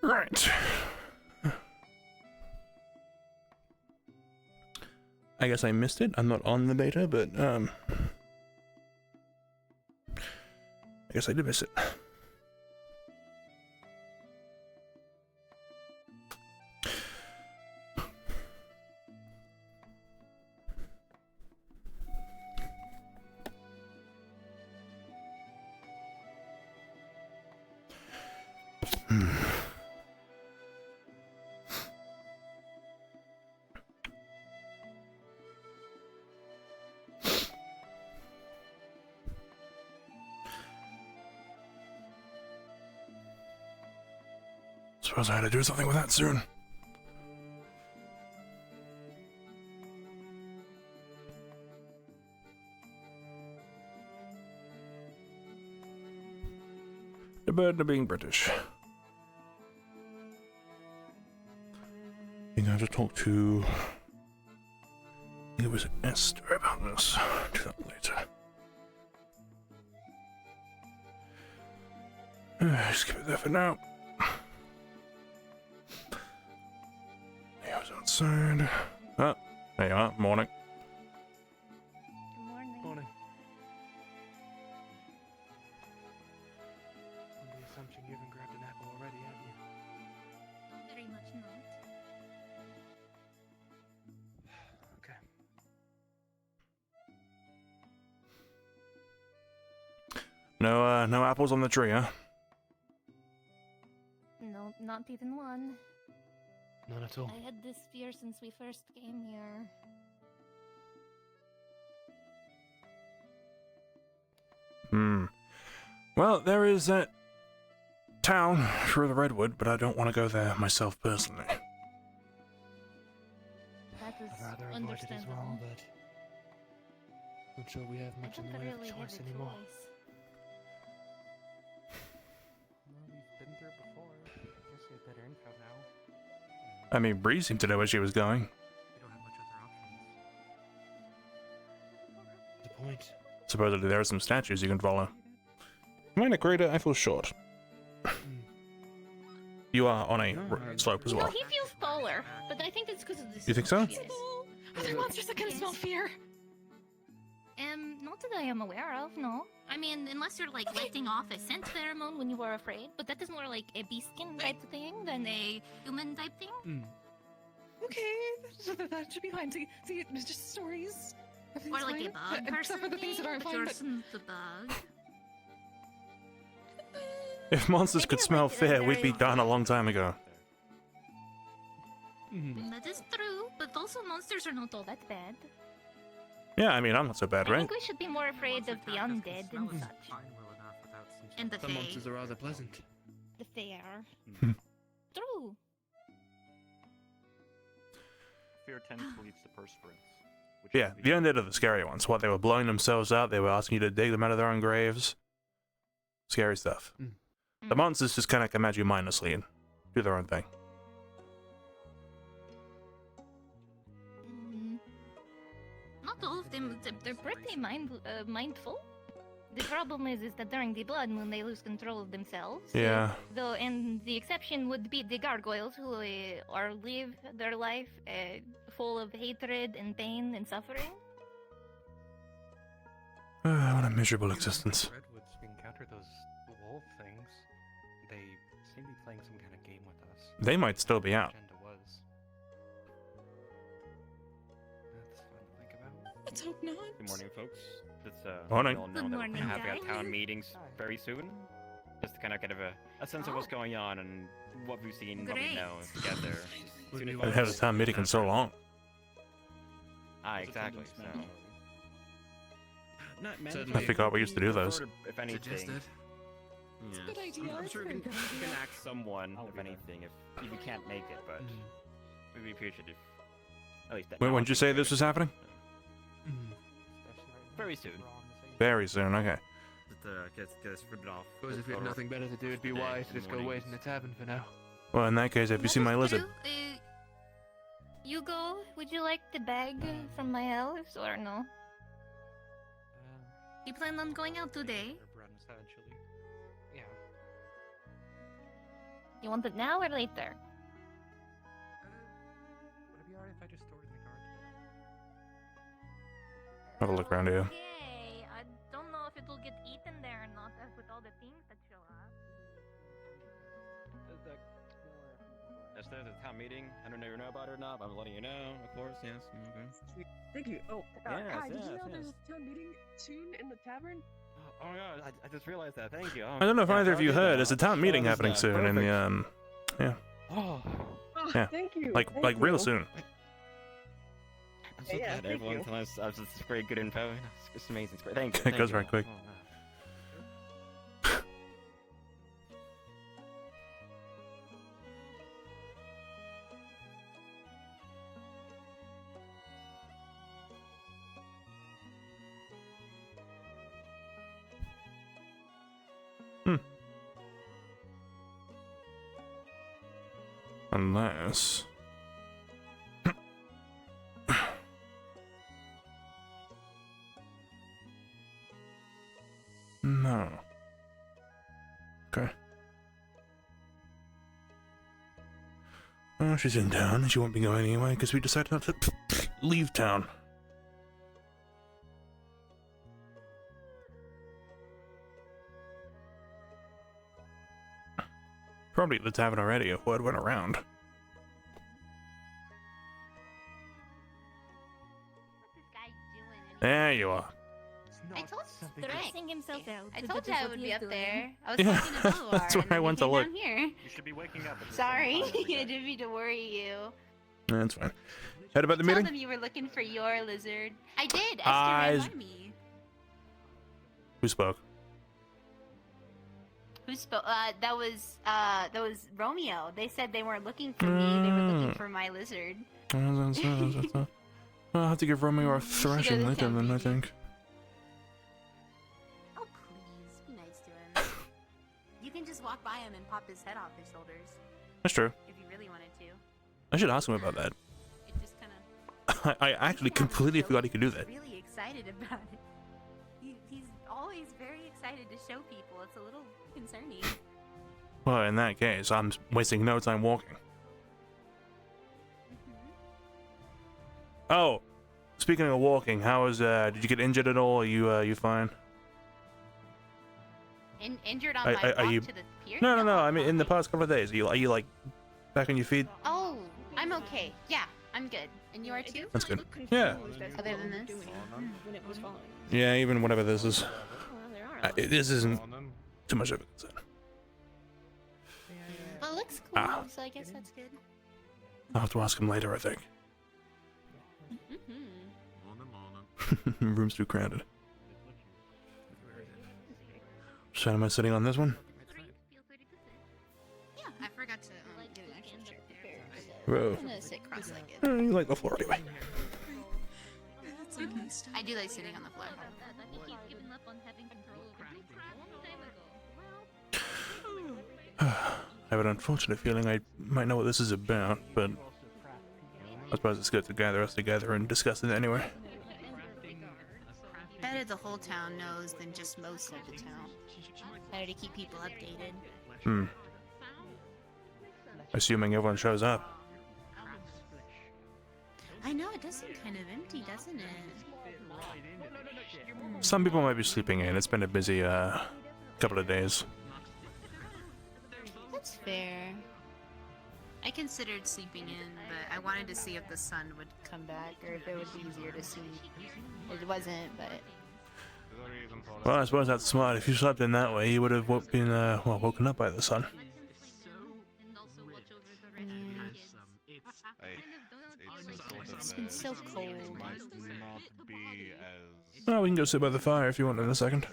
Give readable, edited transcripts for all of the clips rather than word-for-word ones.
Right. I guess I missed it. I'm not on the beta, but I guess I did miss it. Suppose I had to do something with that soon. The burden of being British. I think I have to talk to... I think it was Esther about this. I'll do that later. Skip it there for now. Outside. Oh, there you are. Morning. Good morning. Morning. On the assumption you haven't grabbed an apple already, have you? Very much not. Okay. No apples on the tree, huh? No, not even one. None at all. I had this fear since we first came here. Well, there is that town through the Redwood, but I don't want to go there myself personally. That is I'd rather avoid it as understandable. well, but not sure we have I much in don't the way of really have choice a anymore. choice. Well, we've been through it before. I guess we have better info now. I mean, Bree seemed to know where she was going. We don't have much other options. The point. Supposedly there are some statues you can follow. Am I in a crater? I feel short. You are on a slope as No, well. he feels taller, but I think that's because of this. You think so? Yes. Are there monsters that can smell fear? Not that I am aware of, no. I mean, unless you're like letting off a scent pheromone when you are afraid, but that is more like a beastkin type thing than a human type thing. Okay, so that should be fine. See, it's just stories. Or like a bug Except person for the things that aren't but fine. yours isn't the bug. If monsters could Maybe smell like a fear, we'd be very- done a long time ago. That is true, but also monsters are not all that bad. Yeah, I mean, I'm not so bad, I right? think we should be more afraid of the undead and such. And the Some monsters fae. are rather pleasant. The fair. Hmm. True. Fear tends to lead to perseverance. which Yeah, can the be- undead are the scary ones. What, they were blowing themselves out, they were asking you to dig them out of their own graves. Scary stuff. The monsters just kind of come at you mindlessly and do their own thing. Not all of them. They're pretty mindful. The problem is that during the blood moon they lose control of themselves. Yeah. Though, and the exception would be the gargoyles who are live their life full of hatred and pain and suffering. What a miserable existence. Redwoods, we encountered those wolf things. They seem to be playing some kind of game with us. They might still be out. Agenda was. That's fun to think about. Let's hope not. Good morning, folks. It's, Morning. we all know Good that morning, we're having guys. our town meetings very soon. Just to kind of get a sense of what's going on and what we've seen, what we Great. know together. Would be I haven't had a town meeting in so long. Exactly. So, Not Certainly. I forgot we used to do those. prefer to- if anything, Suggested. It's a good idea. I'm It's sure a we very can, good we can idea. ask someone, I'll if be there. anything, if we can't make it, but we'd be appreciative. At least that. Wait, when did you say this was happening? Very soon. Very soon, okay. Just get us ripped off. Suppose if we have nothing better to do, it'd be Today, wise to in the just go wait mornings. in the tavern for now. Well, in that case, have you seen my lizard? Hugo, would you like the bag from my elves or no? You plan on going out today? Yeah. You want it now or later? Would it be alright if I just stored it in the car today? Have a look around here. Okay, I don't know if it will get eaten there or not with all the things that show up. As there's a town meeting, I don't know if you know about it or not, but I'm letting you know, of course, yes. Okay. Thank you. Oh, Yes, hi, did you yes, know there's yes. a town meeting soon in the tavern? Oh my god, I just realized that, thank you. Oh, I don't know if yeah, either of I'll you do that. heard. There's a town I'll meeting do happening that. soon in Perfect. the yeah, Oh, Oh, Yeah. thank you. like thank real you. soon. I'm so Yeah, glad thank everyone you. tells us it's great, good info. It's amazing. It's great. Thank you. It thank goes you. very quick. Oh, wow. Unless. No. Okay. Well, she's in town and she won't be going anyway because we decided not to leave town. Probably at the tavern already if word went around. What's this guy doing? There you are. I told Stressing himself out. I Is told it you just I what would he be is up doing? there. I was Yeah, talking to Boudoir, that's where and I then went you to came look. down here. You should be waking up. At the same Sorry, time every I day. didn't mean to worry you. That's fine. Heard about the Tell meeting? them you were looking for your lizard. I did. Esther Eyes. ran by me. Who spoke? Who spoke? That was Romeo. They said they weren't looking for me. They were looking for my lizard. I'll have to give Romeo a You should go thrashing to later town then, I meeting. think. Oh please, be nice to him. You can just walk by him and pop his head off his shoulders That's true. if you really wanted to. I should ask him about that. It just kind of. I actually completely forgot he could do that. He's really excited about it. He's always very excited to show people. It's a little concerning. Well, in that case, I'm wasting no time walking. Oh, speaking of walking, how was, did you get injured at all? Are you fine? Injured on Are- my are walk you- to the pier? No, I I'm mean, in the fine. past couple of days, are you like, back on your feet? Oh, I'm okay. Yeah, I'm good. And you are too? That's good. Yeah. Other than this? When it was falling. Yeah, even whatever this is. This isn't On them. too much of a concern. Well, it looks cool, Ah. so I guess that's good. I'll have to ask him later, I think. Mm-hmm. Room's too crowded. So am I sitting on this one? Feel free to sit. Yeah, I forgot to Like get an to extra stand chair. up there. Whoa. I'm gonna sit cross-legged. You like the floor anyway. That's a nice stuff. I do like sitting on the floor. About that, I think he's given up on having control over things a long time ago. I have an unfortunate feeling I might know what this is about, but I suppose it's good to gather us together and discuss it anyway. Better the whole town knows than just most of the town. Better to keep people updated. Assuming everyone shows up. I know, it does seem kind of empty, doesn't it? Some people might be sleeping in. It's been a busy couple of days. That's fair. I considered sleeping in, but I wanted to see if the sun would come back or if it would be easier to sleep. It wasn't, but Well, I suppose that's smart. If you slept in that way, you would have been woken up by the sun. And also watch over the rest of the kids. it's been so cold. Well, we can go sit by the fire if you want in a second.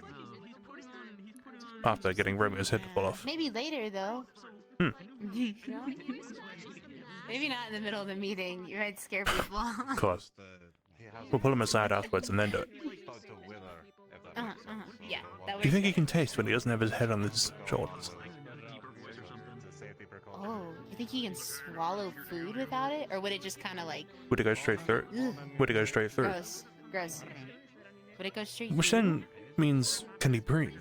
After getting Romeo's head to fall off. Maybe later, though. Maybe not in the middle of the meeting. You might scare people. Of course. We'll pull him aside afterwards and then do it. Yeah, that Do you think he works can taste when he doesn't have his head on his shoulders? better. Oh, you think he can swallow food without it? Or would it just kind of like... Would it go straight through? Ugh, Would it go straight through? gross. Gross. Would it go straight Which through? then means, can he breathe?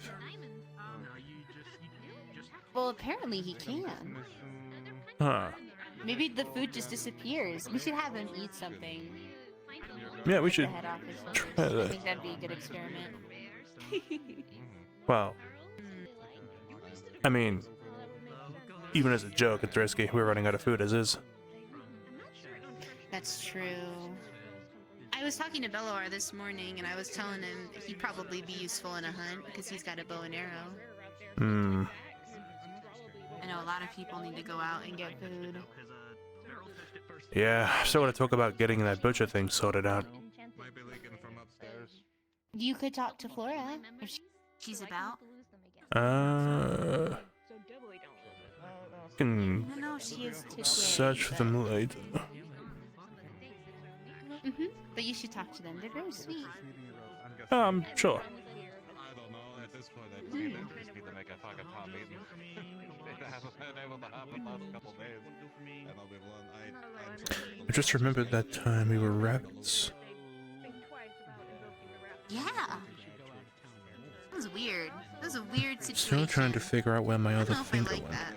Well, apparently he can. Huh. Maybe the food just disappears. We should have him eat something. Yeah, we at should the head office try first. I that. think that'd be a good experiment. Well, I mean, even as a joke, it's risky. We're running out of food as is. That's true. I was talking to Belloar this morning, and I was telling him he'd probably be useful in a hunt because he's got a bow and arrow. Hmm. I know a lot of people need to go out and get food. Yeah, so want to talk about getting that butcher thing sorted out. You could talk to Flora if she's about. Can No, she is today. search for them later. But you should talk to them. They're very sweet. Sure. I don't know. At this point, I just need to make a fucking top meeting. They haven't been able to happen the last couple days. And I'll be blunt. I just remembered that time we were rabbits. Yeah. That was weird. That was a weird situation. Still trying to figure out where my I other don't know if I finger like went. that.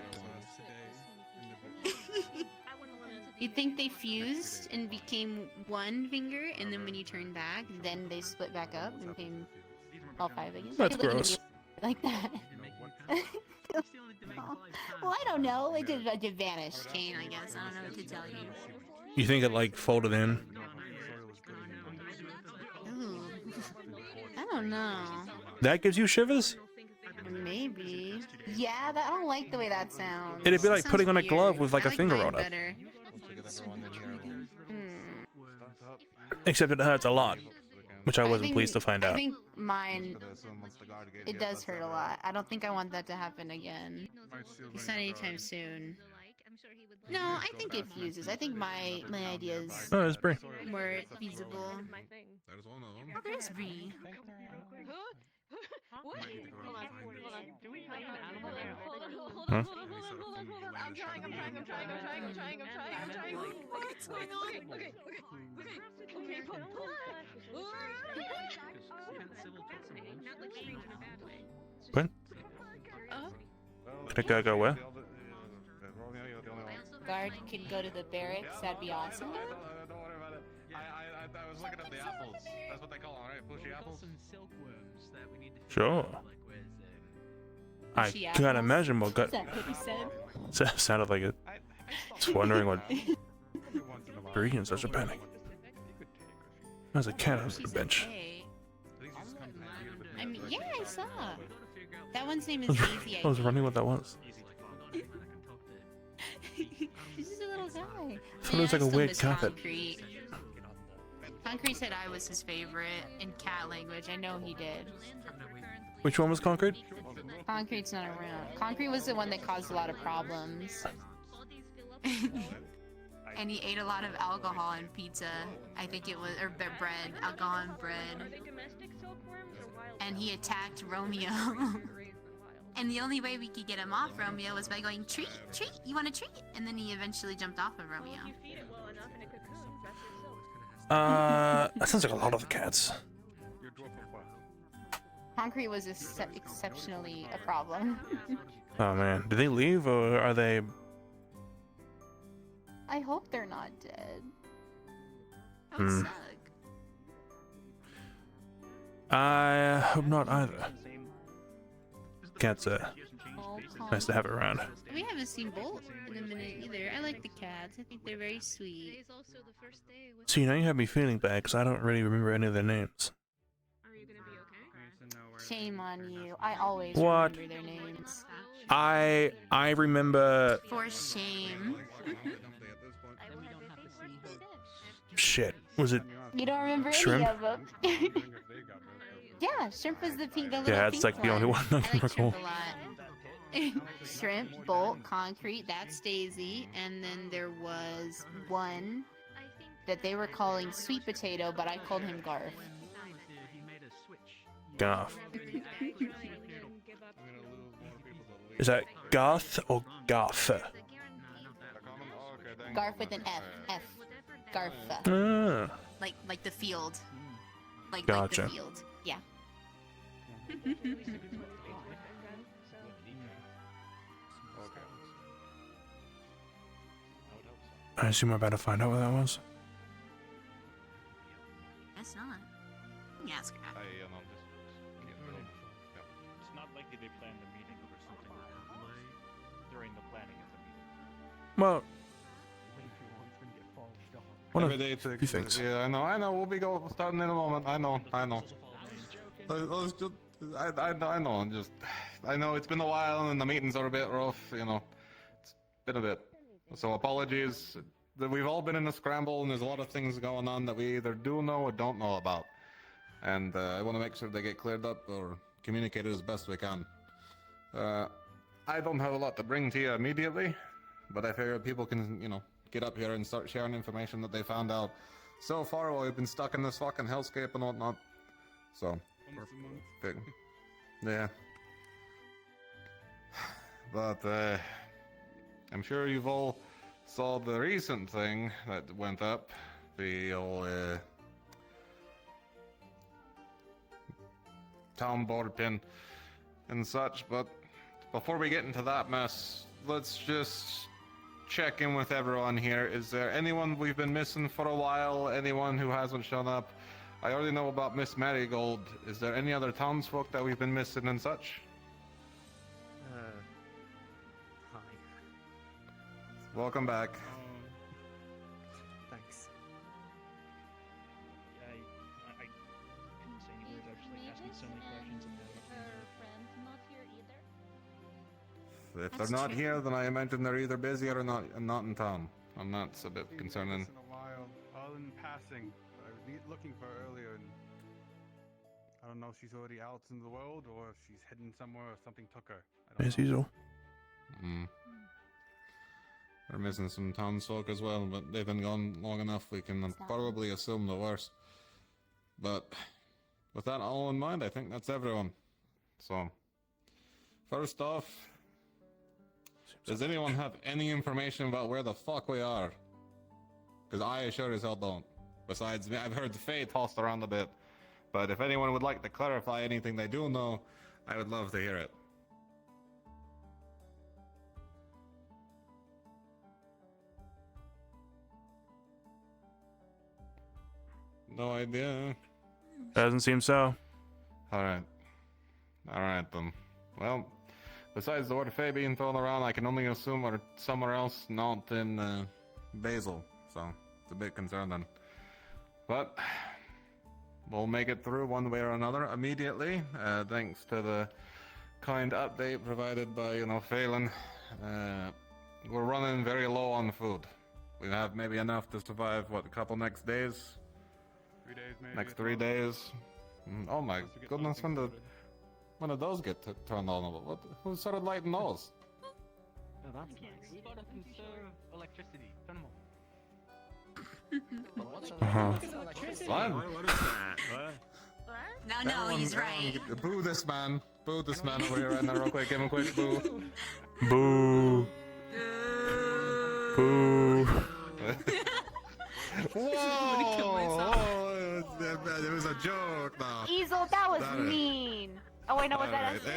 You think they fused and became one finger, and then when you turn back, then they split back up and became all five again? That's You're looking at gross. me like that. Well, I don't know. It did vanish, Cain, I guess. I don't know what to tell you. You think it like folded in? Ooh. I don't know. That gives you shivers? Maybe. Yeah, I don't like the way that sounds. It'd be like Sounds putting on a weird. glove with like I a finger mine on it. better. Except it hurts a lot, which I wasn't pleased to find I out. think mine, it does hurt a lot. I don't think I want that to happen again. It's not anytime soon. No, I think it fuses. I think my idea is Oh, it's Brie. more feasible. Oh, there's Bree. Huh? I'm trying. What's going on? Okay. What? Can I go where? Guard can go to the barracks. That'd be awesome. Don't worry about it. I was looking at the apples. That's what they call them, right? Bushy apples? Sure. I Bushy can't apples? imagine what Is got. that what you said? Sounded like it. Just wondering what Bree in such a panic. There's a cat on the She's bench. okay. I mean, yeah, I saw. That one's name is Daisy. I was wondering what that was. He's just a little guy. I thought it was like a weird carpet. Concrete. Concrete said I was his favorite in cat language. I know he did. Which one was Concrete? Concrete's not around. Concrete was the one that caused a lot of problems. And he ate a lot of alcohol and pizza. I think it was, or bread, alcohol and bread. And he attacked Romeo. And the only way we could get him off Romeo was by going, treat, you want a treat? And then he eventually jumped off of Romeo. That sounds like a lot of the cats. Concrete was exceptionally a problem. Oh man, did they leave or are they? I hope they're not dead. That Hmm. would suck. I hope not either. Cats Oh, nice to have around. We haven't seen Bolt in a minute either. I like the cats. I think they're very sweet. See, now you have me feeling bad because I don't really remember any of their names. Shame on you. I always What? remember their names. I remember. For shame. Shit. Was it? You don't remember Shrimp? any of them. Yeah, Shrimp was the pink. The little Yeah, it's pink like the only one I I can like Shrimp recall. a lot. Shrimp, Bolt, Concrete. That's Daisy, and then there was one that they were calling Sweet Potato, but I called him Garth. Garth. Is that Garth or Garth? Garth with an F. F. Garth. Ah. Like the field. Like Gotcha. the field. Yeah. I assume we're about to find out what that was. Guess not. You ask her. I, just get going. Yep. It's not likely they planned the meeting over something that happened during the planning of the meeting. Well, one of Every day few things. Yeah, I know. We'll be starting in a moment. I know. I know. I know it's been a while and the meetings are a bit rough. It's been a bit. So apologies. We've all been in a scramble and there's a lot of things going on that we either do know or don't know about. And I want to make sure they get cleared up or communicated as best we can. I don't have a lot to bring to you immediately, but I figure people can, get up here and start sharing information that they found out so far while we've been stuck in this fucking hellscape and whatnot. So, yeah. But, I'm sure you've all saw the recent thing that went up. The old, town board pin and such, but before we get into that mess, let's just check in with everyone here. Is there anyone we've been missing for a while? Anyone who hasn't shown up? I already know about Miss Marigold. Is there any other townsfolk that we've been missing and such? Hi. Welcome back. Thanks. I couldn't say any words. Actually, asking so many questions about her friend's not here either. If That's they're not true. here, then I imagine they're either busy or not in town. And that's a bit concerning. In a while, all in passing. I was looking for her earlier, and I don't know if she's already out in the world or if she's hidden somewhere or something took her. I As don't know. usual. We're missing some townsfolk as well, but they've been gone long enough. We can probably assume the worst. But with that all in mind, I think that's everyone. So, first off, does anyone have any information about where the fuck we are? Because I sure as hell don't. Besides me, I've heard the Fae tossed around a bit. But if anyone would like to clarify anything they do know, I would love to hear it. No idea. Doesn't seem so. Alright. Alright then. Well, besides the word Fae being thrown around, I can only assume we're somewhere else, not in Basil. So, it's a bit concerning. But, we'll make it through one way or another immediately, thanks to the kind update provided by, Phelan. We're running very low on food. We have maybe enough to survive, a couple next days? 3 days maybe. Next 3 days? Oh my goodness, when did those get turned on? Who started lighting those? Oh, that's nice. We gotta conserve electricity. Turn them Uh-huh. What? What is that? What? No, he's right. Boo this man. Boo this man over here right now real quick. Give him a quick boo. Boo. Boo. Whoa! It was a joke now. Easel, that was That is- mean. Oh wait, no, was that Alright, us?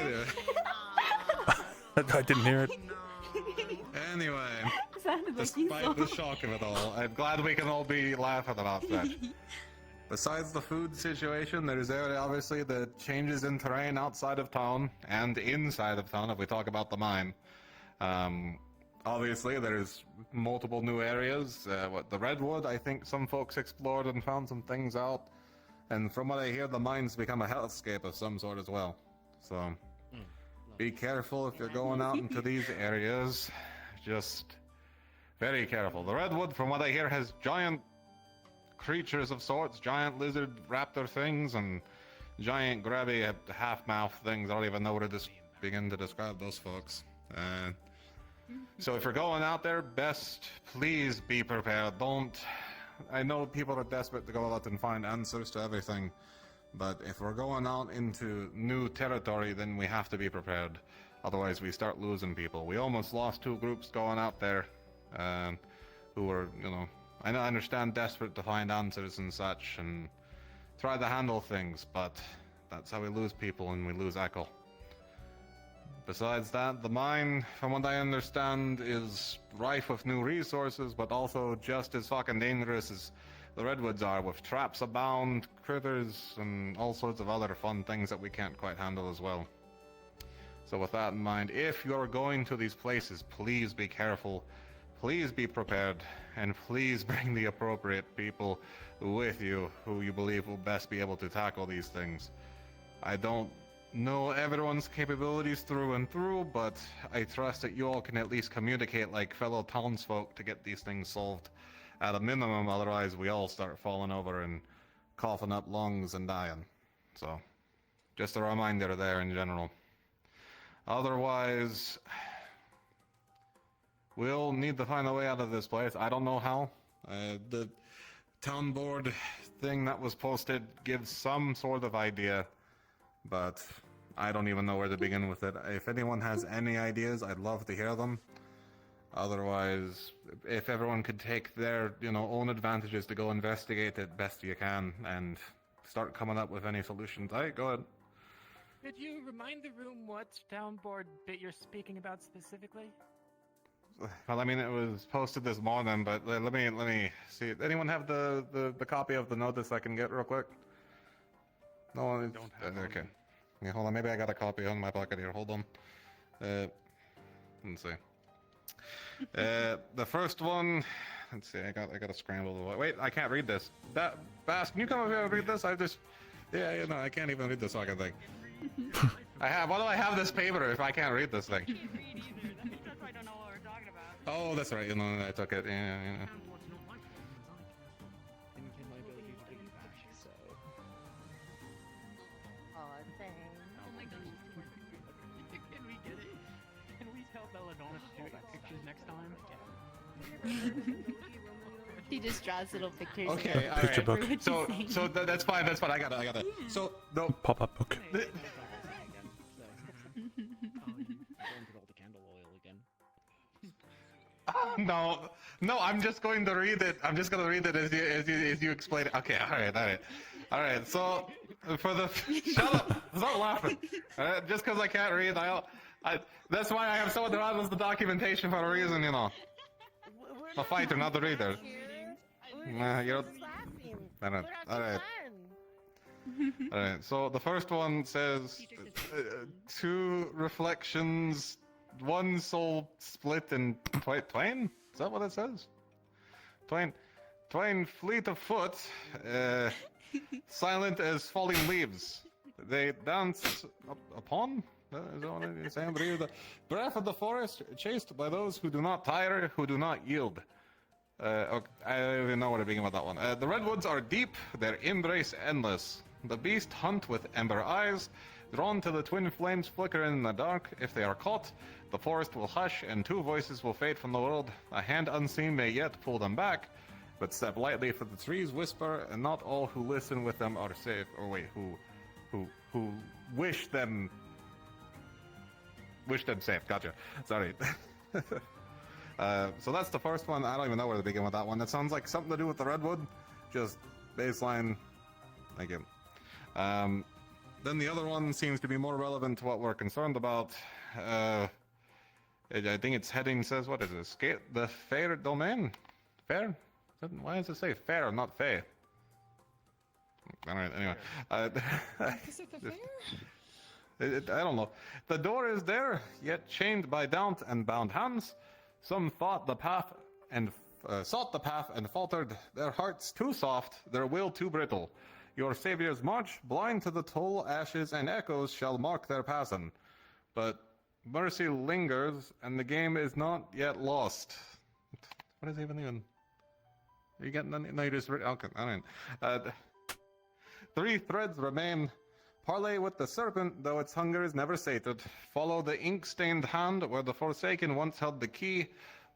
anyway. I didn't hear it. Anyway, Sounded like despite Easel. the shock of it all, I'm glad we can all be laughing about that. Besides the food situation, there's obviously the changes in terrain outside of town and inside of town if we talk about the mine. Obviously, there's multiple new areas. The Redwood, I think some folks explored and found some things out. And from what I hear, the mine's become a hellscape of some sort as well. So, be careful if you're going out into these areas. Just very careful. The Redwood, from what I hear, has giant creatures of sorts, giant lizard raptor things, and giant grabby half-mouth things. I don't even know where to begin to describe those folks. So if you're going out there, please be prepared. I know people are desperate to go out and find answers to everything, but if we're going out into new territory, then we have to be prepared. Otherwise, we start losing people. We almost lost 2 groups going out there, who were, I understand desperate to find answers and such, and try to handle things, but that's how we lose people and we lose Echo. Besides that, the mine, from what I understand, is rife with new resources, but also just as fucking dangerous as the redwoods are, with traps abound, critters, and all sorts of other fun things that we can't quite handle as well. So with that in mind, if you're going to these places, please be careful, please be prepared, and please bring the appropriate people with you who you believe will best be able to tackle these things. I don't know everyone's capabilities through and through, but I trust that you all can at least communicate like fellow townsfolk to get these things solved at a minimum, otherwise we all start falling over and coughing up lungs and dying. So, just a reminder there in general. Otherwise, we'll need to find a way out of this place. I don't know how. The town board thing that was posted gives some sort of idea, but I don't even know where to begin with it. If anyone has any ideas, I'd love to hear them. Otherwise, if everyone could take their, own advantages to go investigate it best you can and start coming up with any solutions. Alright, go ahead. Could you remind the room what town board bit you're speaking about specifically? Well, I mean, it was posted this morning, but let me see. Anyone have the copy of the notice I can get real quick? No one. Don't have okay. Yeah, hold on. Maybe I got a copy in my pocket here. Hold on. Let's see. The first one. Let's see. I got to scramble. Wait, I can't read this. Bass, can you come over here and read this? I can't even read this fucking thing. Why do I have this paper if I can't read this thing? That's why I don't know what we're talking about. Oh, that's right. I took it. Yeah. Oh my gosh. Can we get it? Can we tell Belladonna to do pictures next time? He just draws little pictures. Okay, all Picture right. book. So that's fine. That's fine. I got it. So no. Pop-up book. No, I'm just going to read it. I'm just going to read it as you explain it. Okay, all right. So for the shut up, stop laughing. Just because I can't read, that's why I have someone that handles the documentation for a reason, The fighter, not the reader. You're. All right. So the first one says, 2 reflections, 1 soul split in twain. Is that what it says? Twain fleet of foot, silent as falling leaves. They dance upon. Is that what it's saying? The breath of the forest, chased by those who do not tire, who do not yield. Okay, I don't even know where to begin with that one. The redwoods are deep, their embrace endless. The beast hunt with ember eyes, drawn to the twin flames flicker in the dark. If they are caught, the forest will hush and 2 voices will fade from the world. A hand unseen may yet pull them back, but step lightly for the trees whisper, and not all who listen with them are safe. Or wait, who wish them safe. Gotcha. Sorry. So that's the first one. I don't even know where to begin with that one. It sounds like something to do with the redwood. Just baseline. Thank you. Then the other one seems to be more relevant to what we're concerned about. I think its heading says, what is it? The fair domain? Fair? Why does it say fair, not fey? Alright, anyway. Is it the fair? I don't know. The door is there, yet chained by doubt and bound hands. Some sought the path and faltered. Their hearts too soft, their will too brittle. Your saviors march, blind to the toll, ashes and echoes shall mark their passing. But mercy lingers, and the game is not yet lost. What is even? Are you getting? No, you just read. Okay, all right. 3 threads remain. Parley with the serpent, though its hunger is never sated. Follow the ink-stained hand where the Forsaken once held the key,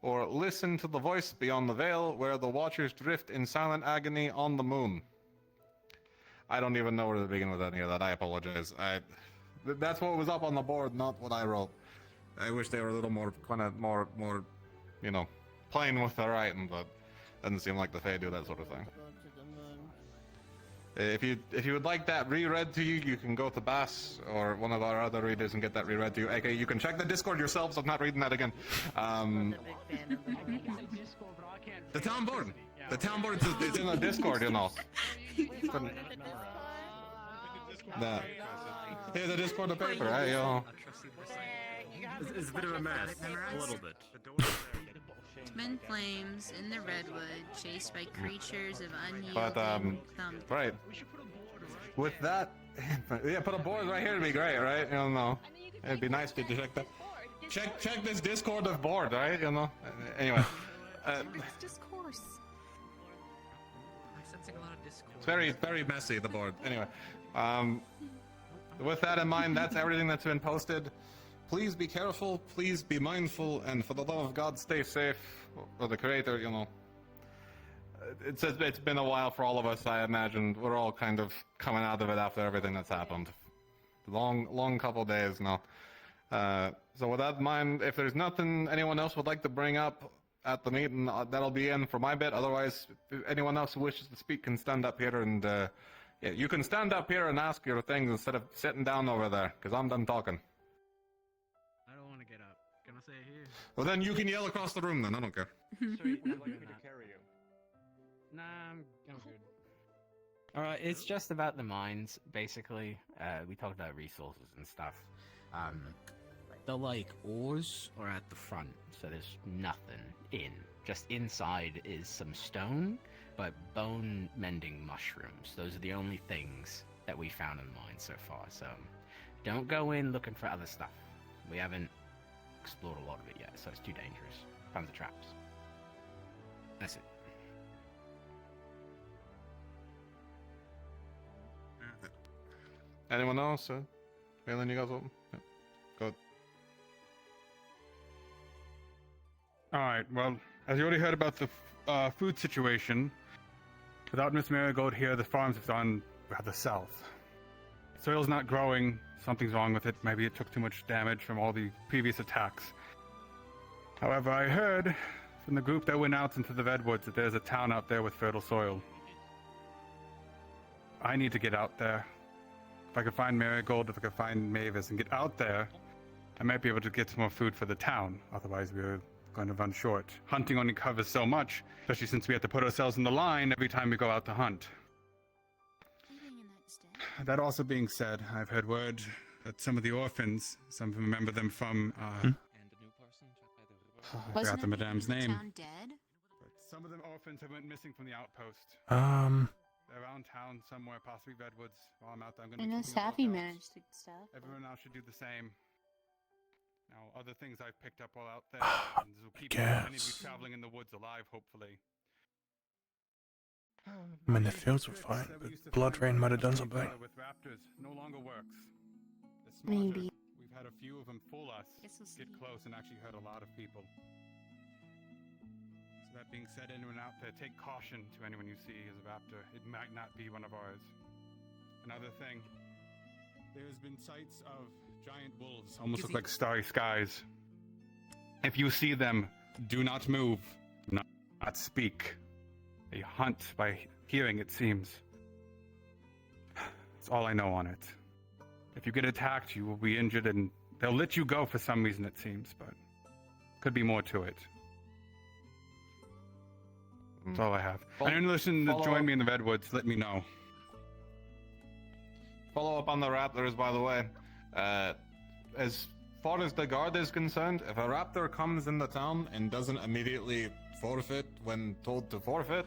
or listen to the voice beyond the veil where the watchers drift in silent agony on the moon. I don't even know where to begin with any of that. I apologize. That's what was up on the board, not what I wrote. I wish they were a little more, more, plain with the writing, but doesn't seem like the Fae do that sort of thing. If you would like that reread to you, you can go to Bass or one of our other readers and get that reread to you. Okay, you can check the Discord yourselves. I'm not reading that again. The town board. The town board is in the Discord, you know. Yeah, the Discord of paper, right? You know. It's a bit of a mess. A little bit. Twin flames in the redwood, chased by creatures of unyielding thumb. Right. With that, yeah, put a board right here would be great, right? You know, it'd be nice to check that. Check this Discord of board, right? You know. Anyway. Discourse. I'm sensing a lot of discord. It's very messy, the board. Anyway. With that in mind, that's everything that's been posted. Please be careful, please be mindful, and for the love of God, stay safe. For the creator, you know. It's been a while for all of us, I imagine. We're all kind of coming out of it after everything that's happened. Long couple days now. So with that in mind, if there's nothing anyone else would like to bring up at the meeting, that'll be in for my bit. Otherwise, if anyone else who wishes to speak can stand up here and, yeah, you can stand up here and ask your things instead of sitting down over there, because I'm done talking. I don't want to get up. Can I say it here? Well, then you can yell across the room then, I don't care. So you would like me to carry you? Nah, I'm good. Alright, it's just about the mines, basically. We talked about resources and stuff. The, like, ores are at the front, so there's nothing in. Just inside is some stone, but bone-mending mushrooms. Those are the only things that we found in the mine so far, so don't go in looking for other stuff. We haven't explored a lot of it yet, so it's too dangerous. Tons of traps. That's it. Anyone else? Phelan, you guys open? Yeah. Go. Alright, well, as you already heard about the food situation, without Miss Marigold here, the farms have gone rather south. Soil's not growing, something's wrong with it, maybe it took too much damage from all the previous attacks. However, I heard from the group that went out into the Redwoods that there's a town out there with fertile soil. I need to get out there. If I could find Marigold, if I could find Mavis and get out there, I might be able to get some more food for the town. Otherwise, we're going to run short. Hunting only covers so much, especially since we have to put ourselves in the line every time we go out to hunt. That also being said, I've heard word that some of the orphans, some of them remember them from, I forgot the madame's name. Dead? But some of them orphans have went missing from the outpost. They're around town somewhere, possibly Redwoods. While I'm out there, I'm going to be keeping a Sappy lookout. managed to stuff. Everyone else should do the same. Now, other things I've picked up while out there, and this will keep many of you traveling in the woods alive, hopefully. I mean, the fields were fine, but blood rain might have done something. With raptors no longer works. The Maybe. We've had a few of them fool us, get close, and actually hurt a lot of people. So that being said, anyone out there, take caution to anyone you see as a raptor. It might not be one of ours. Another thing, there's been sights of giant wolves, almost look like starry skies. If you see them, do not move, do not speak. They hunt by hearing, it seems. That's all I know on it. If you get attacked, you will be injured, and they'll let you go for some reason, it seems, but could be more to it. That's all I have. Anyone listening to join me in the Redwoods, let me know. Follow up on the raptors, by the way. As far as the guard is concerned, if a raptor comes in the town and doesn't immediately forfeit when told to forfeit,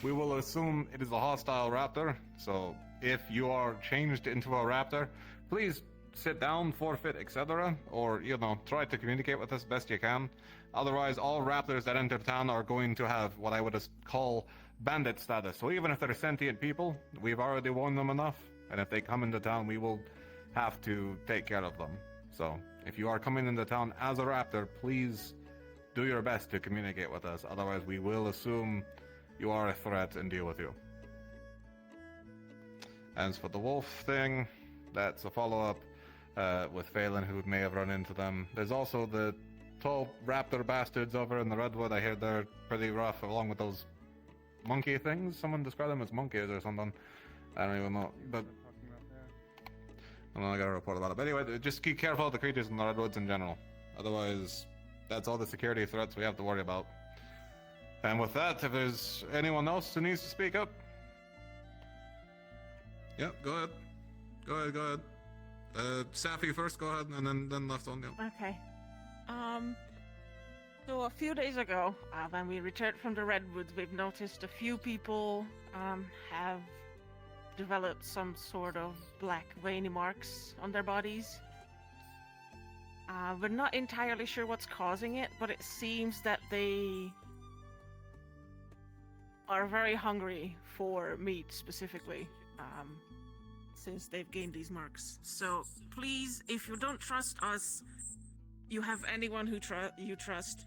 we will assume it is a hostile raptor. So if you are changed into a raptor, please sit down, forfeit, etc. Or, try to communicate with us best you can. Otherwise, all raptors that enter town are going to have what I would call bandit status. So even if they're sentient people, we've already warned them enough. And if they come into town, we will have to take care of them. So if you are coming into town as a raptor, please do your best to communicate with us. Otherwise, we will assume you are a threat and deal with you. As for the wolf thing, that's a follow-up with Phelan, who may have run into them. There's also the tall raptor bastards over in the Redwood. I hear they're pretty rough, along with those monkey things. Someone described them as monkeys or something. I don't even know, but I don't know, I got a report about it. But anyway, just be careful of the creatures in the redwoods in general. Otherwise, that's all the security threats we have to worry about. And with that, if there's anyone else who needs to speak up. Yep, go ahead. Go ahead. Safi first, go ahead, and then left on, yeah. Okay. So a few days ago, when we returned from the redwoods, we've noticed a few people have developed some sort of black veiny marks on their bodies. We're not entirely sure what's causing it, but it seems that they are very hungry for meat specifically, since they've gained these marks. So please, if you don't trust us, you have anyone who you trust,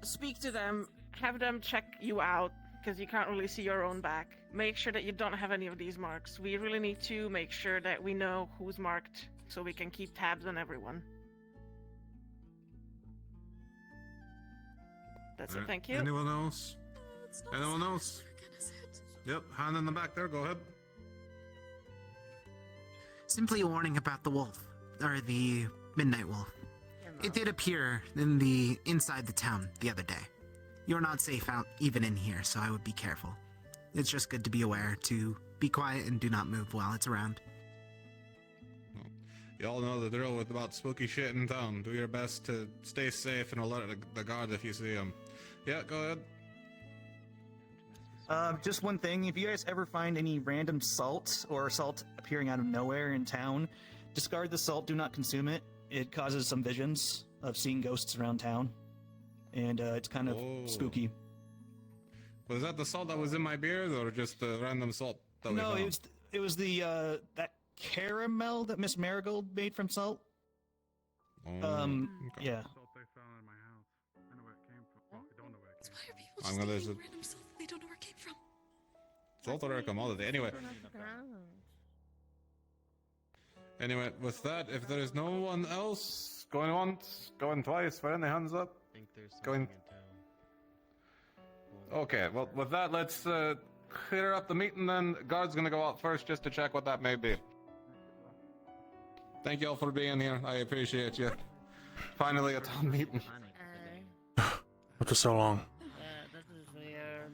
speak to them, have them check you out, because you can't really see your own back. Make sure that you don't have any of these marks. We really need to make sure that we know who's marked, so we can keep tabs on everyone. That's it, thank you. Anyone else? Anyone else? Yep, hand in the back there, go ahead. Simply a warning about the wolf, or the midnight wolf. It did appear inside the town the other day. You're not safe out even in here, so I would be careful. It's just good to be aware to be quiet and do not move while it's around. Y'all know the drill with about spooky shit in town. Do your best to stay safe and alert the guard if you see them. Yeah, go ahead. Just one thing. If you guys ever find any random salt or salt appearing out of nowhere in town, discard the salt. Do not consume it. It causes some visions of seeing ghosts around town, and it's kind of spooky. Was that the salt that was in my beer, or just the random salt that we found? No, it was the that caramel that Miss Marigold made from salt. Okay. Yeah. Salt they found in my house. I know where it came from. Well, I don't know where it came Why are people I'm just gonna taking just- random salt that they don't know where it came from? Salt or a commodity. Anyway, with that, if there is no one else going once, going twice, for any hands up? I think there's Going. Okay, well, with that, let's clear up the meeting then. Guard's gonna go out first just to check what that may be. Thank you all for being here. I appreciate you. Finally, a town meeting. After so long. This is weird.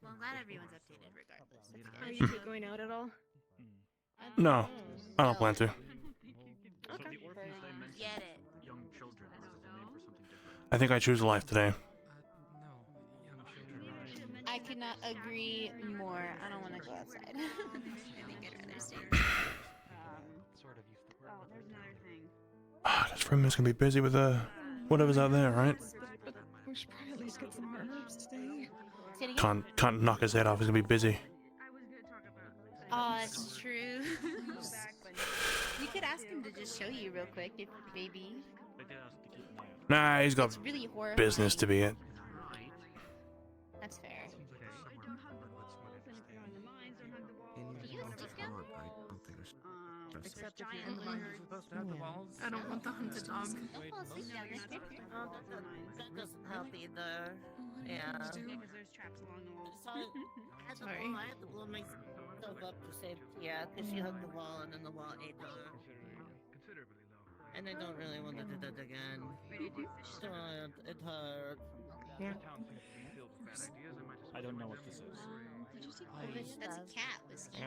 Well, I'm glad everyone's updated regardless. That's good. Are you two going out at all? No, I don't plan to. So the orphans they mentioned Get it. young children. Is it a name for something different? I think I choose life today. I could not agree more. I don't want to go outside. I think I'd rather stay. Sort of used to work. Oh, there's another thing. This room is gonna be busy with whatever's out there, right? But we should probably at least get some herbs today. Can't knock his head off. He's gonna be busy. Oh, that's true. We could ask him to just show you real quick, if maybe. They did ask to keep an eye out. Nah, he's got It's really horrifying. business to be in. That's fair. Except if you're in the mines, you're supposed to have the walls. I don't want the hunted dog. That doesn't help either. Yeah. Because there's traps along the wall. So, I had the wall makes itself up to safety, yeah, because she hugged the wall and then the wall ate her. And I don't really want to do that again. So, it hurt. Yeah. I don't know what this is. That's a cat whiskey.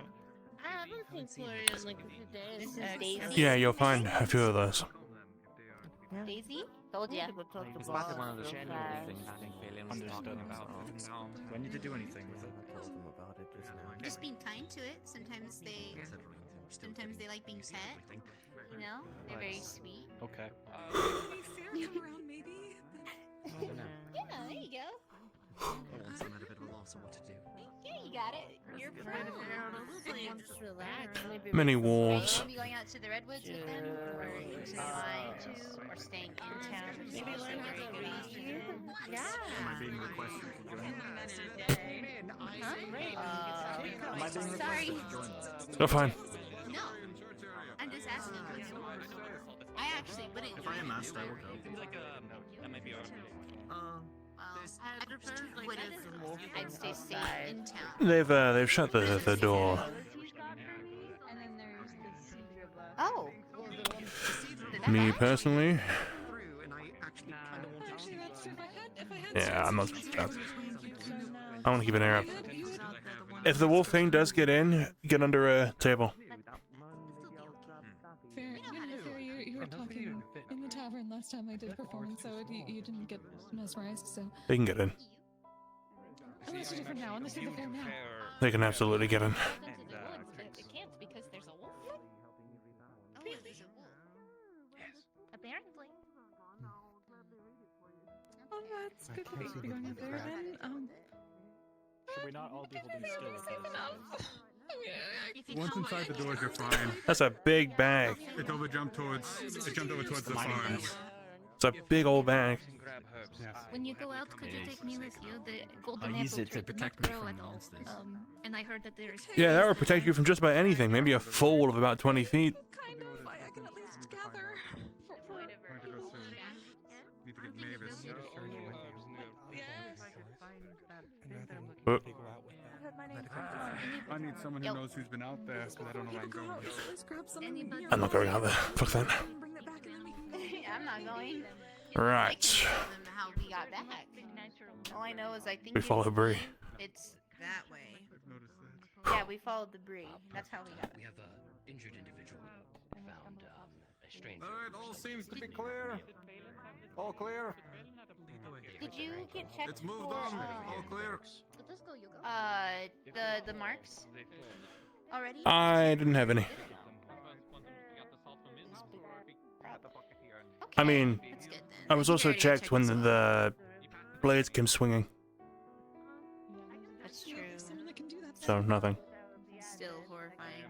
I haven't seen Florian in like a few days. This is Daisy. Yeah, you'll find a few of those. Daisy? Told ya. It's That's one of the genuine things I think Valiant was talking about. Do I need to do anything with it? Just being kind to it. Sometimes they like being pet. You know, they're very sweet. Okay. Hey, Sarah, come around, maybe? Yeah, there you go. I'm at a bit of a loss of what to do. Yeah, you got it. You're fine. Just relax. Many wolves. Are you going out to the redwoods with them, or are you trying to, or staying in town? Maybe learn how to read. Yeah. Am I being requested to join? Huh? Am I being Sorry. requested to join? They're fine. No, I'm just asking. I actually wouldn't. If I am asked, I will go. Seems like that might be our. Well, would have. I'd stay safe in town. They've shut the door. Oh. Me personally, Actually, that's if I had yeah, I'm not. suggestions, I want to keep an ear up. If the wolf thing does get in, get under a table. Fair, you were talking in the tavern last time I did perform, so you didn't get mesmerized, so. They can get in. Unless you're different now, unless you're different now. They can absolutely get in. They can't because there's a wolf. Really? Apparently. Oh, that's good that you'd be going up there then. Should we not all be holding still with this? Once inside the doors, you're fine. That's a big bag. It jumped over towards the farms. It's a big old bag. When you go out, could you take me with you? The golden I'll use apple it to tree did protect not me grow from at all. monsters. And I heard that there's. Yeah, that would protect you from just about anything. Maybe a fall of about 20 feet. Kind of. I can at least gather. Need to get Mavis. I need someone who knows who's been out there, because I don't know where I'm going. I'm not going out there. Fuck that. I'm not going. Right. How we got back. All I know is I think We follow Bree. It's that way. Yeah, we followed the Bree. That's how we got it. We have an injured individual. Found a stranger. Alright, all seems to be clear. All clear. Did you get checked It's moved for, on. All clear. Let's go, you go. the marks already? I didn't have any. I mean, I was also checked when the blades came swinging. That's true. So nothing. Still horrifying.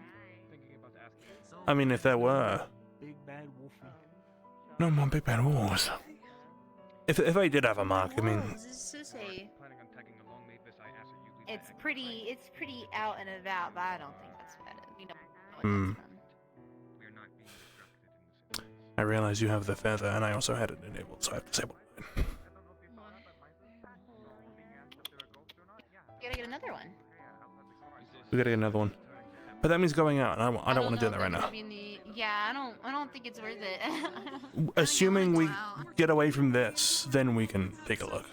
I mean, if there were Big bad wolf. no more big bad wolves. If I did have a mark, I mean, It's pretty out and about, but I don't think that's what that is. We don't know what hmm. that's from. I realize you have the feather, and I also had it enabled, so I have disabled it. You gotta get another one. We gotta get another one. But that means going out, and I don't want to do that right now. Yeah, I don't think it's worth it. Assuming we get away from this, then we can take a look.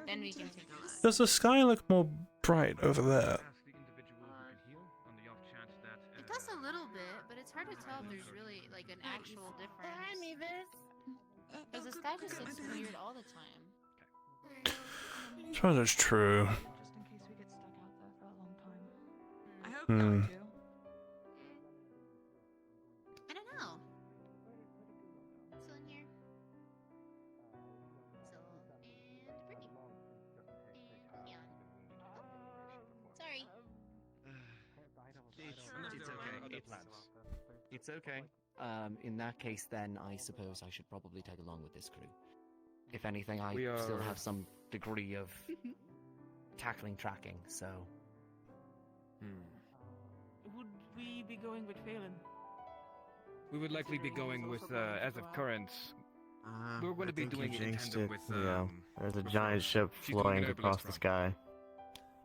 Then we can take a look. Does the sky look more bright over there? It does a little bit, but it's hard to tell if there's really like an actual difference. Hi, Mavis. Because the sky just looks weird all the time. I suppose it's true. Hmm. I don't know. Still in here. And Brittany. And Keon. Oh, sorry. It's okay. In that case, then I suppose I should probably tag along with this crew. If anything, I still have some degree of tackling tracking, so. Would we be going with Phelan? We would likely be going with, as of current, we're going to be doing it in tandem with, There's a giant ship she's doing flying an across herbalist the sky.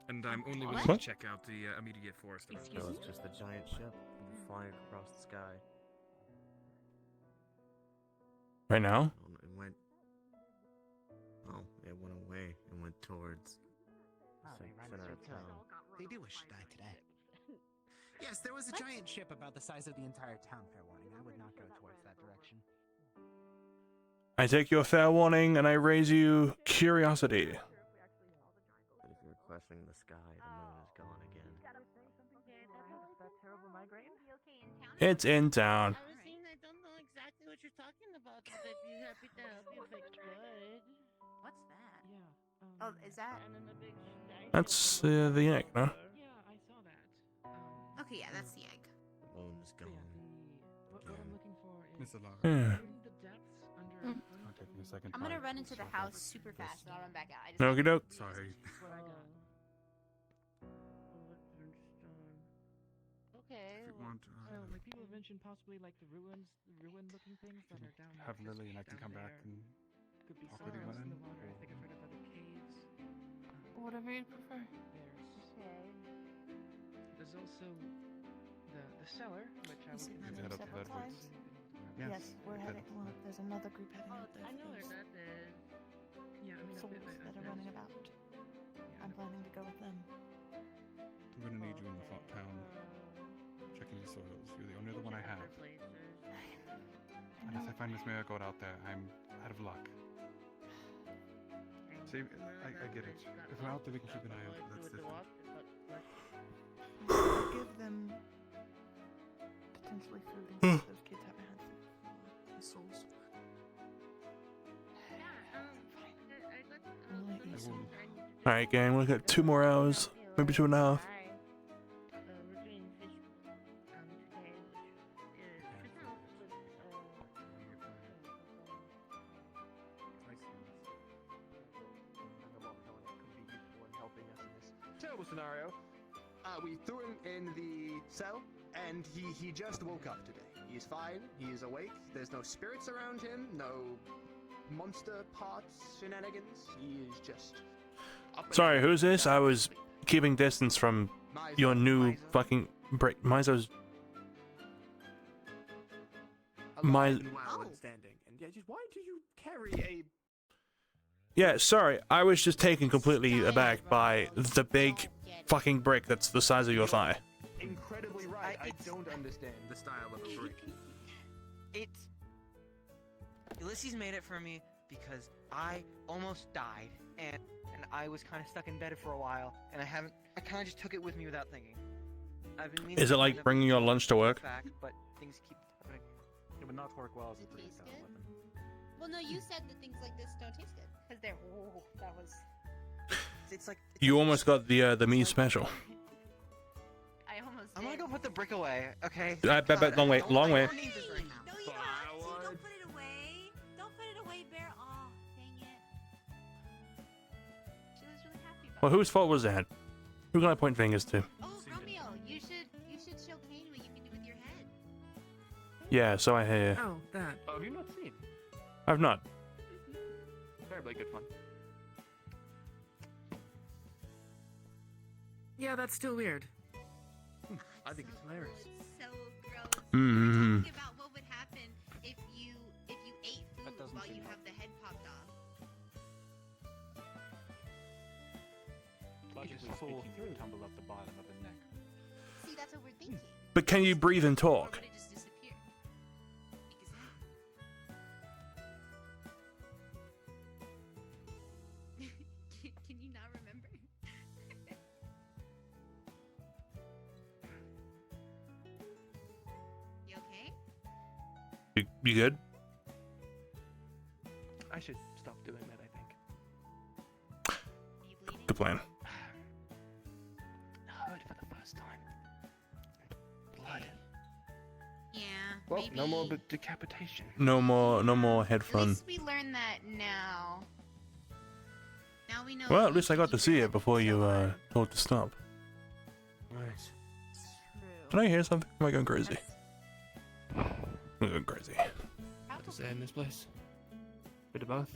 and I'm only willing What? to check out the immediate forest. around. It was just a giant ship flying across the sky. Right now? It went. Oh, it went away and went towards the center of town. They do wish to die today. Yes, there was a giant ship about the size of the entire town, fair warning. I would not go towards that direction. I take your fair warning, and I raise you curiosity. But if you're questioning the sky, the moon is gone again. It's in town. I don't know exactly what you're talking about, but I'd be happy to help you if I could. What's that? Oh, is that? That's the egg, no? Okay, yeah, that's the egg. The moon is gone. Miss Alara. Yeah. I'll take me a second. I'm gonna run into the house super fast and I'll run back out. I just Okie doke. Sorry. Okay. If you want, like people have mentioned possibly like the ruin-looking things that are down. have Lily and I can come back and Could be talk with you stars in then. the water. whatever you prefer. There's also the cellar, which I You've will seen them several times. Yes, we're heading. Well, there's another group heading out there. I know where There's that is. Yeah, I mean, souls that are running about. I'm planning to go with them. I'm gonna need you in the town. Checking the soils. You're the only other one I have. Unless I find Miss Marigold out there, I'm out of luck. See, I get it. If we're out there, we can keep an eye out. That's different. Give them potentially food in case those kids haven't had food. The souls. All right, gang. We got 2 more hours, maybe 2.5. Terrible scenario. We threw him in the cell, and he just woke up today. He's fine. He's awake. There's no spirits around him. No monster parts shenanigans. He is just. Sorry, who's this? I was keeping distance from your new fucking break. Mizo's. My. Well and standing. And yeah, just why do you carry a? Yeah, sorry. I was just taken completely aback by the big fucking brick that's the size of your thigh. Incredibly right. I don't understand the style of a brick. It's Ulysses made it for me because I almost died and I was kind of stuck in bed for a while and I kind of just took it with me without thinking. I've been meaning Is it like bringing your lunch to work? back, but things keep happening. It would not work well as a Taste breathing good? weapon. Well, no, you said that things like this don't taste good. Because they're. Oh, that was. It's like. You almost got the me special. I almost. I'm gonna go put the brick away, okay? I bet long way, long way. No, you don't have to. Don't put it away. Don't put it away, Bear. Oh, dang it. She was really happy about Well, whose fault was that? Who can I point fingers to? Oh, Romeo, you should show Cain what you can do with your head. Yeah, so I hear. Oh, that. Oh, have you not seen? I've not. Terribly good fun. Yeah, that's still weird. I think it's hilarious. So gross. Mm-hmm. Think about what would happen if you ate food while you have the head popped off. Logically speaking, you would tumble up the bottom of the neck. See, that's what we're thinking. But can you breathe and Or talk? would it just disappear? Can you not remember? You okay? You good? I should stop doing that, I think. Good plan. Heard for the first time. Blood. Yeah. Well, maybe. no more decapitation. No more head At fun. least we learned that now. Now we know. Well, at least I got to see it before you told to stop. Nice. Did I hear something? Am I going crazy? I'm going crazy. What to say in this place? Bit of both.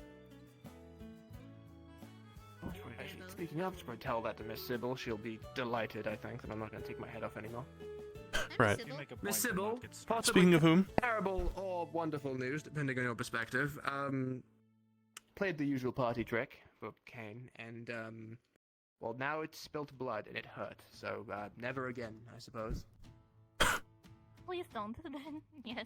Actually, speaking of, I'm just going to tell that to Miss Sybil. She'll be delighted, I think, that I'm not going to take my head off anymore. Right. Miss Sybil, possibly Speaking of whom? terrible or wonderful news, depending on your perspective. Played the usual party trick for Cain, and well, now it's spilt blood and it hurt. So never again, I suppose. Please don't then. Yes.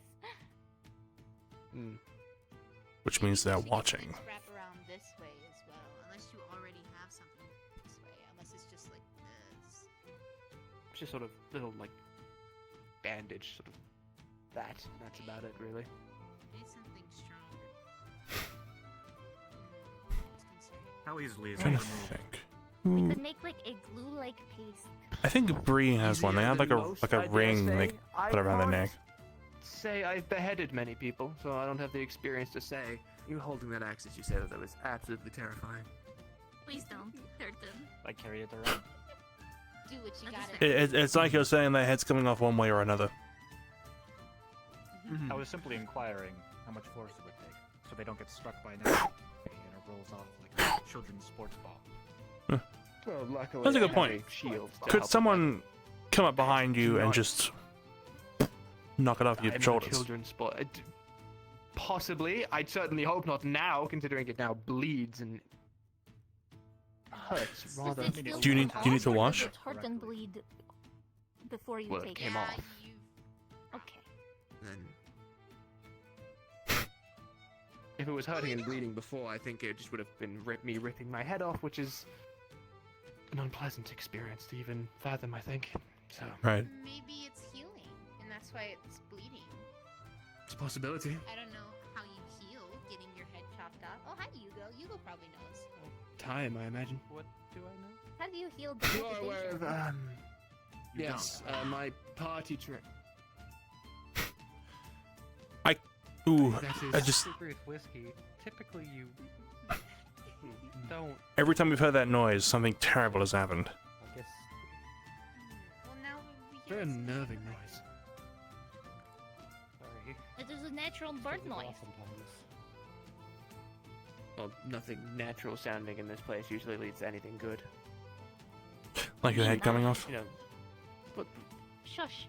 Which means they're watching. Wrap around this way as well, unless you already have something this way. Unless it's just like this. It's just sort of little like bandage, sort of that. That's about it, really. Need something stronger. How easily is I'm it trying to removed? think. We could make like a glue-like paste. I think Bree has one. They have like a ring they put around their neck. Say I've beheaded many people, so I don't have the experience to say. You holding that axe as you said that was absolutely terrifying. Please don't hurt them. I carry it around. Do what you gotta. It's like you're saying their head's coming off one way or another. I was simply inquiring how much force it would take, so they don't get struck by an enemy and it rolls off like a children's sports ball. Well, luckily, That's a good I have point. a shield to Could help someone come up behind you and Nice. just knock it off your I'm shoulders? a children's sport. Possibly. I'd certainly hope not now, considering it now bleeds and hurts rather. Does it Do you need- feel do you need to off, or wash? does it hurt and bleed before you Well, it take came it? off. Okay. Then If it was hurting and bleeding before, I think it just would have been me ripping my head off, which is an unpleasant experience to even fathom, I think. So Right. Maybe it's healing, and that's why it's bleeding. it's a possibility. I don't know how you heal getting your head chopped off. Oh, hi, Hugo. Hugo probably knows. Time, I imagine. What do I know? How do you heal You are aware of decapitation? yes, my party trick. Ooh, That is I just Super with whiskey. Typically, you don't. every time we've heard that noise, something terrible has happened. I guess. Well, now Very unnerving noise. Sorry. It is a natural bird noise. Well, nothing natural sounding in this place usually leads to anything good. Like your head coming off. You know, but Shush.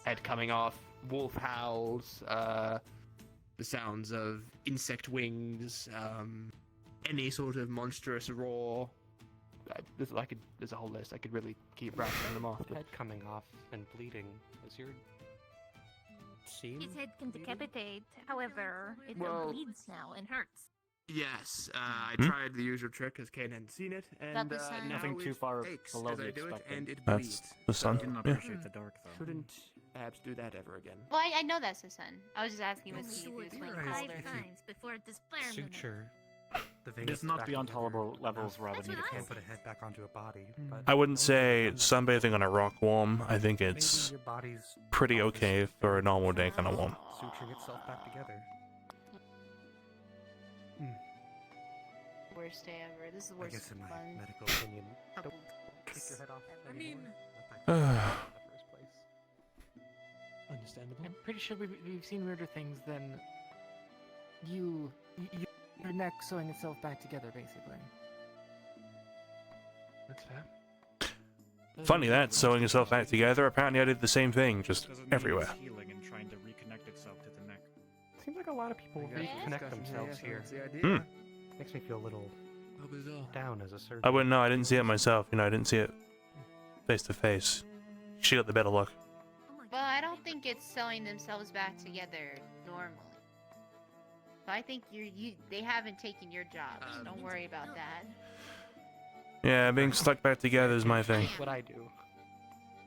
head coming off, wolf howls, the sounds of insect wings, any sort of monstrous roar. There's a whole list. I could really keep rattling them off. But Head coming off and bleeding. Is your scene? His head can decapitate, however, it Well- bleeds now and hurts. yes, I Hmm? tried the usual trick because Cain hadn't seen it, and the sun? now Nothing too it far aches below as the I do it, expected. and it That's bleeds. the sun. Didn't Yeah. appreciate the dark though. Shouldn't perhaps do that ever again. Well, I know that's the sun. I was just asking what he was playing Five colder. times before it disappears. Suture. The veins It's not back beyond together. tolerable levels where I would That's need a what I can't Put a head back onto a body. But I wouldn't say sunbathing on a rock warm. I think it's maybe your body's pretty okay for a normal day kind of warm. suturing itself back together. Worst day ever. This is the I worst guess in my fun. medical opinion, couple don't kick your head off. I anymore. mean- Let that go in the first place. Understandable. I'm pretty sure we've seen weirder things than your neck sewing itself back together, basically. That's fair. Funny that, sewing yourself back together. Apparently I did the same thing, just Doesn't mean everywhere. it's healing and trying to reconnect itself to the neck. Seems like a lot of people reconnect themselves here. Hmm. Makes me feel a little How bizarre. down as a surgeon. I wouldn't know, I didn't see it myself, I didn't see it face to face. She got the better look. Well, I don't think it's sewing themselves back together normally. So I think they haven't taken your job. So don't worry about that. Yeah, being stuck back together is my thing. What I do.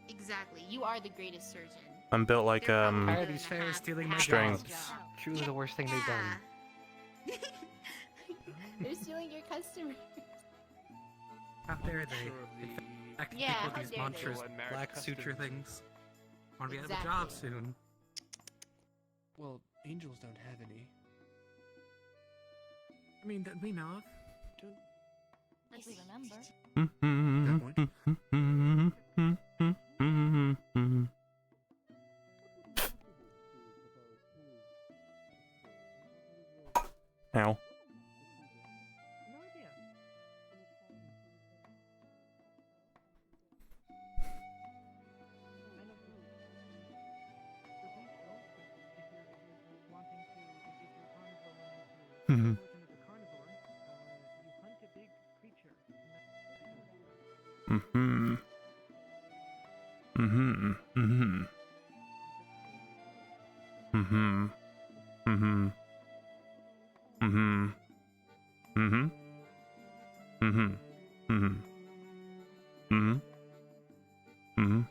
Exactly. You are the greatest surgeon. I'm built like Why are these fairies stealing my string. jobs? Truly the worst thing they've done. They're stealing your customers. How dare they? Infect Yeah, people how with these dare they. monstrous Well, American black suture customs. things. Want to be out of a job Exactly. soon. Well, angels don't have any. I mean, that we know of. As we remember. Ow. Mhm. Mhm. Mhm. Mhm. Mhm. Mhm. Mhm. Mhm. Mhm. Mhm. Mhm. Mhm.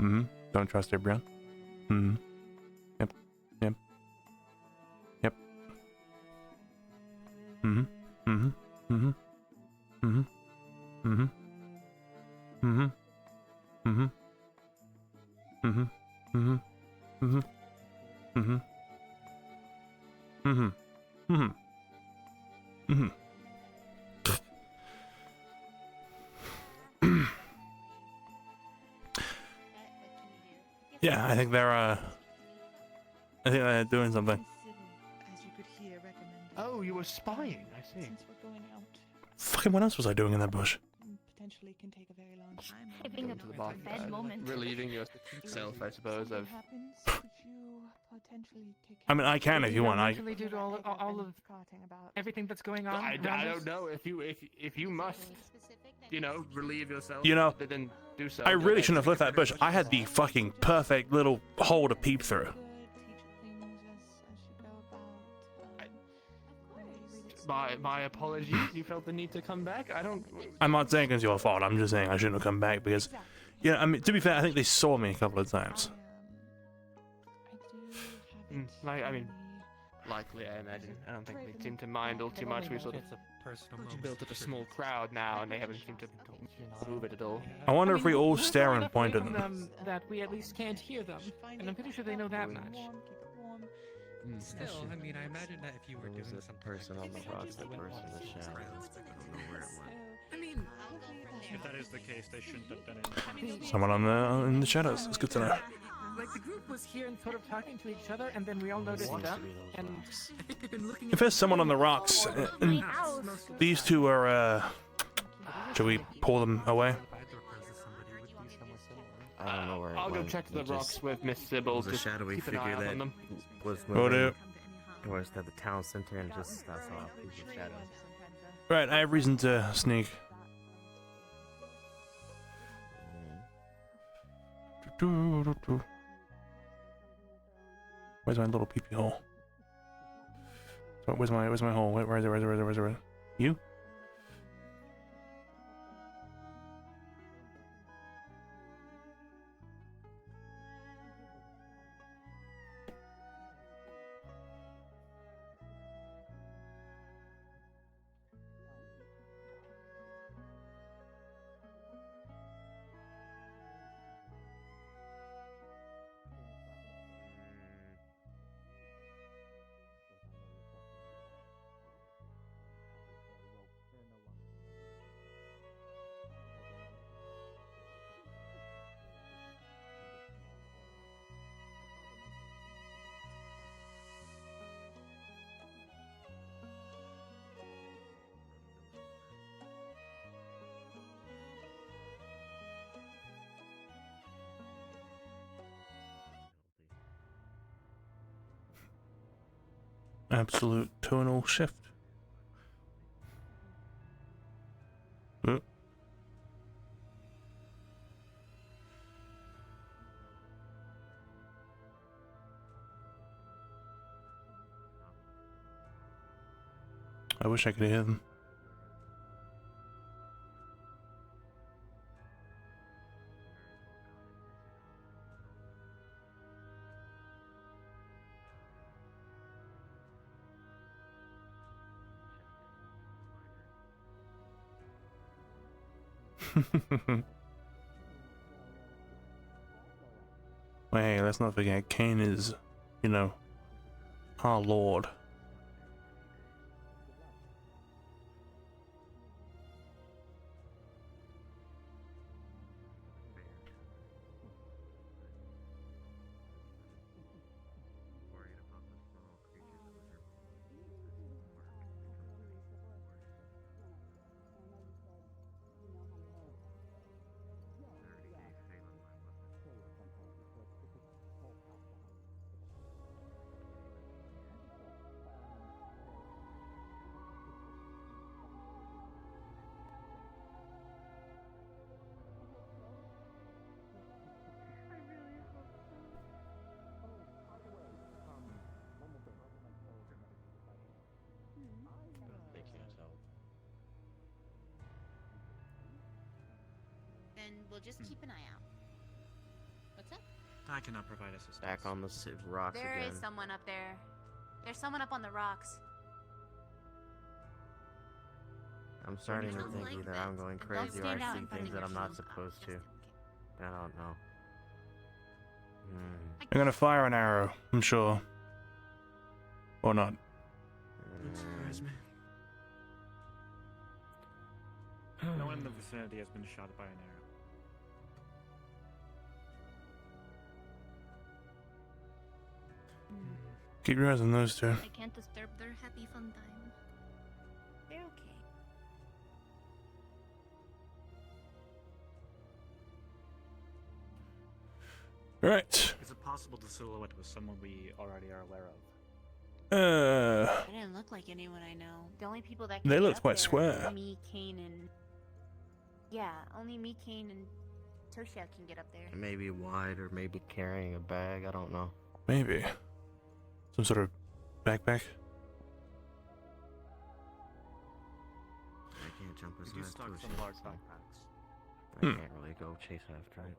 Mhm. Don't trust everyone. Mhm. Yep. Yep. Yep. Mhm. Mhm. Mhm. Mhm. Mhm. Mhm. Mhm. Mhm. Mhm. Mhm. Mhm. Mhm. Mhm. Mhm. Yeah, I think they're doing something. As you could hear, recommended. Oh, you were spying. I see. Since we're going out. Fucking what else was I doing in that bush? Potentially can take a very long time. Having a to the bad bathroom, moment. relieving yourself, I suppose, of. Happens, could you potentially take I mean, I can if you want. I Mentally due to all of everything that's going on. I around don't us? know if you must, relieve yourself. You know, then do so. I really shouldn't have left that bush. I had the fucking perfect little hole to peep through. My apologies. You felt the need to come back. I don't. I'm not saying it's your fault. I'm just saying I shouldn't have come back because, yeah, I mean, to be fair, I think they saw me a couple of times. I mean, likely, I imagine. I don't think they seem to mind all too much. We sort of built up a small crowd now, and they haven't seemed to move it at all. I wonder if we all we're stare far and enough point away at from them. that we at least can't hear them, and I'm pretty sure they know that much. Still, I mean, I imagine that if you were doing something person on the rocks, that person in the shadow. I don't know where it went. I mean, If that is the case, they shouldn't have done it. Someone on the in the shadows. It's good to know. like the group was here and sort of talking to each other, and then we all noticed them. And If there's someone on the rocks, and these two are, should we pull them away? I don't know where it I'll go went. check the It rocks just with Miss Sybil. was a Just shadowy keep an eye figure out that on them. was Will do. moving towards the town center and just I saw a piece of shadow. Right, I have reason to sneak. Where's my little peepee hole? Where's my hole? Where is it? You? Absolute tonal shift. I wish I could hear them. Well, hey, let's not forget, Cain is, you know, our lord. Then we'll just keep an eye out. What's up? I cannot provide assistance. Back on the rocks There again. is someone up there. There's someone up on the rocks. I'm starting to think like either that. I'm going Don't crazy or stand out I in see front of things that your I'm not shield. supposed to. I don't know. I'm gonna fire an arrow, I'm sure. Or not. Surprise me. No one in the vicinity has been shot by an arrow. Keep your eyes on those two. I can't disturb their happy fun time. They're okay. Right. Is it possible the silhouette was someone we already are aware of? They didn't look like anyone I know. The only people that They can get looked up quite there square. are me, Cain, and yeah, only me, Cain, and Toshia can get up there. Maybe wide or maybe carrying a bag. I don't know. Maybe. Some sort of backpack. I can't jump as Did you high as stock Toshi, some large so backpacks? I Hmm. can't really go chase after it.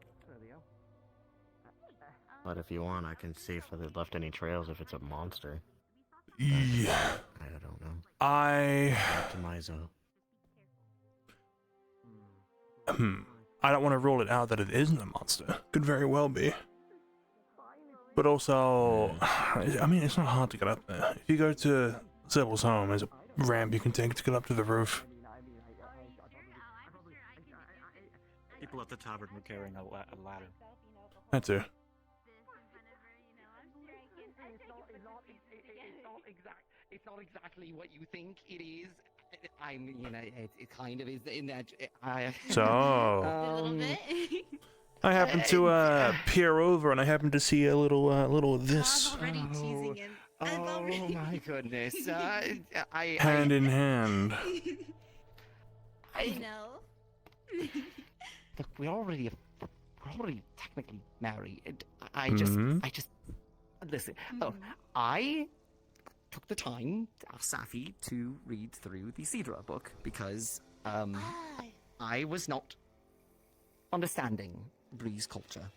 But if you want, I can see if they left any trails if it's a monster. Yeah. I don't know. I don't want to rule it out that it isn't a monster. Could very well be. But also, I mean, it's not hard to get up there. If you go to Sybil's home, there's a ramp you can take to get up to the roof. People at the tavern were carrying a ladder. That too. It's not exactly what you think it is. I mean, you know, it kind of is in that. So, A little bit. I happened to peer over and I happened to see a little of this. Already teasing him. Oh my goodness! Hand in hand. I know. Look, we're already technically married. I just listen. Oh, I took the time to ask Safi to read through the Sidra book because I was not understanding Bree's culture.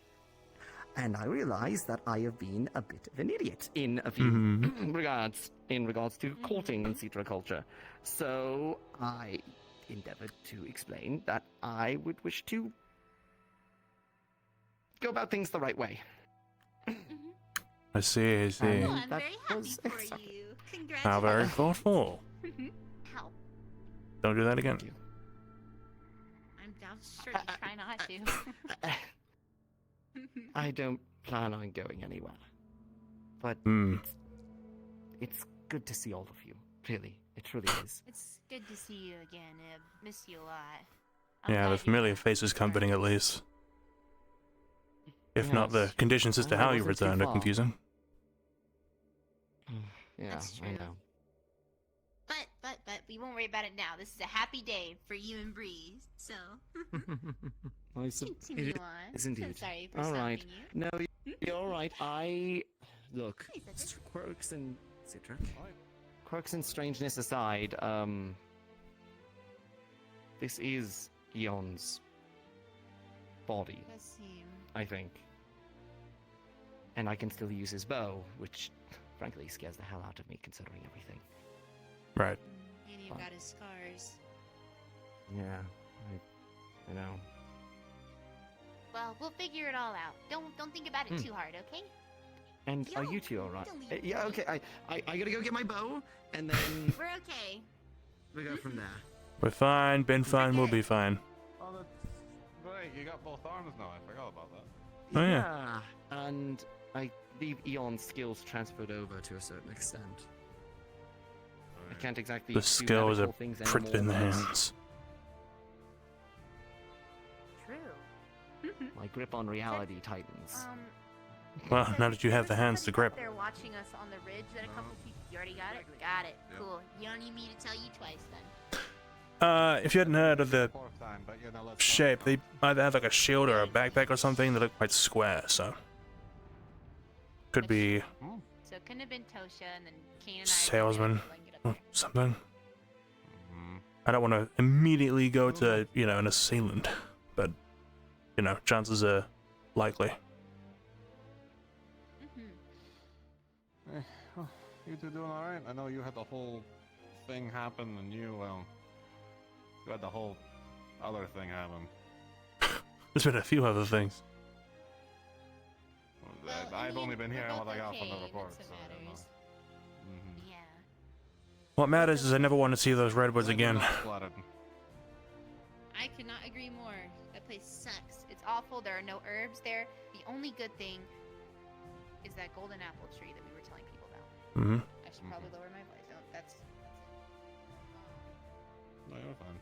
And I realized that I have been a bit of an idiot in a few regards to courting in Sidra culture. So I endeavored to explain that I would wish to go about things the right way. I see. Oh, I'm very happy for you. How very Congratulations. thoughtful. How? Don't do that again. I'm sure you try not to. I don't plan on going anywhere. But it's good to see all of you. Really, it truly is. It's good to see you again, Ib. Miss you a lot. Yeah, the familiar face is comforting at least. If not, the conditions as to how you wasn't too returned are far. confusing. Yeah, That's I true. know. But we won't worry about it now. This is a happy day for you and Bree. So continue on. Is indeed. I'm sorry for All right. stopping you. No, you're all right. Look. Quirks and quirks and strangeness aside, this is Eon's body, Does seem. I think. And I can still use his bow, which frankly scares the hell out of me considering everything. Right. And you've got his scars. Yeah, I know. Well, we'll figure it all out. Don't think about it too hard, okay? And are you two alright? Yeah, okay, I gotta go get my bow, and then We're okay. we go from there. We're fine, been fine, we'll be fine. Oh, that's right. You got both arms now. I forgot about that. Oh, yeah. And I leave Eon's skills transferred over to a certain extent. I can't exactly The do skills are magical things printed in the anymore. hands. True. My grip on reality tightens. Well, now that you have the hands to grip. They're watching us on the ridge. That a couple people. You already got it. Got it. Yeah. Cool. You don't need me to tell you twice then. If you hadn't heard of the Fourth time, but you know, let's shape, they either have like a shield or a backpack or something that look quite square, so. Could be So it couldn't have been Tosha, and then Cain and I. salesman or something. I don't want to immediately go to, an assailant, but, chances are likely. Well, you two doing alright? I know you had the whole thing happen, and you had the whole other thing happen. There's been a few other things. I've only been hearing what I got from the okay, reports. that's So what I don't know. matters. Mhm. Yeah. What matters is I never want to see those redwoods again. I could not agree more. That place sucks. It's awful. There are no herbs there. The only good thing is that golden apple tree that we were telling people about. Mm-hmm. I should probably lower my voice. That's. No, you're fine.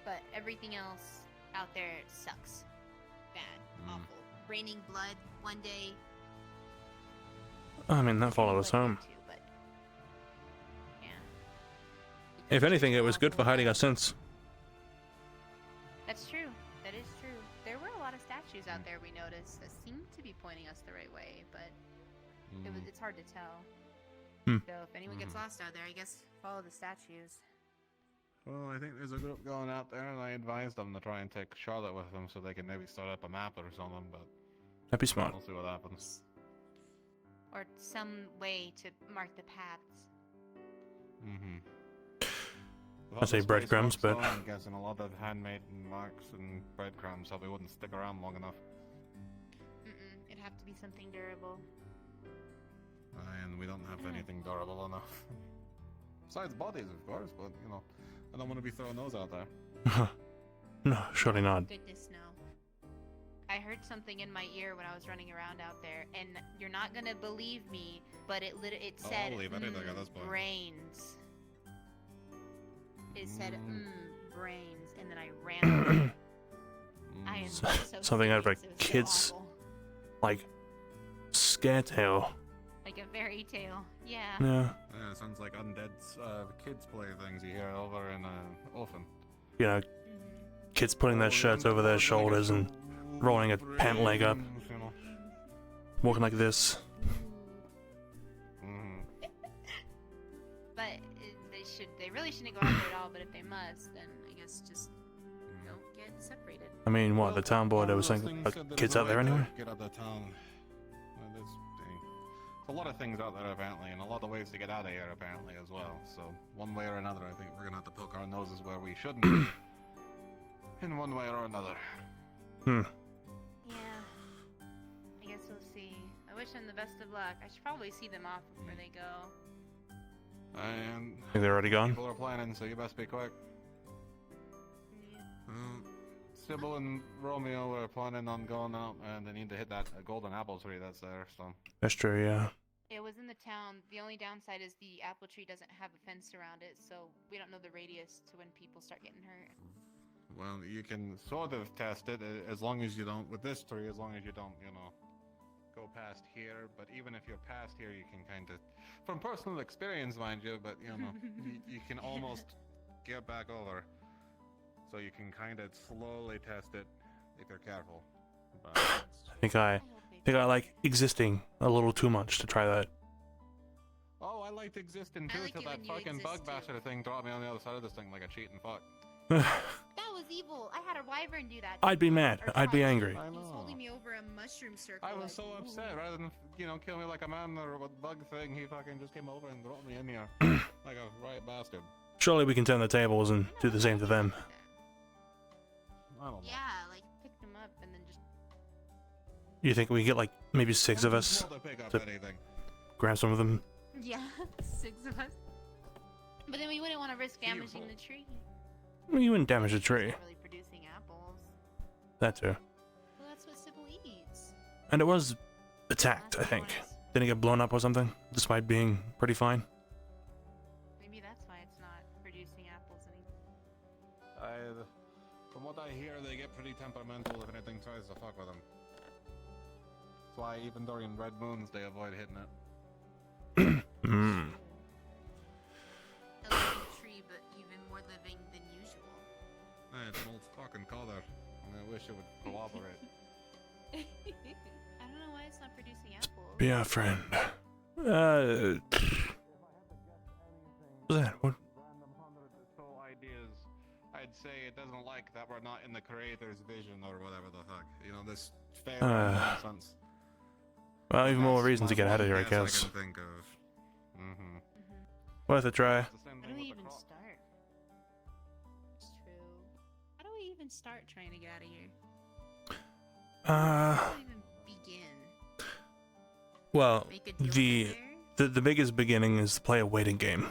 But everything else out there sucks. Bad. Awful. Raining blood one day. I mean, that followed us home. But yeah, If anything, it was good for hiding our sins. that's true. That is true. There were a lot of statues out there we noticed that seemed to be pointing us the right way, but it's hard to tell. So if anyone gets lost out there, I guess follow the statues. Well, I think there's a group going out there, and I advised them to try and take Charlotte with them so they can maybe start up a map or something, but... That'd be smart. We'll see what happens. Or some way to mark the paths. I say breadcrumbs, but... I'm guessing a lot of handmade marks and breadcrumbs so we wouldn't stick around long enough. It'd have to be something durable. And we don't have anything durable enough. Besides bodies, of course, but, you know, I don't want to be throwing those out there. No, surely not. Goodness, no. I heard something in my ear when I was running around out there, and you're not gonna believe me, but it said, I'll believe anything at this point. brains. It said, brains, and then I ran away. I am so Something out of a serious, it was so kid's, awful. like, scare tale. Like a fairy tale, yeah. Yeah. Yeah, it sounds like undead kids play things you hear over in Orphan. You know, kids putting their shirts over their shoulders and rolling a pant leg up. Walking like this. But they really shouldn't go out there at all, but if they must, then I guess just don't get separated. I mean, what, the town board, I was saying, kids out there anyway? Get out of town. There's a lot of things out there apparently, and a lot of ways to get out of here apparently as well. So one way or another, I think we're gonna have to poke our noses where we shouldn't be. In one way or another. Yeah. I guess we'll see. I wish them the best of luck. I should probably see them off before they go. And Think they're already gone? People are planning, so you best be quick. Sybil and Romeo are planning on going out, and they need to hit that golden apple tree that's there. So That's true, yeah. It was in the town. The only downside is the apple tree doesn't have a fence around it, so we don't know the radius to when people start getting hurt. well, you can sort of test it as long as you don't with this tree, as long as you don't, you know, go past here. But even if you're past here, you can kind of, from personal experience, mind you, but you know, you can almost get back over. So you can kind of slowly test it if you're careful. But I think I like existing a little too much to try that. oh, I liked existing too till that fucking bug basher thing dropped me on the other side of this thing like a cheating fuck. That was evil. I had a wyvern do that. I'd be mad. I'd be angry. He was holding me over a mushroom circle. I was so upset. Rather than, you know, kill me like a man or a bug thing, he fucking just came over and dropped me in here like a right bastard. Surely we can turn the tables and do the same to them. I don't know. Yeah, like pick them up and then just. You think we can get like maybe 6 of us Well, to pick up to anything. grab some of them? Yeah, 6 of us. But then we wouldn't want to risk damaging the tree. Well, you wouldn't damage the tree. Not really producing apples. That too. Well, that's what Sybil eats. And it was attacked, I think. Didn't it get blown up or something? Despite being pretty fine. Maybe that's why it's not producing apples anymore. From what I hear, they get pretty temperamental if anything tries to fuck with them. That's why even during red moons, they avoid hitting it. A living tree, but even more living than usual. Hey, it's an old fucking color, and I wish it would cooperate. I don't know why it's not producing apples. Be our friend. What's that? What? So ideas, I'd say it doesn't like that we're not in the creator's vision or whatever the fuck. You know, this fair nonsense. Well, even more reason to get out of here, I guess. I can think of. Worth a try. How do we even start? It's true. How do we even start trying to get out of here? How do we even begin? Well, Make a deal the biggest beginning is to play a waiting game.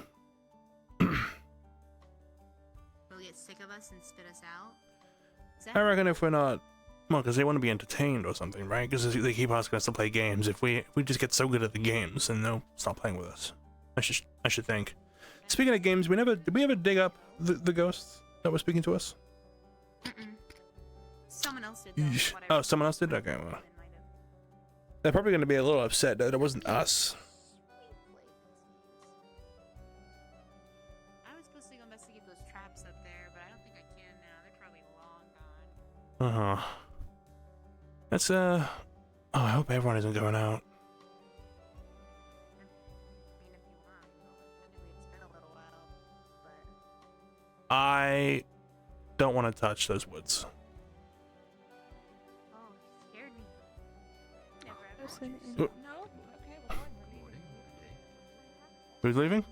They'll get sick of us and spit us out? Is that I reckon if we're not, well, because they want to be entertained or something, right? Because they keep asking us to play games. If we just get so good at the games, then they'll stop playing with us. I should think. Speaking of games, did we ever dig up the ghosts that were speaking to us? Someone else did. Oh, someone else did? Okay, well. They're probably going to be a little upset that it wasn't us. I was supposed to go investigate those traps up there, but I don't think I can now. They're probably long gone. Uh-huh. That's, oh, I hope everyone isn't going out. I don't want to touch those woods. Oh. Who's leaving?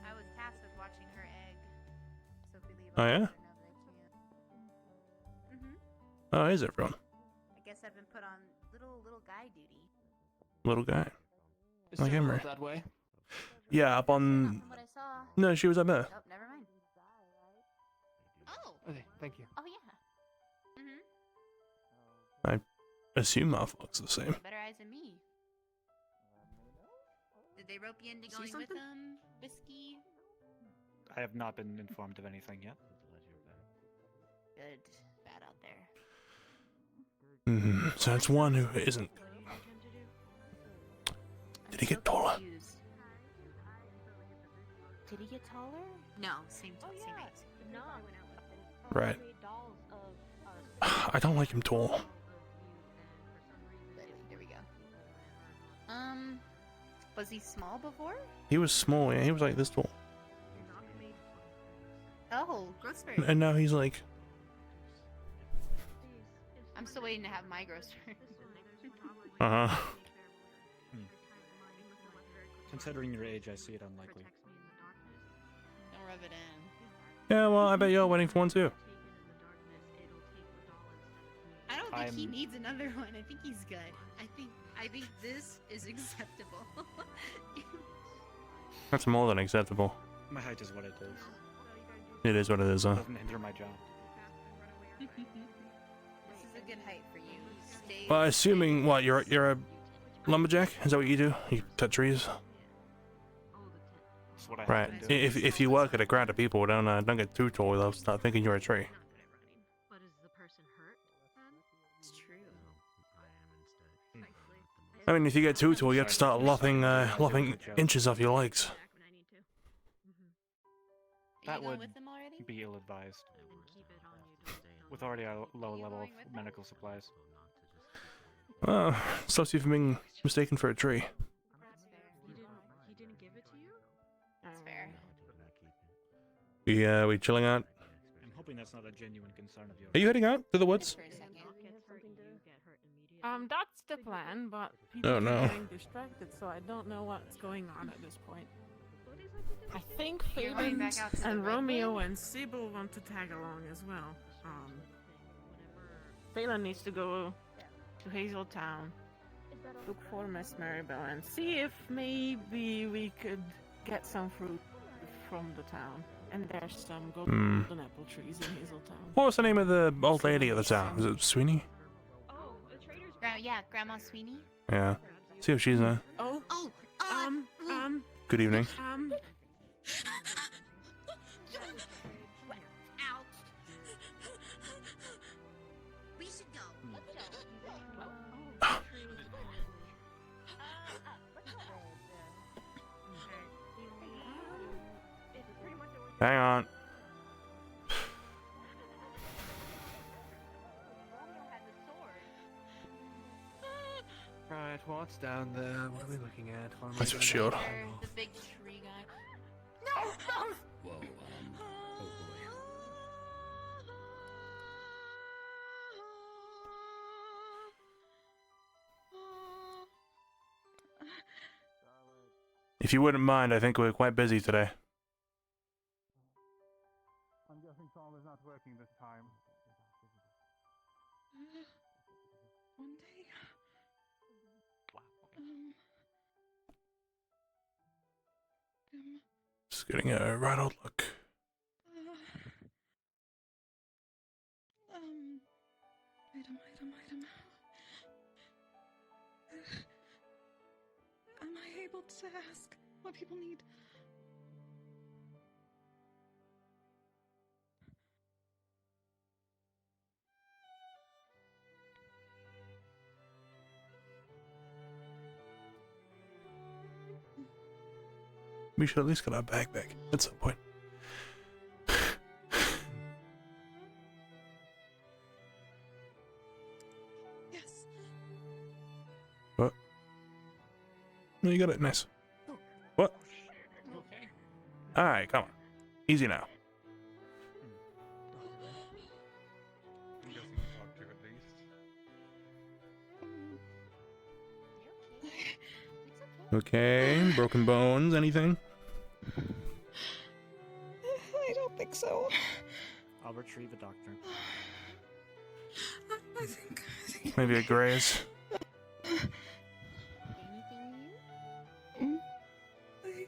I was tasked with watching her egg. So if we leave, Oh, yeah? Oh, is everyone? I guess I've been put on little guy duty. Little guy. Is Like there Emery. road that way? Yeah, up on... What I saw. No, she was up there. Oh, never mind. Oh. Okay, thank you. Oh yeah. I assume our looks the same. Better eyes than me. Did they rope you into going with them, Whiskey? I have not been informed of anything yet. Good. Bad out there. So that's one who isn't. Did he get taller? Did he get taller? No, same height. No. Right. I don't like him tall. There we go. Was he small before? He was small, yeah, he was like this tall. Oh, growth spurt. And now he's like... I'm still waiting to have my growth spurt. Uh-huh. Considering your age, I see it unlikely. Don't rub it in. Yeah, well, I bet you're waiting for one too. I don't think he needs another one. I think he's good. I think this is acceptable. That's more than acceptable. My height is what it is. It is what it is, huh? Doesn't hinder my job. This is a good height for you. Stay. Well, assuming, what, you're a lumberjack? Is that what you do? You cut trees? That's what I Right. have been doing. If you work at a crowd of people, don't get too tall, they'll start thinking you're a tree. It's true. I mean, if you get too tall, you have to start lopping inches off your legs. That would be ill-advised. With already a low level of medical supplies. Well, stops you from being mistaken for a tree. That's fair. We chilling out? I'm hoping that's not a genuine concern of yours. Are you heading out to the woods? That's the plan, but people Oh, keep no. getting distracted, so I don't know what's going on at this point. I think You're going back out to the and red Romeo wood? and Sybil want to tag along as well. Phelan needs to go to Hazeltown, look for Miss Maribel, and see if maybe we could get some fruit from the town. And there's some golden apple trees in Hazeltown. What was the name of the old lady at the town? Was it Sweeney? Yeah, Grandma Sweeney. Yeah. See if she's there. Oh. Good evening. We should go. Hang on. Right, what's down there? What are we looking at? What am I That's your doing shield. down The big tree guy. Whoa, oh boy. If you wouldn't mind, I think we're quite busy today. I'm guessing Tom is not working this time. One day. Just getting a right old look. Item. Am I able to ask what people need? We should at least get our bag back at some point. Yes. What? No, you got it. Nice. What? Okay. Alright, come on. Easy now. Okay, broken bones, anything? I don't think so. I'll retrieve a doctor. I think Maybe a graze.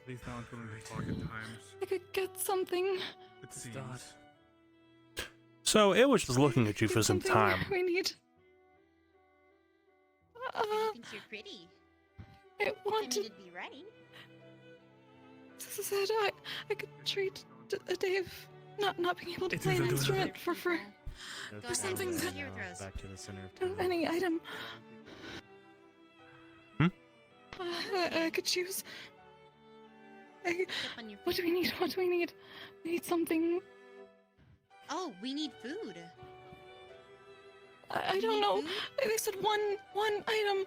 These non-criminal pocket times. I could get something. It seems. So, it was just looking at you for some Something time. we need. I think you're pretty. I want to. It'd be right. Said I could trade a day of not being able to play an instrument for something that Back to the center of town. any item. Hmm? I could choose. What do we need? What do we need? We need something. Oh, we need food. I don't know. They said one item.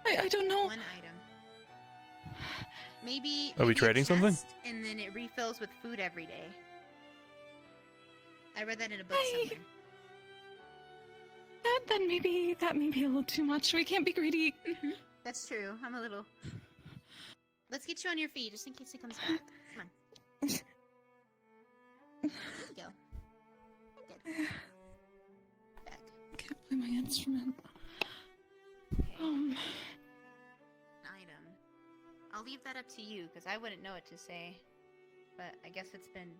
I don't know. One item. Maybe. Are we maybe a trading something? chest, And then it refills with food every day. I read that in a book somewhere. That may be a little too much. We can't be greedy. That's true. I'm a little. Let's get you on your feet just in case it comes back. Come on. There you go. Good. Back. Can't play my instrument. An item. I'll leave that up to you because I wouldn't know what to say. But I guess it's been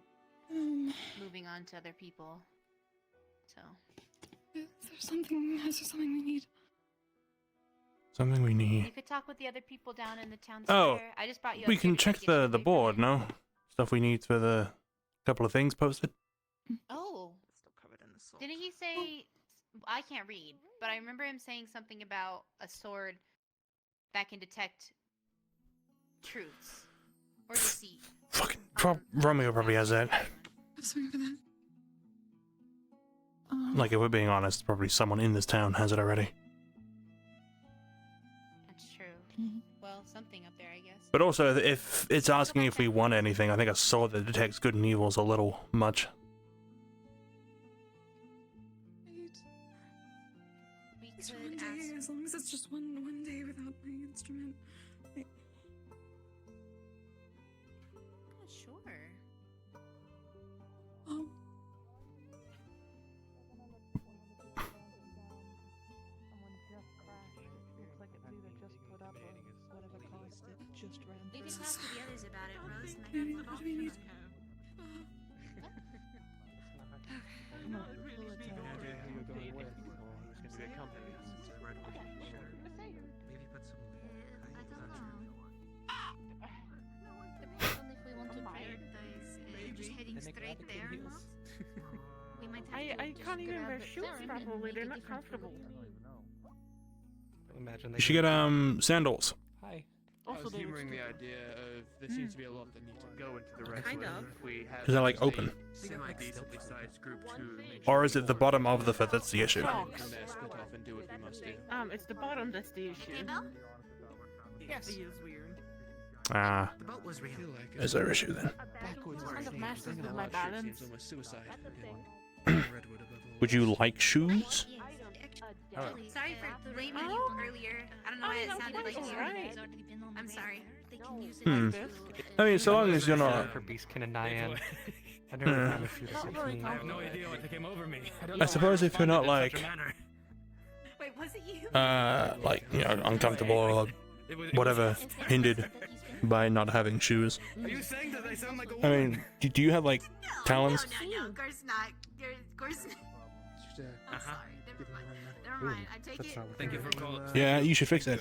moving on to other people. So. Is there something we need? Something we You need. could talk with the other people down in the town Oh, square. I just brought you. we up can here to check get you the board, no? Stuff we need for the couple of things posted. Oh. Still covered in the salt. Didn't he say? I can't read, but I remember him saying something about a sword that can detect truths or deceit. Fucking Romeo probably has that. Sorry for that. Like, if we're being honest, probably someone in this town has it already. That's true. Well, something up there, I guess. But also, if it's asking if we want anything, I think a sword that detects good and evil is a little much. We It's could one day, ask. as long as it's just one day without my instrument. Sure. You can talk to the others about it, Rose, and I can look off you. Depends on if we want to prioritize just heading straight there or not. We might have to I just can't even grab wear it shoes there and properly. make They're a not different comfortable. Imagine You should get, sandals. Hi. Also, I was they look humoring the stupid. idea of there seems to be a lot that need to go into the rest Kind of of. if we have. Is that, like, say, open? semi-decently sized group to make Or is it the bottom of the foot that's the issue? Socks. From there, split off and do what we must do. It's the bottom that's the issue. Yes. He is weird. Ah, The boat was real. is there issue then? Backwards Kind of messes thinking with a my lot of shit balance. seems almost suicide. Would you like shoes? Sorry for blaming you earlier. I don't know why it sounded like you. I'm sorry. They can use it Hmm. I mean, so long as you're not. For Beastkin and Nyan. I Hmm. never found a shoe that fits me. I have no idea what came over me. I suppose if you're not like, Wait, was it you? like, you know, uncomfortable or whatever, hindered by not having shoes. Are you saying that I sound like a I woman? mean, do you have like talons? No, of course not. Of course not. I'm sorry. Never mind. I take it. Thank you for calling. Yeah, you should fix that.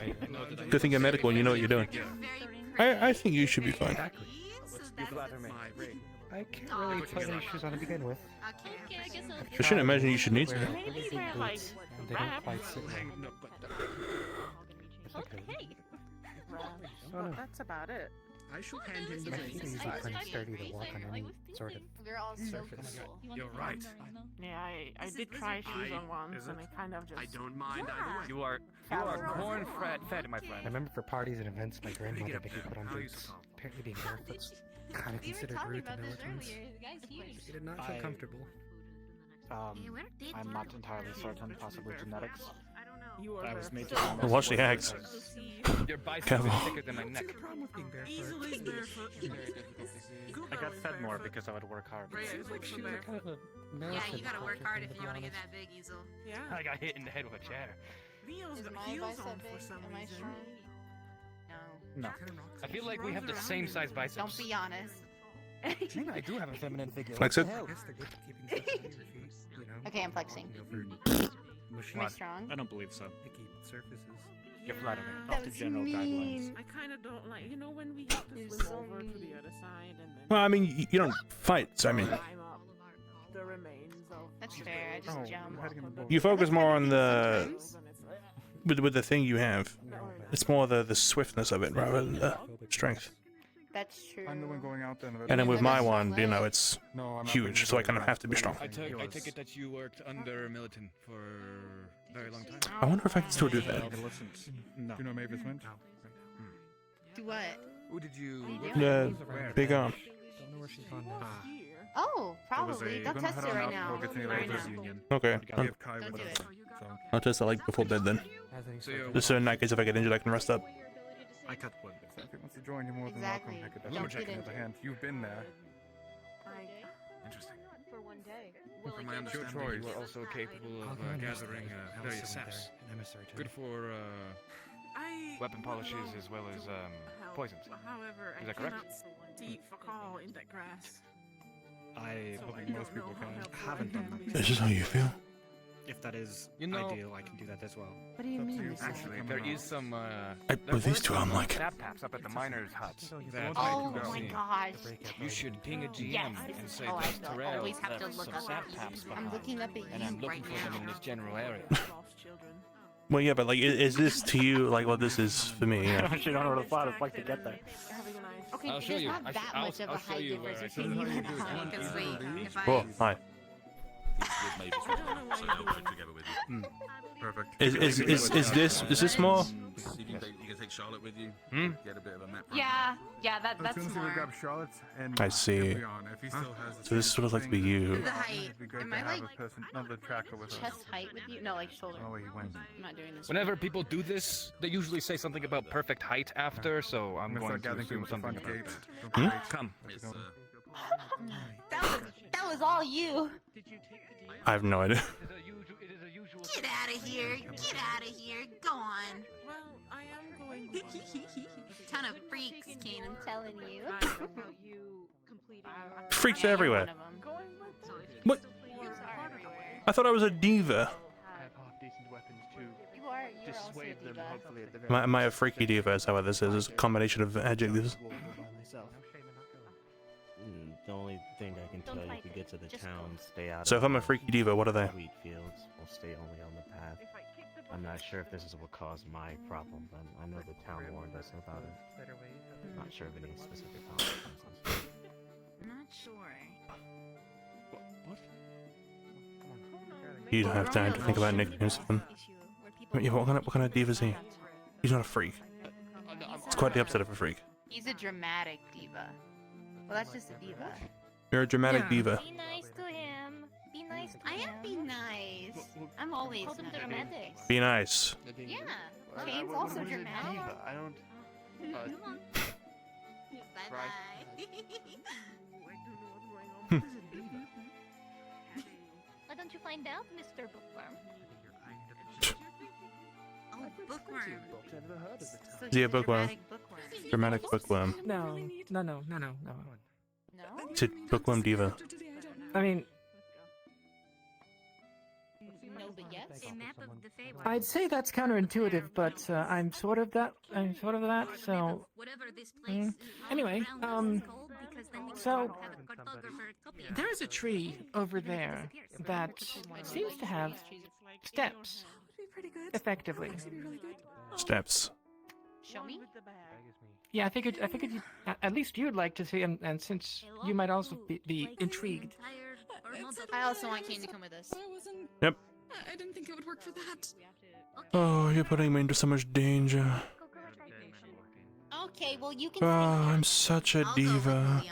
Good thing you're medical and you know what you're doing. I think you should be fine. You flatter me. I can't really put any shoes on to begin with. Okay, I guess I shouldn't imagine you should need to. Wear big boots, and they don't quite sit right. Well, that's about it. I shall hand him the My ring. feet are usually pretty sturdy to walk on any sort of We're all so surface. cool. You're right. Yeah, I did try shoes on once, and I kind of just. I don't mind either way. You are corn fed, my friend. I remember for parties and events, my grandmother made me put on boots. Apparently being barefoot's kind of considered rude to militants. She did not feel comfortable. I'm not entirely certain, possibly genetics. You are I was made to barefoot. Well, watch the eggs. Your biceps Careful. are thicker than my neck. Easily barefoot. I got fed more because I would work hard. Yeah, you gotta work hard if you want to get that big, Easel. Yeah. I got hit in the head with a chair. Leo's Is got my heels bicep on big? for some Am I reason. strong? No. No. I feel like we have the same size biceps. Don't be honest. I do have a feminine figure. Flex What it. the hell? I guess they're good for keeping stuff on your feet, you know? Okay, I'm flexing. Am I strong? I don't believe so. Icky surfaces. You're flattering. That Off the was general guidelines. I kind of don't like, when we have to swim over to the other side and then Well, I mean, you don't fight, so I mean, climb up the remains of. That's fair. I just jump. you focus more on the with the thing you have. It's more the swiftness of it rather than the strength. That's true. I'm the one going out then. And then with my one, you know, it's No, I'm not huge, so I kind of have to be strong. I take it that you worked under militant for a very long time. I wonder if I can still do that. No. Do you know Mavis Mint? Do what? Who did you? The big arm. Don't know where she's gone now. Oh, probably. Don't test it right now. Okay. Don't do it. I'll test it like before bed then. Just so in that case, if I get injured, I can rest up. I cut wood. If it wants to join, you're more than Exactly. welcome. I could Don't definitely get check the hand. You've been there. Interesting. For one day. From my understanding, you were also capable of gathering various saps. Good for Weapon polishes as well as poisons. However, Is I that correct? cannot deep call in that grass. I So believe I most don't people know how can. helpful Haven't I done can that. be. This is how you feel. If that is You know- ideal, I can do that as well. What do you mean? Actually, there is some. With these two, I'm like, sap taps up at the miners' huts. That Oh my gosh. You should ping a GM Yes. and say Oh, I that Terrell always have to left look some up. sap taps I'm behind, looking up at and I'm you looking right for them in now. this general area. well, yeah, but like, is this to you like what this is for me? I Yeah. actually don't know what a flat is like to get there. Okay, I'll show there's you. not that much of a I'll show height you where difference I between you can and do I. it. Because wait, if Cool. Hi. Perfect. Is this more? You can take Charlotte with you. Hmm? Get a bit of a map. Yeah, As that's soon as we more. grab Charlotte and I see. Leon, if he still has the So this same sort of like to be thing, you. The height. it'd be good Am to I have like a person, another tracker with us. chest height with you? No, like shoulder. Oh, he went. I'm not doing this. Whenever people do this, they usually say something about perfect height after, so I'm gonna going start to gathering assume people at the something front about gate. that. Come. That was all you. I have no idea. Get out of here. Get out of here. Go on. Well, I am going to. Ton of freaks, Cain, I'm telling you. Freaks everywhere. What? I thought I was a diva. I have half-decent weapons to You are also dissuade a them, diva. hopefully, at the very Am I a freaky diva? Is that what this is? It's a combination of adjectives. The only thing I can tell you, if you get to the town, stay out So of if I'm a freaky diva, what are they? wheat fields. We'll stay only on the path. I'm not sure if this is what caused my problem, but I know the town warned us about it. Not sure of any specific consequences. Not sure. You don't have time to think about nicknames for them. Yeah, what kind of diva is he? He's not a freak. It's quite the opposite of a freak. He's a dramatic diva. Well, that's just a diva. You're a dramatic diva. Be nice to him. Be nice to I him. am being nice. I'm always Call them nice. dramatic. Be nice. Yeah. Kane's also dramatic. I don't. Bye bye. Why don't you find out, Mr. Bookworm? Oh, bookworm. Is he a bookworm? Dramatic bookworm. No. No? It's a bookworm diva. I mean, No, but yes. A map of the Feywild. I'd say that's counterintuitive, but I'm sort of that. So. Anyway, so there's a tree over there that seems to have steps. Effectively. Steps. Show me. Yeah, I figured at least you'd like to see, and since you might also be intrigued. I also want Cain to come with us. Yep. I didn't think it would work for that. Oh, you're putting me into so much danger. Okay, well you can. Oh, I'm such a diva.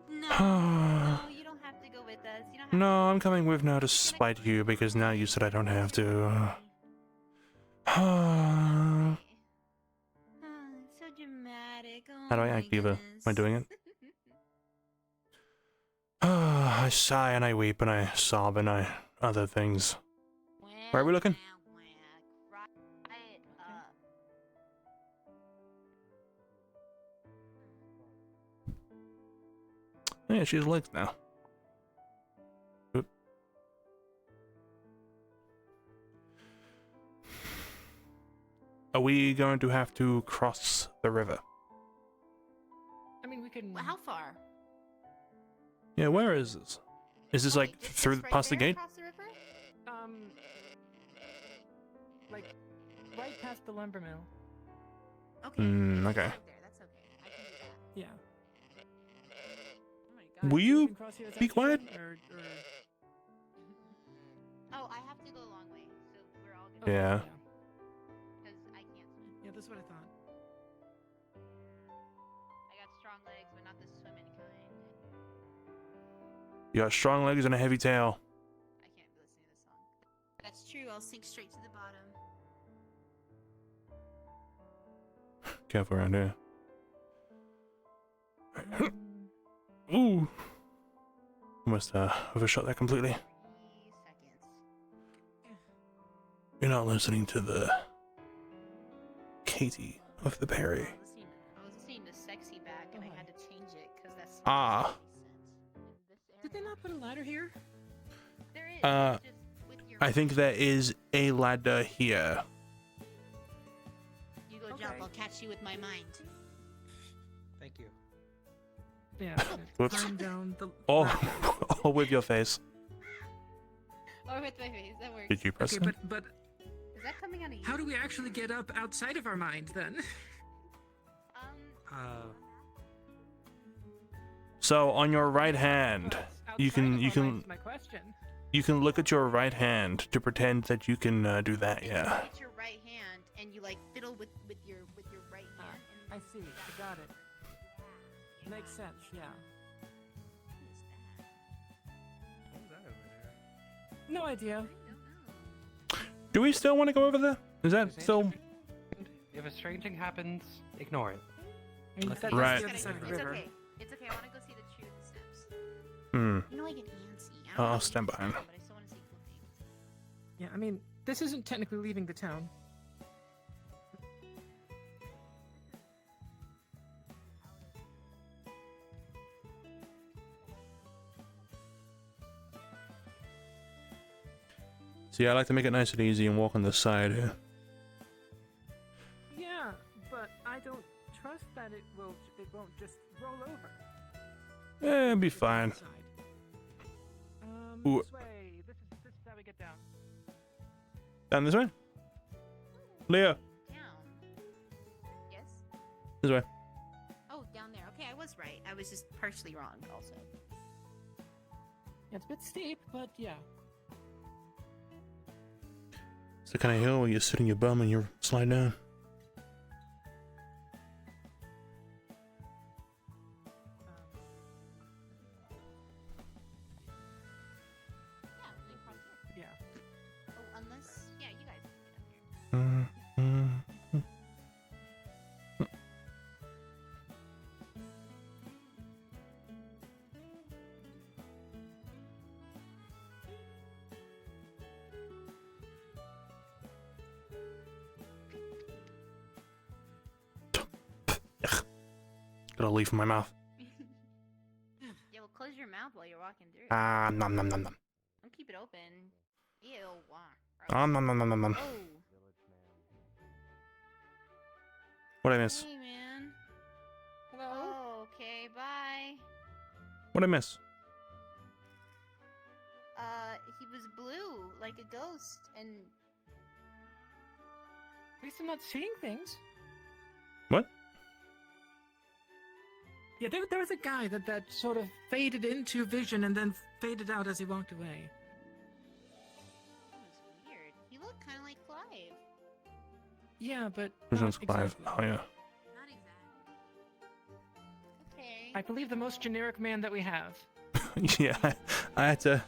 No, you don't have to go with us. You don't have No, I'm coming with now to spite you because now you said I don't have to. How so dramatic. Oh do I act diva? Am I doing it? I sigh and I weep and I sob and I other things. Where are we looking? Oh, yeah, she has legs now. Oop. Are we going to have to cross the river? I mean, we can. How far? Yeah, where is this? Is this like through past the gate? Across the river? Like right past the lumber mill. Okay. Okay. That's okay. I can do that. Yeah. Will you be quiet? Oh, I have to go a long way, so we're all good. Yeah. Because I can't swim. Yeah, that's what I thought. I got strong legs, but not the swimming kind. You got strong legs and a heavy tail. I can't be listening to this song. That's true. I'll sink straight to the bottom. Careful around here. Ooh. Almost overshot that completely. You're not listening to the Katie of the Perry. I was listening to Sexy Back, and I had to change it because that's. Ah. Did they not put a ladder here? There is. I think there is a ladder here. You go jump. I'll catch you with my mind. Thank you. Yeah. Whoops. Climb down the. Oh, oh, with your face. Or with my face. That works. Did you press Okay, it? but Is that coming out of you? how do we actually get up outside of our mind then? So on your right hand, you can My question. you can look at your right hand to pretend that you can do that. Yeah. It's your right hand, and you like fiddle with your right hand. I see. I got it. Makes sense. Yeah. No idea. Do we still want to go over there? Is that still? If a strange thing happens, ignore it. Right. The other side of the It's river. okay. It's okay. I want to go see the tree with the steps. Hmm. You know I get antsy. I don't I'll know stand if it's behind. fun, But I still want to see cool things. Yeah, I mean, this isn't technically leaving the town. See, I like to make it nice and easy and walk on the side here. Yeah, but I don't trust that it won't just roll over. Yeah, it'll be fine. Ooh. This way. This is how we get down. Down this way? Leo, Yes? this way. Oh, down there. Okay, I was right. I was just partially wrong, also. Yeah, it's a bit steep, but yeah. It's the kind of hill where you sit on your bum and you slide down. Yeah. Oh, unless... Yeah, you guys can get up here. Got a leaf in my mouth. Yeah, well, close your mouth while you're walking through. Nom nom nom nom. Don't keep it open. Ew, wow. Nom nom nom nom nom nom. Oh. What'd I miss? Hey, man. Hello? Oh, okay, bye. What'd I miss? He was blue, like a ghost, and... At least I'm not seeing things. What? Yeah, there was a guy that sort of faded into vision and then faded out as he walked away. That was weird. He looked kind of like Clive. Yeah, but Which not one's Clive? exactly. Oh yeah. Not exactly. Okay. I believe the most generic man that we have. Yeah, I had to.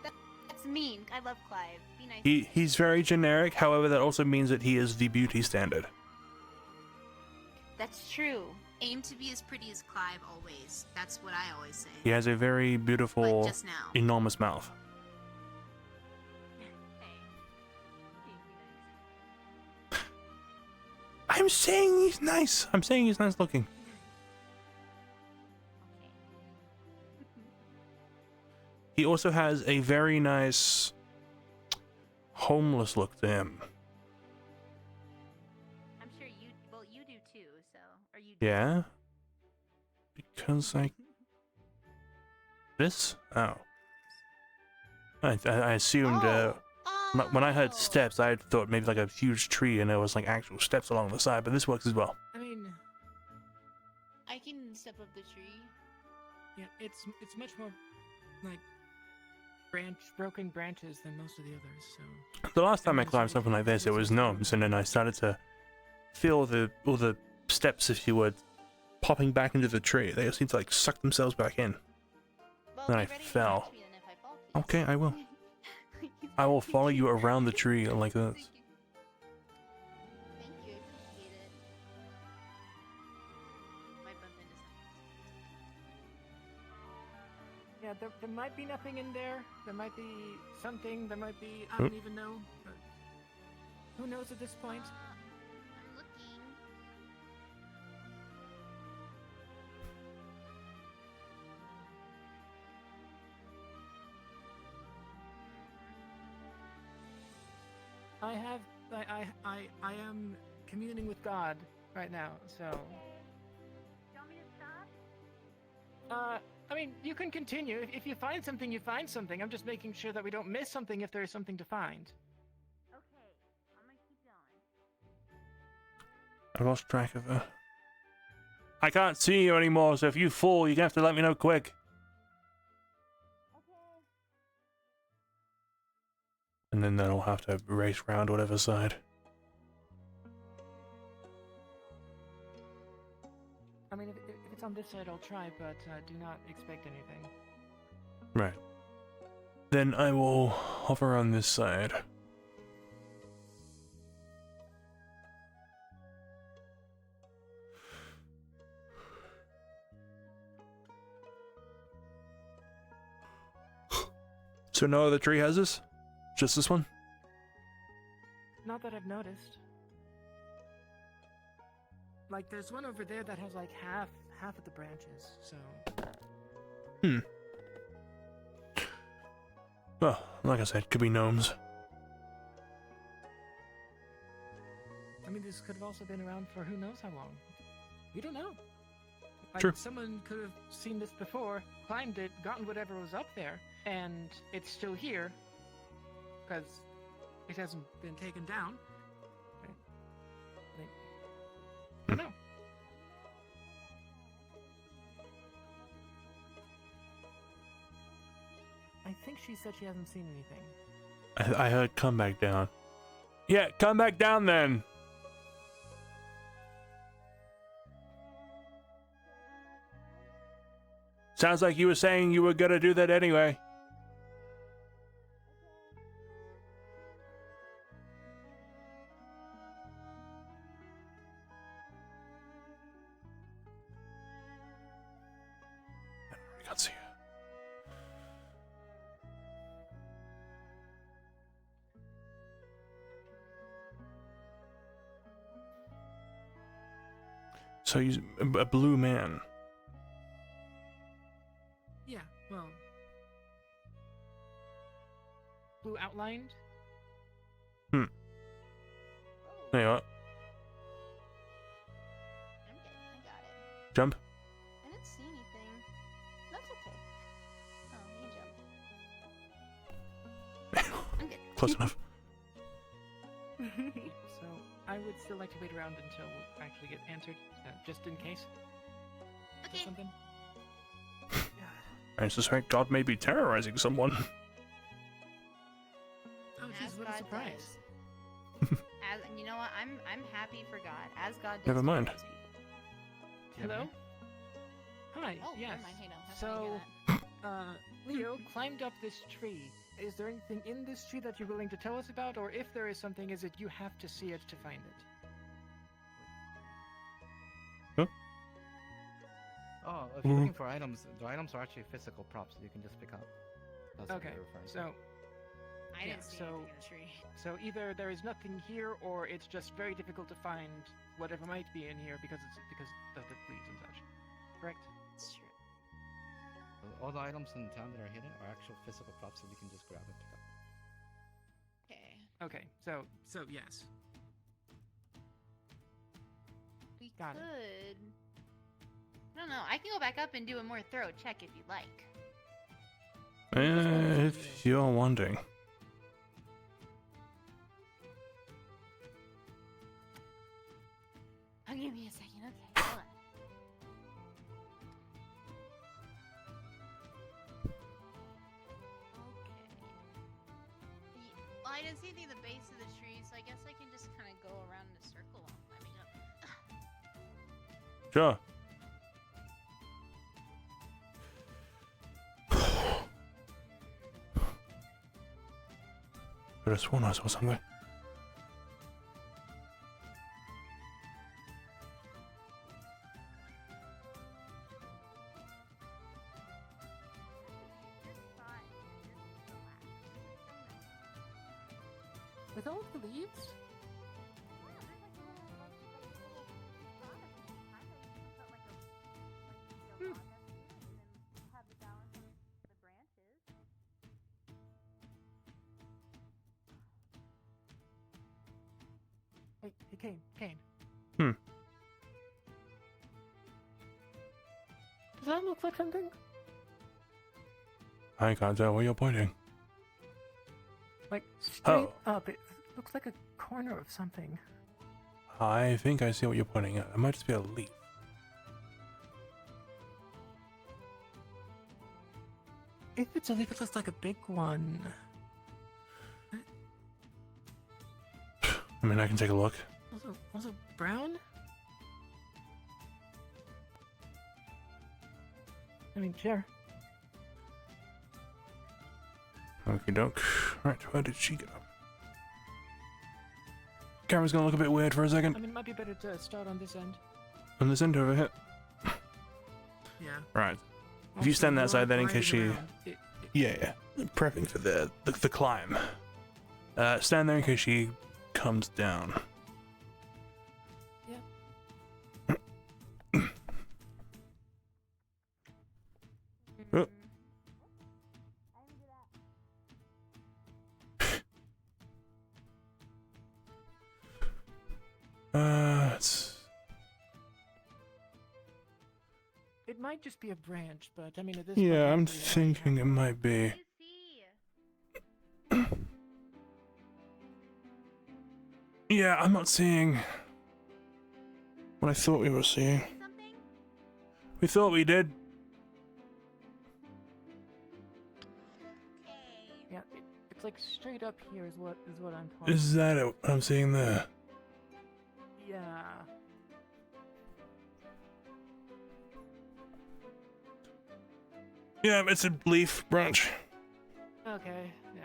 That's mean. I love Clive. Be nice. He's very generic. However, that also means that he is the beauty standard. That's true. Aim to be as pretty as Clive always. That's what I always say. He has a very beautiful, But just now. enormous mouth. I'm saying he's nice. I'm saying he's nice looking. He also has a very nice homeless look to him. I'm sure you. Well, you do too. So, or you. Do. Yeah? Because this? Oh. I assumed, when I heard steps, I thought maybe like a huge tree and there was like actual steps along the side, but this works as well. I mean, I can step up the tree. yeah, it's much more like broken branches than most of the others. So The last time I climbed something like this, it was gnomes, and then I started to feel all the steps, if you would, popping back into the tree. They seemed to like suck themselves back in. Well, Then I be ready to fell. catch me then if I fall, please. Okay, I will. I will follow you around the tree like this. Thank you. Appreciate it. Might bump into something. yeah, there might be nothing in there. There might be something. There might be I don't even know. But who knows at this point? I'm looking. I am communing with God right now, so. You want me to stop? I mean, you can continue. If you find something, you find something. I'm just making sure that we don't miss something if there is something to find. Okay. I'm gonna keep going. I lost track of her. I can't see you anymore, so if you fall, you're gonna have to let me know quick. And then I'll have to race round whatever side. I mean, if it's on this side, I'll try, but do not expect anything. Right. Then I will hover on this side. So no other tree has this? Just this one? Not that I've noticed. Like, there's one over there that has like half of the branches, so. Well, like I said, could be gnomes. I mean, this could have also been around for who knows how long. We don't know. Like, True. someone could have seen this before, climbed it, gotten whatever was up there, and it's still here because it hasn't been taken down. I don't know. I think she said she hasn't seen anything. I heard come back down. Yeah, come back down then. Sounds like you were saying you were gonna do that anyway. I can't see you. So he's a blue man. Yeah, well. Blue outlined? There you are. I'm good. I got it. Jump. I didn't see anything. That's okay. Oh, you jump. I'm good. Close enough. So, I would still like to wait around until we actually get answered, just in case. Okay. Something. I suspect God may be terrorizing someone. Oh, geez, what a surprise. As you know what, I'm happy for God. As God does. Never mind. Hello? Hi, Oh, yes. never mind. Hey, no. So, Leo climbed up this tree. Is there anything in this tree that you're willing to tell us about? Or if there is something, is it you have to see it to find it? Huh? Oh, if you're looking for items, the items are actually physical props that you can just pick up. That's what Okay, you're referring to. so... I didn't see anything in the tree. So either there is nothing here, or it's just very difficult to find whatever might be in here because of the leaves and such. Correct? It's true. All the items in town that are hidden are actual physical props that you can just grab and pick up. Okay. Okay, so yes. We Got it. could. I don't know. I can go back up and do a more thorough check if you'd like. If you're wanting. Oh, give me a second. Okay, hold on. Okay. Well, I didn't see anything at the base of the tree, so I guess I can just kind of go around in a circle while I'm climbing up. Sure. Could have sworn I saw something. With all of the leaves? Hey, Cain. Does that look like something? I can't tell where you're pointing. Like, straight up, it looks like a corner of something. I think I see what you're pointing at. It might just be a leaf. If it's a leaf, it looks like a big one. I mean, I can take a look. Was it brown? I mean, sure. Okie doke. Right, where did she go? Camera's gonna look a bit weird for a second. I mean, it might be better to start on this end. On this end over here. Yeah. Right. If you stand that side, then in case she... Yeah. Prepping for the climb. Stand there in case she comes down. Oh. It might just be a branch, but I mean, at this Yeah, point, I'm thinking it might be. Yeah, I'm not seeing what I thought we were seeing. We thought we did. Yeah, it's like straight up here is what I'm talking. Is that it? I'm seeing there? Yeah. Yeah, it's a leaf branch. Okay, yeah.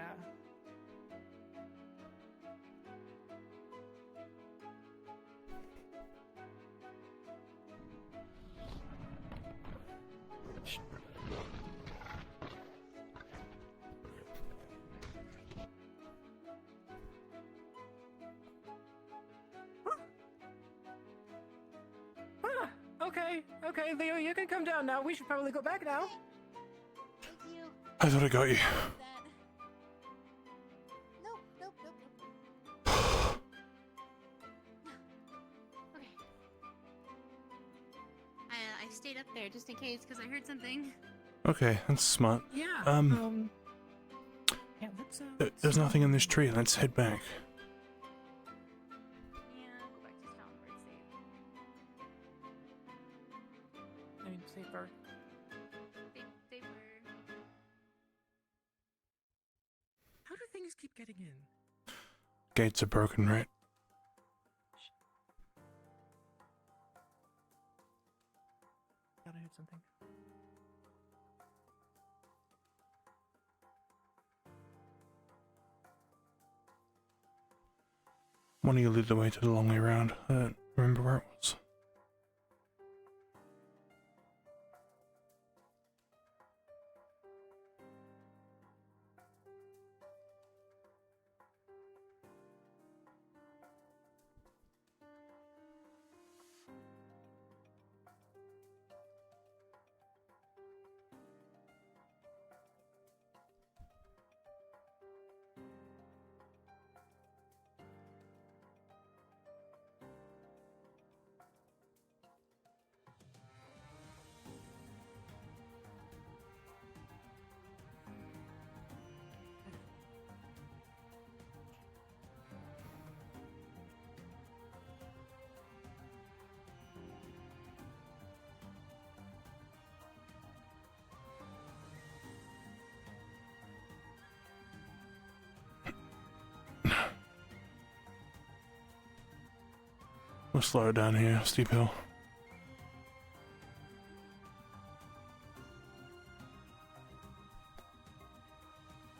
Okay, Leo, you can come down now. We should probably go back now. I thought I got you. Nope. Okay. I stayed up there just in case because I heard something. Okay, that's smart. Yeah. Yeah, let's. There's nothing in this tree. Let's head back. Yeah. always keep getting in? Gates are broken, right? Thought I heard something. One of you lead the way to the long way around. I don't remember where it was. We'll slow it down here, steep hill.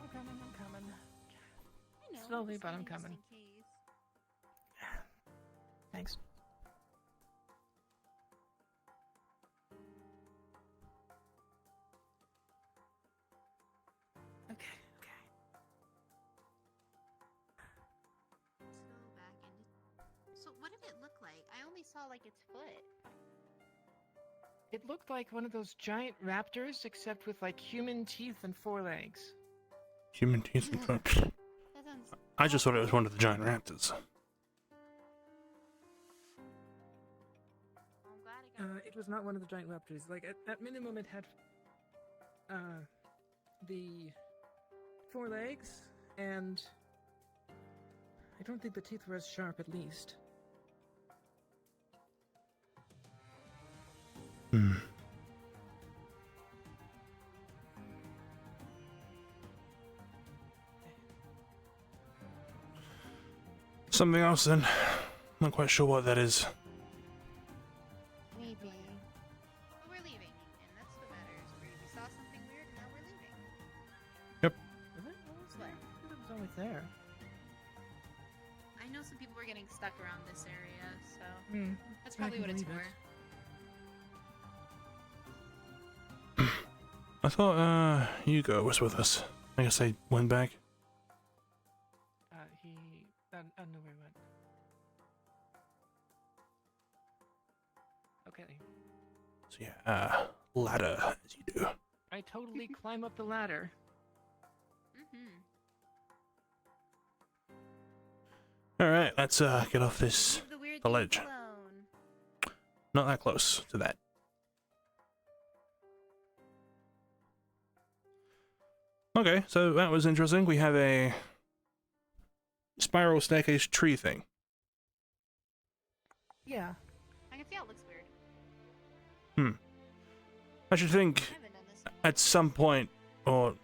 I'm coming. Slowly, but I'm coming. Thanks. Okay. So what did it look like? I only saw like its foot. It looked like one of those giant raptors, except with like human teeth and forelegs. Human teeth and foot. I just thought it was one of the giant raptors. It was not one of the giant raptors. Like at minimum, it had the forelegs, and I don't think the teeth were as sharp, at least. Something else then. Not quite sure what that is. Maybe. But we're leaving, and that's what matters. We saw something weird, and now we're leaving. Yep. What was that? It was always there. I know some people were getting stuck around this area, so that's I probably can what it's believe for. it. I thought Hugo was with us. I guess they went back. I don't know where he went. Okay. So yeah, ladder as you do. I totally climb up the ladder. Alright, let's get off this the ledge. Not that close to that. Okay, so that was interesting. We have a spiral staircase tree thing. Yeah. I can see how it looks weird. I should think at some point, or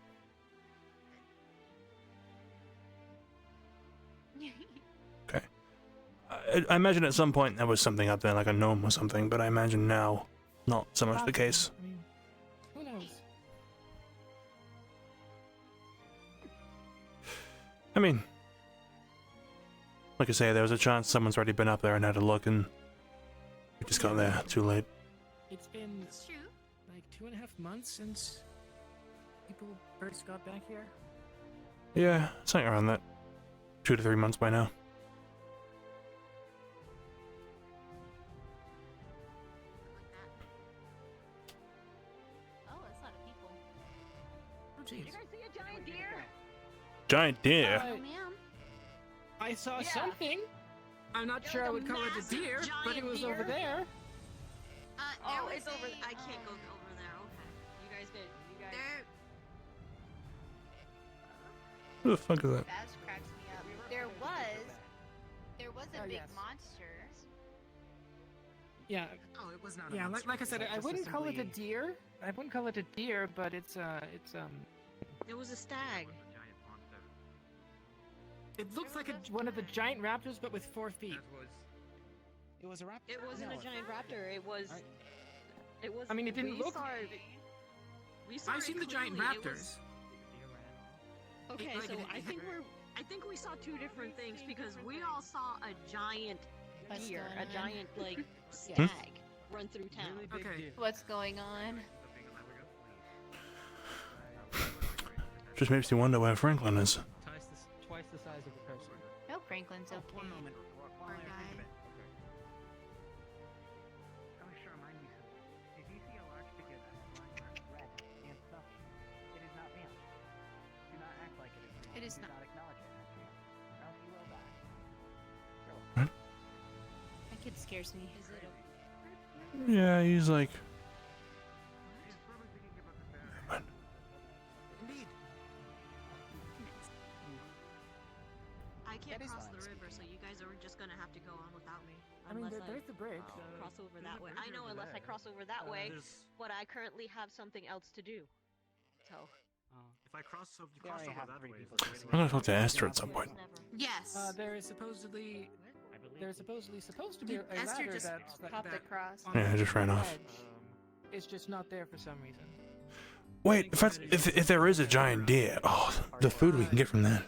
okay. I imagine at some point there was something up there, like a gnome or something, but I imagine now not so much the case. I mean, who knows? I mean, like I say, there was a chance someone's already been up there and had a look, and we just got there too late. It's been like 2.5 months since people first got back here. Yeah, something around that. 2 to 3 months by now. Oh, that's a lot of people. Oh, jeez. Did you guys see a giant deer? Giant deer? I saw something. I'm not sure I would call it a deer, but it was over there. Oh, it's over. I can't go over there. Okay. You guys did. You guys. Who the fuck is that? That cracks me up. There was a big monster. Yeah. Oh, it was not. Yeah, like I said, I wouldn't call it a deer. I wouldn't call it a deer, but it's It was a stag. It looks like one of the giant raptors, but with 4 feet. It was a raptor. It wasn't a giant raptor. It was. It was. I mean, it didn't we look. Saw it, we saw I've it seen the giant clearly. raptors. Okay, Like, so it- I think we saw two different things because we all saw a giant deer, a giant like stag run through town. Okay. What's going on? Just makes you wonder where Franklin is. Twice the size of a person. No, Franklin's okay. One moment. Poor guy. If you see a large figure that is red and stuff, it is not real. Do not act like it is real. It is Do not. acknowledge it as real. Or else you will die. That kid scares me. Yeah, he's like. Indeed. I can't cross the river, so you guys are just gonna have to go on without me. I mean, Unless there's the bridge. Cross over that way. I know, unless I cross over that way, but I currently have something else to do. So. If I cross over They already that have way, 3 people. I'm gonna talk to Esther at some point. Yes. There is supposedly. There's supposed to be a Esther ladder just that's popped across. on Yeah, the I just ran off. edge. It's just not there for some reason. Wait, if there is a giant deer, the food we can get from that.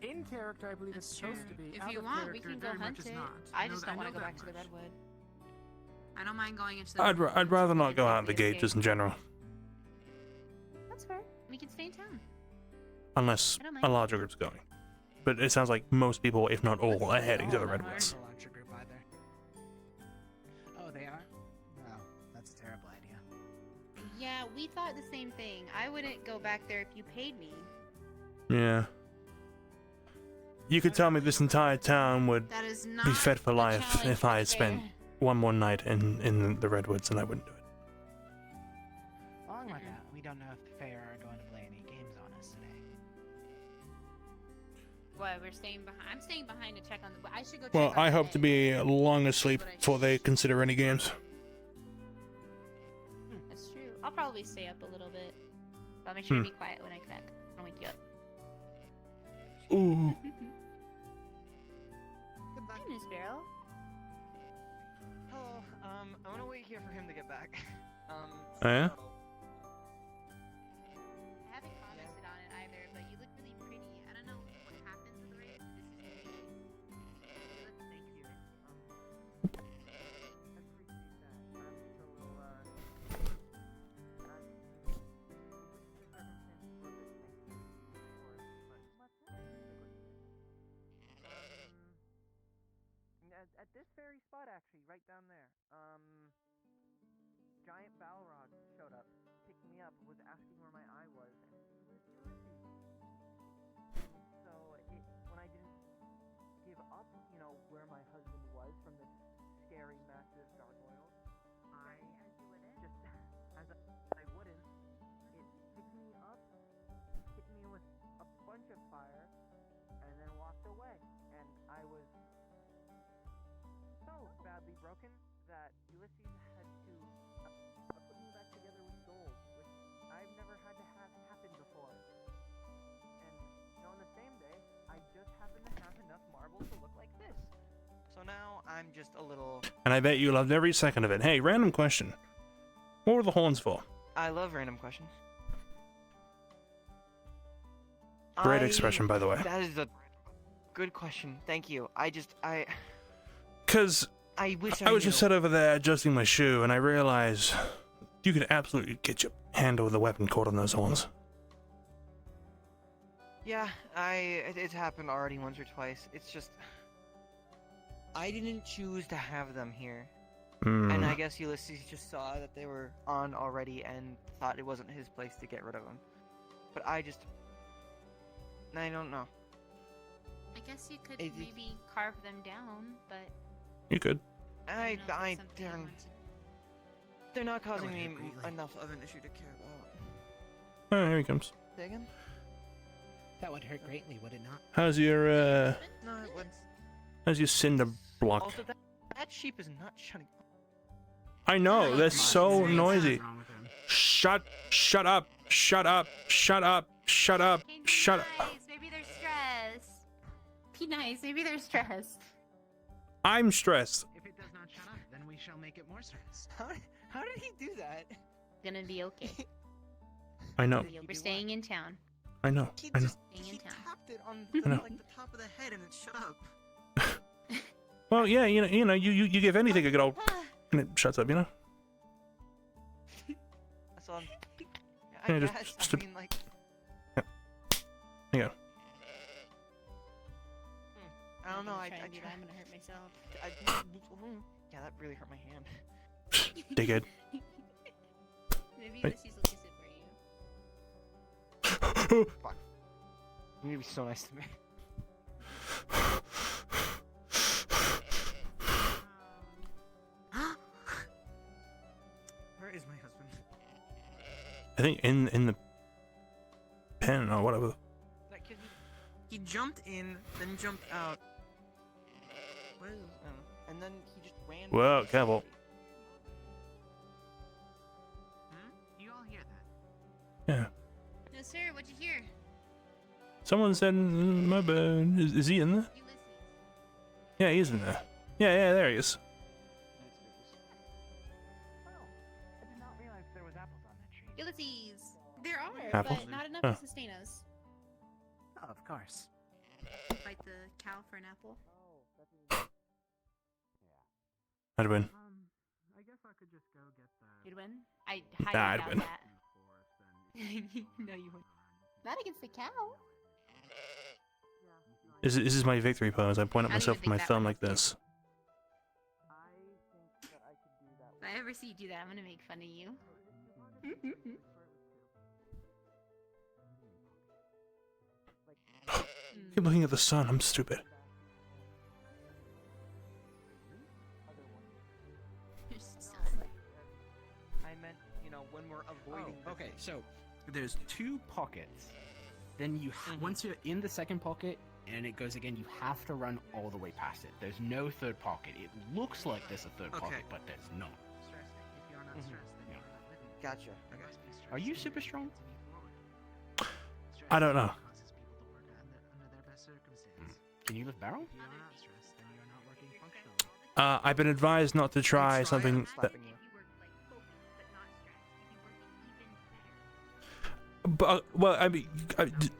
In character, I believe it's supposed to be. If Out you of want, we character, can go very much hunt is it. not. I know- just don't want to know go that back to the much. redwood. I don't mind going into the. I'd rather not go out the gate just in general, That's fair. We can stay in town. unless I don't mind. a larger group's going. But it sounds like most people, if not all, are heading to the redwoods. A larger group either. Oh, they are? No, that's a terrible idea. Yeah, we thought the same thing. I wouldn't go back there if you paid me. Yeah. You could tell me this entire town would That is be not fed for a life challenge if I had for spent fair. one more night in the redwoods, and I wouldn't do it. Along with that, we don't know if the Fair are going to play any games on us today. What, we're staying behind? I'm staying behind to check on the. I should go check Well, on I the hope to be long asleep before they consider any games. That's true. I'll probably stay up a little bit. But I'll make sure to Hmm. be quiet when I get back. I don't wake you up. Ooh. Hi, Miss Barrel. Hello. I'm gonna wait here for him to get back. Oh, yeah? I haven't commented on it either, but you look really pretty. I don't know what happens with the race. At this very spot, actually, right down there. Giant Balrog showed up, picked me up, was asking where my eye was, and so when I didn't give up, where my husband was from this scary, massive gargoyle, I just, as I wouldn't, it picked me up, hit me with a bunch of fire, and then walked away, and I was so badly broken that Ulysses had to put me back together with gold, which I've never had to have happen before. And on the same day, I just happened to have enough marble to look like this. So now I'm just a little. And I bet you loved every second of it. Hey, random question. What were the horns for? I love random questions. Great expression, by the way. That is a good question. Thank you. Because I wish I was knew. just set over there adjusting my shoe, and I realized you could absolutely get your hand over the weapon caught on those horns. Yeah, it's happened already once or twice. It's just I didn't choose to have them here. And I guess Ulysses just saw that they were on already and thought it wasn't his place to get rid of them. But I don't know. I guess you could maybe carve them down, but You could. They're not causing me enough of an issue to care about. Oh, here he comes. Say again? That would hurt greatly, would it not? How's your No, it wouldn't. how's your cinder block? Also, that sheep is not shutting up. I know, they're so noisy. Shut up, shut up, shut up, shut up. Maybe they're stressed. Be nice. Maybe they're stressed. I'm stressed. If it does not shut up, then we shall make it more stressed. How did he do that? Gonna be okay. I know. We're staying in town. I know. I know. Staying in town. Tapped it on I know. like the top of the head and it shut up. Well, yeah, you give anything a good old, and it shuts up, you know. That's all. Yeah, I just- guess. just I a- mean, like. There you go. I don't know. I try and do that. tried. I'm gonna hurt myself. Yeah, that really hurt my hand. Dickhead. Maybe Wait. Ulysses will kiss it for you. Fuck. You need to be so nice to me. Where is my husband? I think in the pen or whatever. That kid, he jumped in, then jumped out. What is? And then he just ran. Whoa, careful. You all hear that? Yeah. No, sir. What'd you hear? Someone said my bad. Is he in there? Yeah, he's in there. Yeah, there he is. I did not realize there was apples on that tree. Ulysses. There are, Apples? but not enough Oh. to sustain us. Oh, of course. Fight the cow for an apple. I'd win. I guess I could just go get the. You'd win. I Nah, highly I'd doubt win. that. No, you wouldn't. Not against the cow. This is my victory pose. I point at I myself didn't with my think that thumb one like this. If I ever see you do that, I'm gonna make fun of you. Keep looking at the sun. I'm stupid. I meant, when we're avoiding. Okay, so there's 2 pockets. Then you once you're in the second pocket and it goes again, you have to run all the way past it. There's no third pocket. It looks like there's a third pocket, but there's not. If you're not stressed, then you're not living. Gotcha. You must be stressed Are you to super strong? I don't know. causes people to work under their best circumstances. Can you lift barrel? If you are not stressed, then you are not working functionally. I've been advised not to try something that. But well, I mean, If I did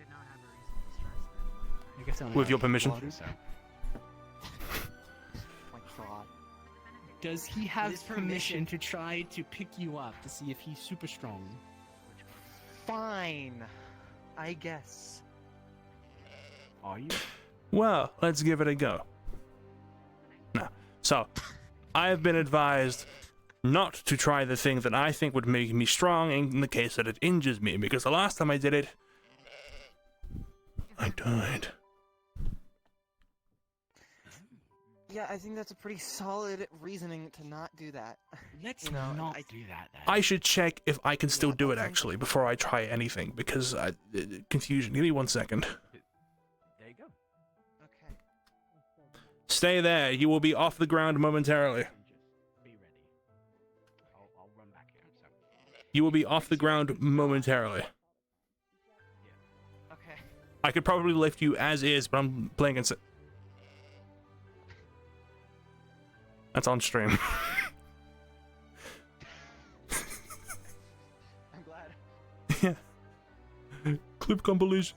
not have a reason to stress, then I guess I only With have your permission. one, so. My God. Does he have His permission permission. to try to pick you up to see if he's super strong? Fine. I guess. Are you? Well, let's give it a go. Now, so I have been advised not to try the thing that I think would make me strong in the case that it injures me, because the last time I did it, I died. Yeah, I think that's a pretty solid reasoning to not do that. Let's not do that then. I should check if I can still do it actually before I try anything, because confusion. Give me 1 second. There you go. Okay. Stay there. You will be off the ground momentarily. Be ready. I'll run back here. So. You will be off the ground momentarily. Okay. I could probably lift you as is, but I'm playing against it. That's on stream. I'm glad. Yeah. Clip compilation.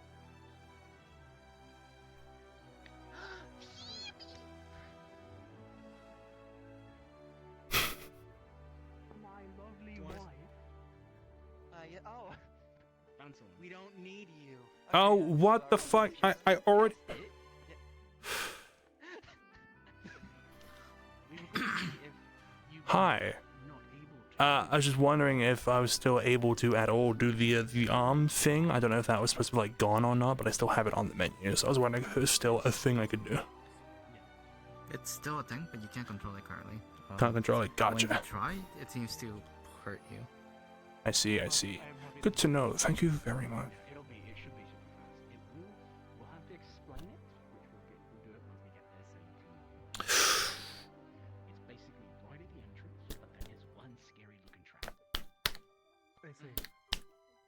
My lovely Do you wife. wanna yeah. Oh. We don't need you. Oh, what the fuck? I already. Hi. I was just wondering if I was still able to at all do the arm thing. I don't know if that was supposed to be like gone or not, but I still have it on the menu. So I was wondering if there's still a thing I could do. It's still a thing, but you can't control it currently. Can't control it. Gotcha. When you try, it seems to hurt you. I see. I see. Good to know. Thank you very much. It should be super fast. We'll have to explain it, which we'll do it when we get there, so you can. It's basically right at the entrance, but there is one scary looking trap. I see.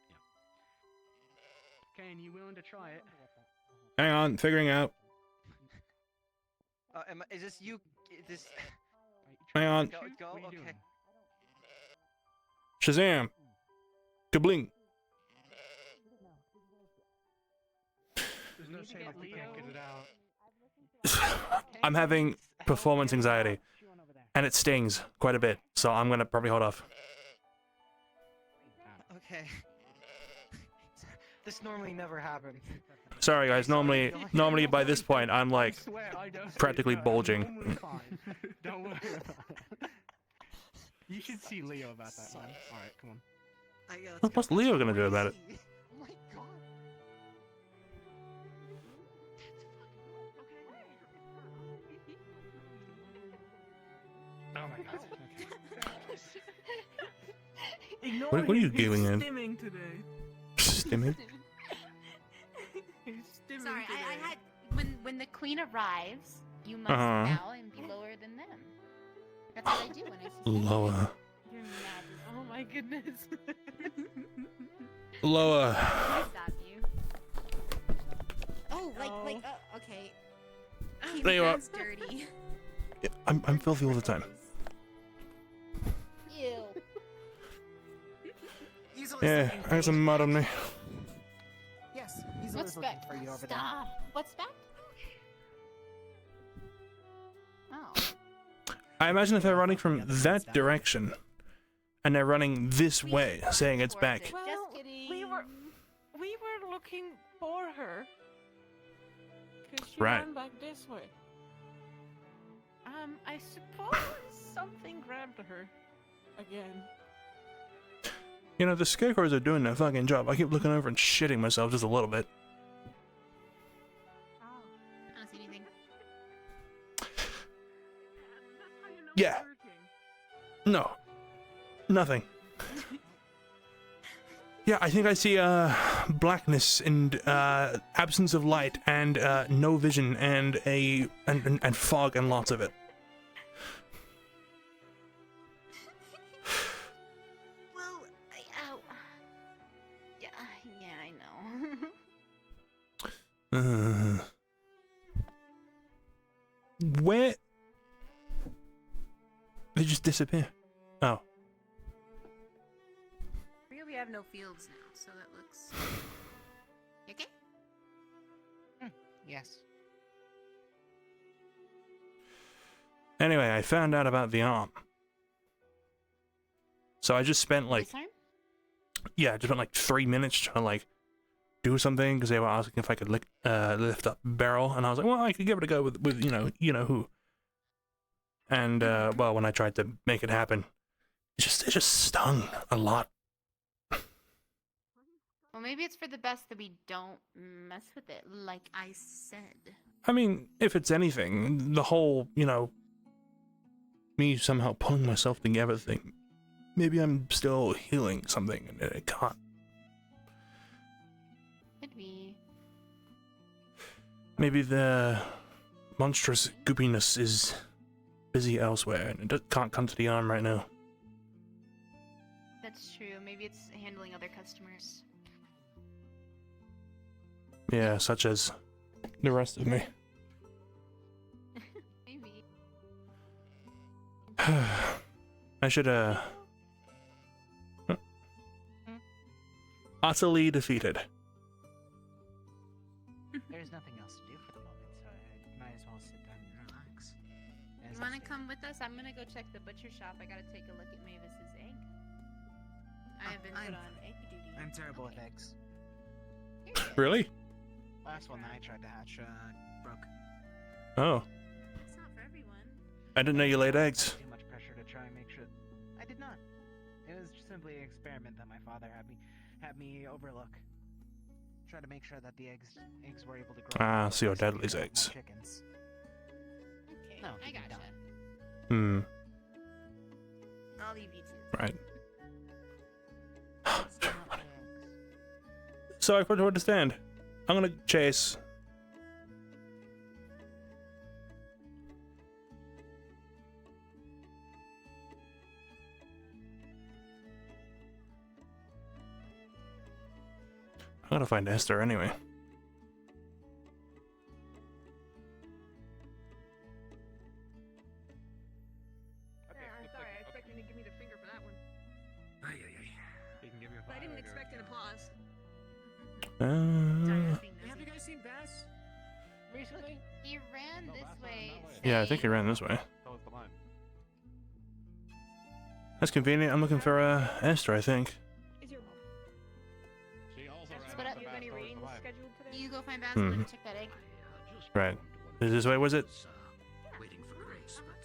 Yeah. Cain, you willing to try it? Hang on, figuring out. Is this you? Is this? Hang on. Go. Okay. Shazam! Kabling! There's no shame if we can't get it out. I'm having performance anxiety, and it stings quite a bit, so I'm gonna probably hold off. Okay. This normally never happens. Sorry guys, normally by this point I'm like practically bulging. Don't worry about it. You should see Leo about that one. Alright, come on. What's Leo gonna do about it? Oh my god. Oh my god. What are you He's giggling in? stimming today. Stimming? He's stimming Sorry, today. I had when the queen arrives, you must Uh-huh. bow and be lower than them. That's what I do when I see Lower. Your Majesty. Oh my goodness. Lower. I stop you. Oh, okay. Keep There you are. hands dirty. Yeah, I'm filthy all the time. Ew. Yeah, I got some mud on me. Yes, he's What's always looking back? for you over there. Stop. What's back? Oh. I imagine if they're running from that direction, and they're running this way, saying it's back. Well, we were looking for her. Cause she Right. ran back this way. I suppose something grabbed her again. You know, the scarecrows are doing their fucking job. I keep looking over and shitting myself just a little bit. I don't see anything. Yeah. No. Nothing. Yeah, I think I see blackness and absence of light and no vision and and fog and lots of it. Well, yeah, I know. Where? They just disappear. Oh. Here we have no fields now, so that looks. You okay? Yes. Anyway, I found out about the arm. So I just spent like, This arm? yeah, I just spent like 3 minutes trying to like do something because they were asking if I could lift up barrel, and I was like, well, I could give it a go with you know who. And well, when I tried to make it happen, it just stung a lot. Well, maybe it's for the best that we don't mess with it, like I said. I mean, if it's anything, the whole, me somehow pulling myself together thing, maybe I'm still healing something and it can't. Could be. Maybe the monstrous goopiness is busy elsewhere and it can't come to the arm right now. That's true. Maybe it's handling other customers. Yeah, such as the rest of me. Maybe. I should, utterly defeated. There's nothing else to do for the moment, so I might as well sit down and relax. You wanna come with us? I'm gonna go check the butcher shop. I gotta take a look at Mavis's egg. I have been put on egg duty. I'm terrible with eggs. Really? Last one that I tried to hatch broke. Oh. It's not for everyone. I didn't know you laid eggs. Too much pressure to try and make sure. I did not. It was simply an experiment that my father had me overlook. Try to make sure that the eggs were able to grow. Ah, so your dad lays eggs. Chickens. Okay, No, I gotcha. Hmm. I'll leave you two. Right. So I quite to understand. I'm gonna chase. I'm gotta find Esther anyway. I'm sorry, I expected you to give me the finger for that one. He can give you a But I didn't expect an applause. Have you guys seen Bass recently? He ran this way. Yeah, I think he ran this way. Tell us the line. That's convenient. I'm looking for Esther, I think. Split up. You go find Bass Hmm. and check that egg. Right. Is this way, was it? Waiting for Grace, but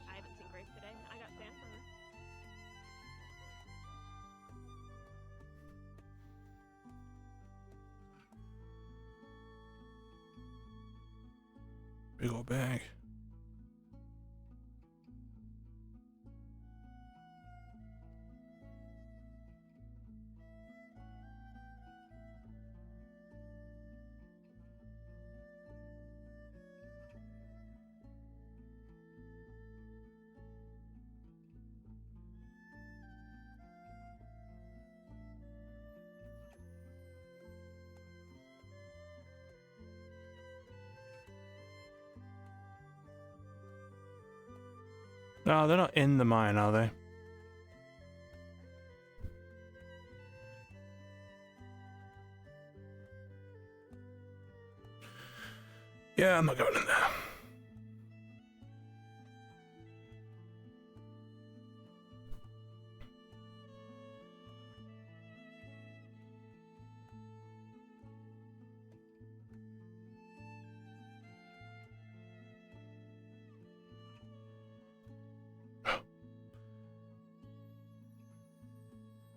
I haven't seen Grace today. I got Sam from her. Big old bag. No, they're not in the mine, are they? Yeah, I'm not going in there.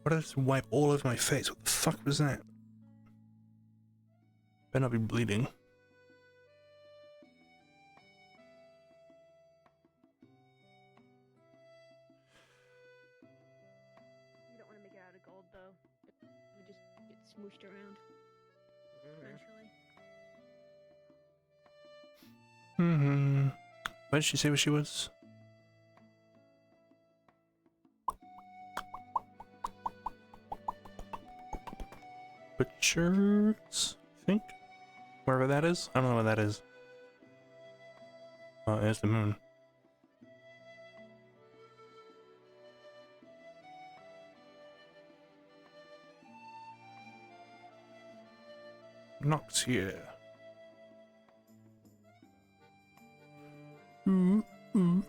What did I just wipe all over my face? What the fuck was that? Better not be bleeding. You don't want to make it out of gold, though. We just get smooshed around. Eventually. Mm-hmm. What did she say what she was? Butchers, I think? Wherever that is? I don't know where that is. Oh, there's the moon. Nox here. Ooh, ooh.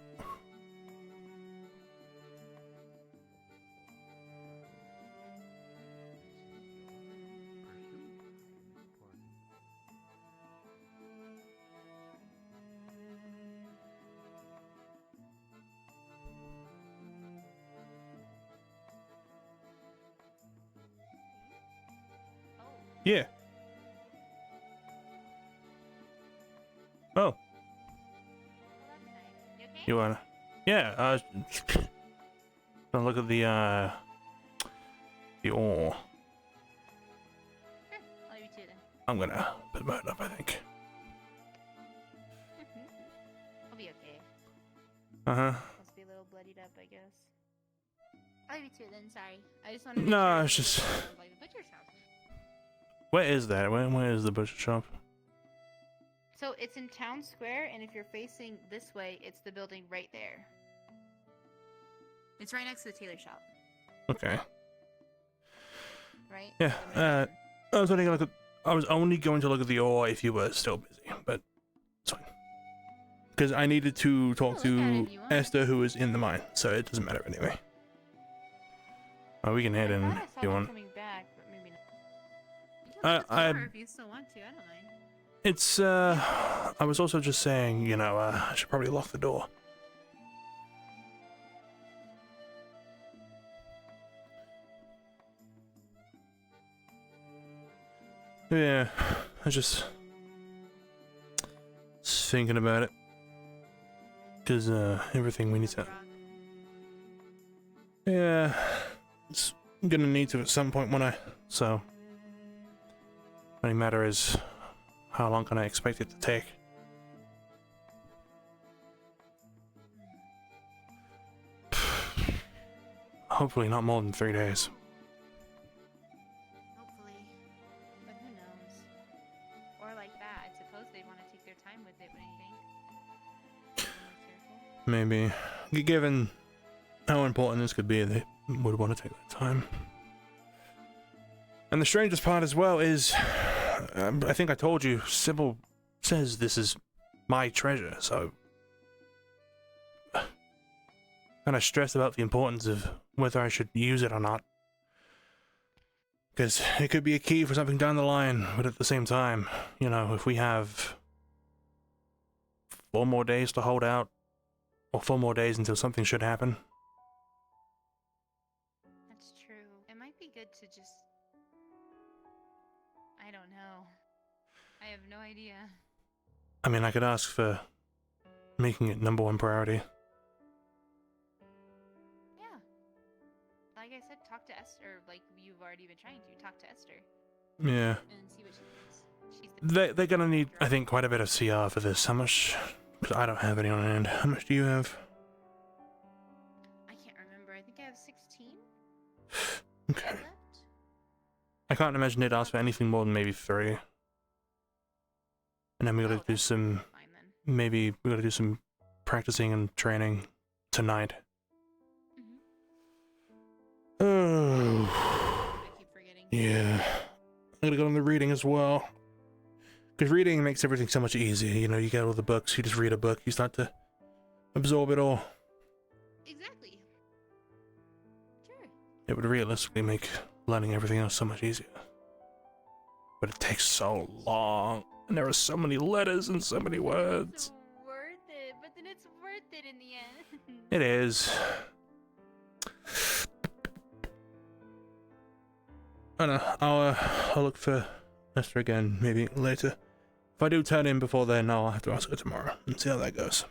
Yeah. Oh. You wanna? Yeah. Gonna look at the ore. I'll leave you to it then. I'm gonna put mine up, I think. I'll be okay. Uh-huh. Must be a little bloodied up, I guess. I'll leave you to it then. Sorry. I just wanted to. No, it's just. Like the butcher's house. Where is that? Where is the butcher shop? So it's in Town Square, and if you're facing this way, it's the building right there. It's right next to the tailor shop. Okay. Right? Yeah. I was only gonna look at. I was only going to look at the ore if you were still busy, but it's fine. Because I needed to talk to Esther, who is in the mine, so it doesn't matter anyway. Oh, we can head in if you want. Coming back, but maybe not. If you still want to, I don't mind. It's I was also just saying, you know, I should probably lock the door. Yeah, I just thinking about it. Cause everything we need to. Yeah, it's gonna need to at some point when so. Only matter is, how long can I expect it to take? Hopefully not more than 3 days. Nope, maybe. Given how important this could be, they would want to take that time. And the strangest part as well is, I think I told you, Sybil says this is my treasure, so... kind of stressed about the importance of whether I should use it or not. Because it could be a key for something down the line, but at the same time, you know, if we have 4 more days to hold out, or 4 more days until something should happen. That's true. It might be good to just... I don't know. I have no idea. I mean, I could ask for making it #1 priority. Yeah. Like I said, talk to Esther, like you've already been trying to. Talk to Esther. Yeah. And see what she thinks. They're gonna need, I think, quite a bit of CR for this. How much? Because I don't have any on hand. How much do you have? I can't remember. I think I have 16. Okay. I can't imagine they'd ask for anything more than maybe 3. And then we gotta do some... Maybe we gotta do some practicing and training tonight. Oh. Yeah. I gotta go on the reading as well. Because reading makes everything so much easier. You know, you get all the books, you just read a book, you start to absorb it all. Exactly. Sure. It would realistically make learning everything else so much easier. But it takes so long. And there are so many letters and so many words. It's worth it, but then it's worth it in the end. It is. I don't know. I'll look for Esther again, maybe later. If I do turn in before then, I'll have to ask her tomorrow and see how that goes.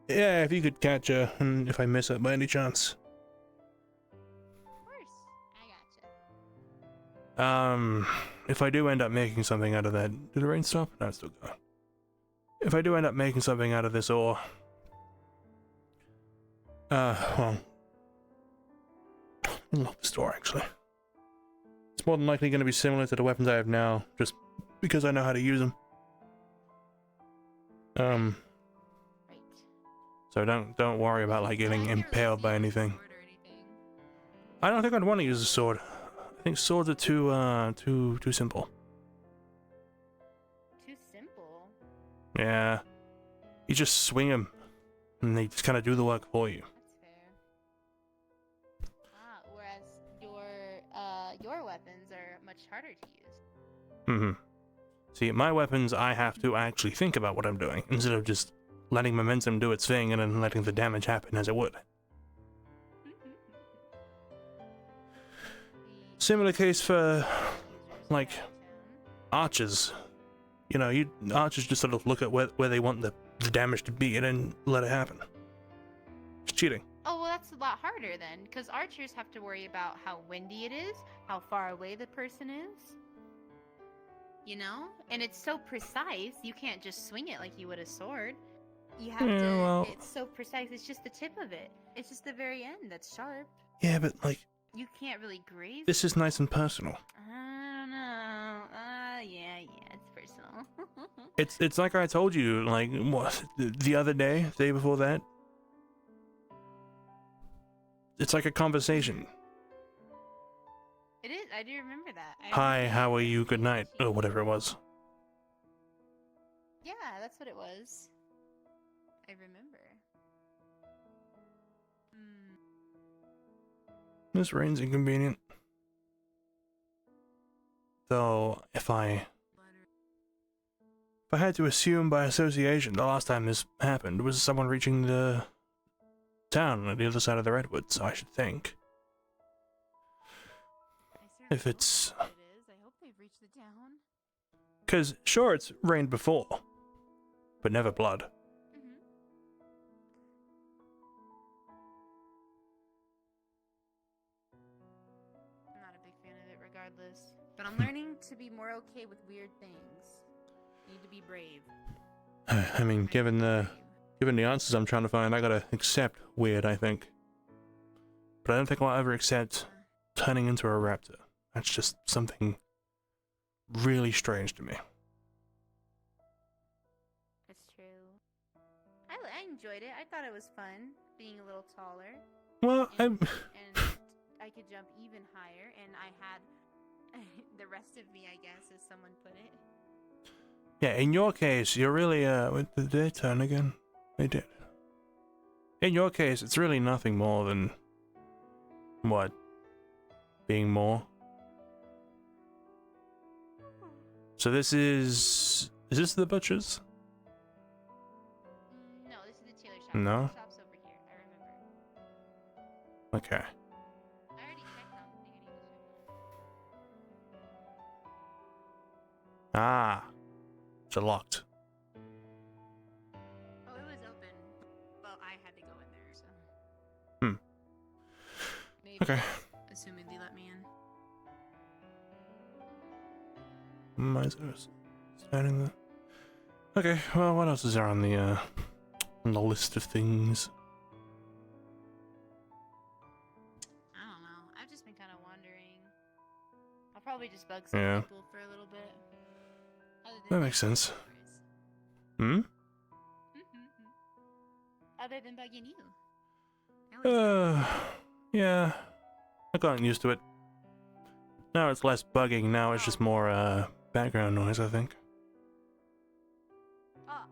Yeah, if you could catch her, and if I miss her by any chance. Of course. I gotcha. If I do end up making something out of that... Did the rain stop? No, it's still going. If I do end up making something out of this ore... well... I'll lock this door, actually. It's more than likely going to be similar to the weapons I have now, just because I know how to use them. So don't worry about, like, getting impaled by anything. I don't think I'd want to use a sword. I think swords are too simple. Too simple? Yeah. You just swing them, and they just kind of do the work for you. That's fair. Whereas your weapons are much harder to use. See, my weapons, I have to actually think about what I'm doing, instead of just letting momentum do its thing and then letting the damage happen as it would. Similar case for, like, archers. You know, archers just sort of look at where they want the damage to be and then let it happen. It's cheating. Oh, well, that's a lot harder then, because archers have to worry about how windy it is, how far away the person is. You know? And it's so precise, you can't just swing it like you would a sword. You have to... well... It's so precise, it's just the tip of it. It's just the very end that's sharp. Yeah, but, like... You can't really graze This is nice and personal. I don't know. Yeah, it's personal. It's like I told you, like, what, the other day before that? It's like a conversation. It is, I do remember that. Hi, how are you, good night, or whatever it was. Yeah, that's what it was. I remember. This rain's inconvenient. Though, if I had to assume by association, the last time this happened was someone reaching the town on the other side of the redwoods, I should think. If it's... I hope they've reached the town. Because, sure, it's rained before, but never blood. I'm not a big fan of it regardless. But I'm learning to be more okay with weird things. You need to be brave. I mean, given the answers I'm trying to find, I gotta accept weird, I think. But I don't think I'll ever accept turning into a raptor. That's just something really strange to me. I enjoyed it. I thought it was fun being a little taller. Well, and I could jump even higher, and I had the rest of me, I guess, as someone put it. Yeah, in your case, you're really, did they turn again? They did. In your case, it's really nothing more than... What? Being more? So this is... Is this the butcher's? No, this is the tailor shop. No? The shop's over here, I remember. Okay. I already checked on the thing I need to check on. Ah. It's locked. Oh, it was open. Well, I had to go in there, so. Maybe, Okay. assuming they let me in. Misers. Standing there. Okay, well, what else is there on the list of things? I don't know. I've just been kind of wandering. I'll probably just bug some Yeah. people for a little bit. That makes sense. Hmm? Other than bugging you. Yeah. I've gotten used to it. Now it's less bugging, now it's just more, background noise, I think. Oh.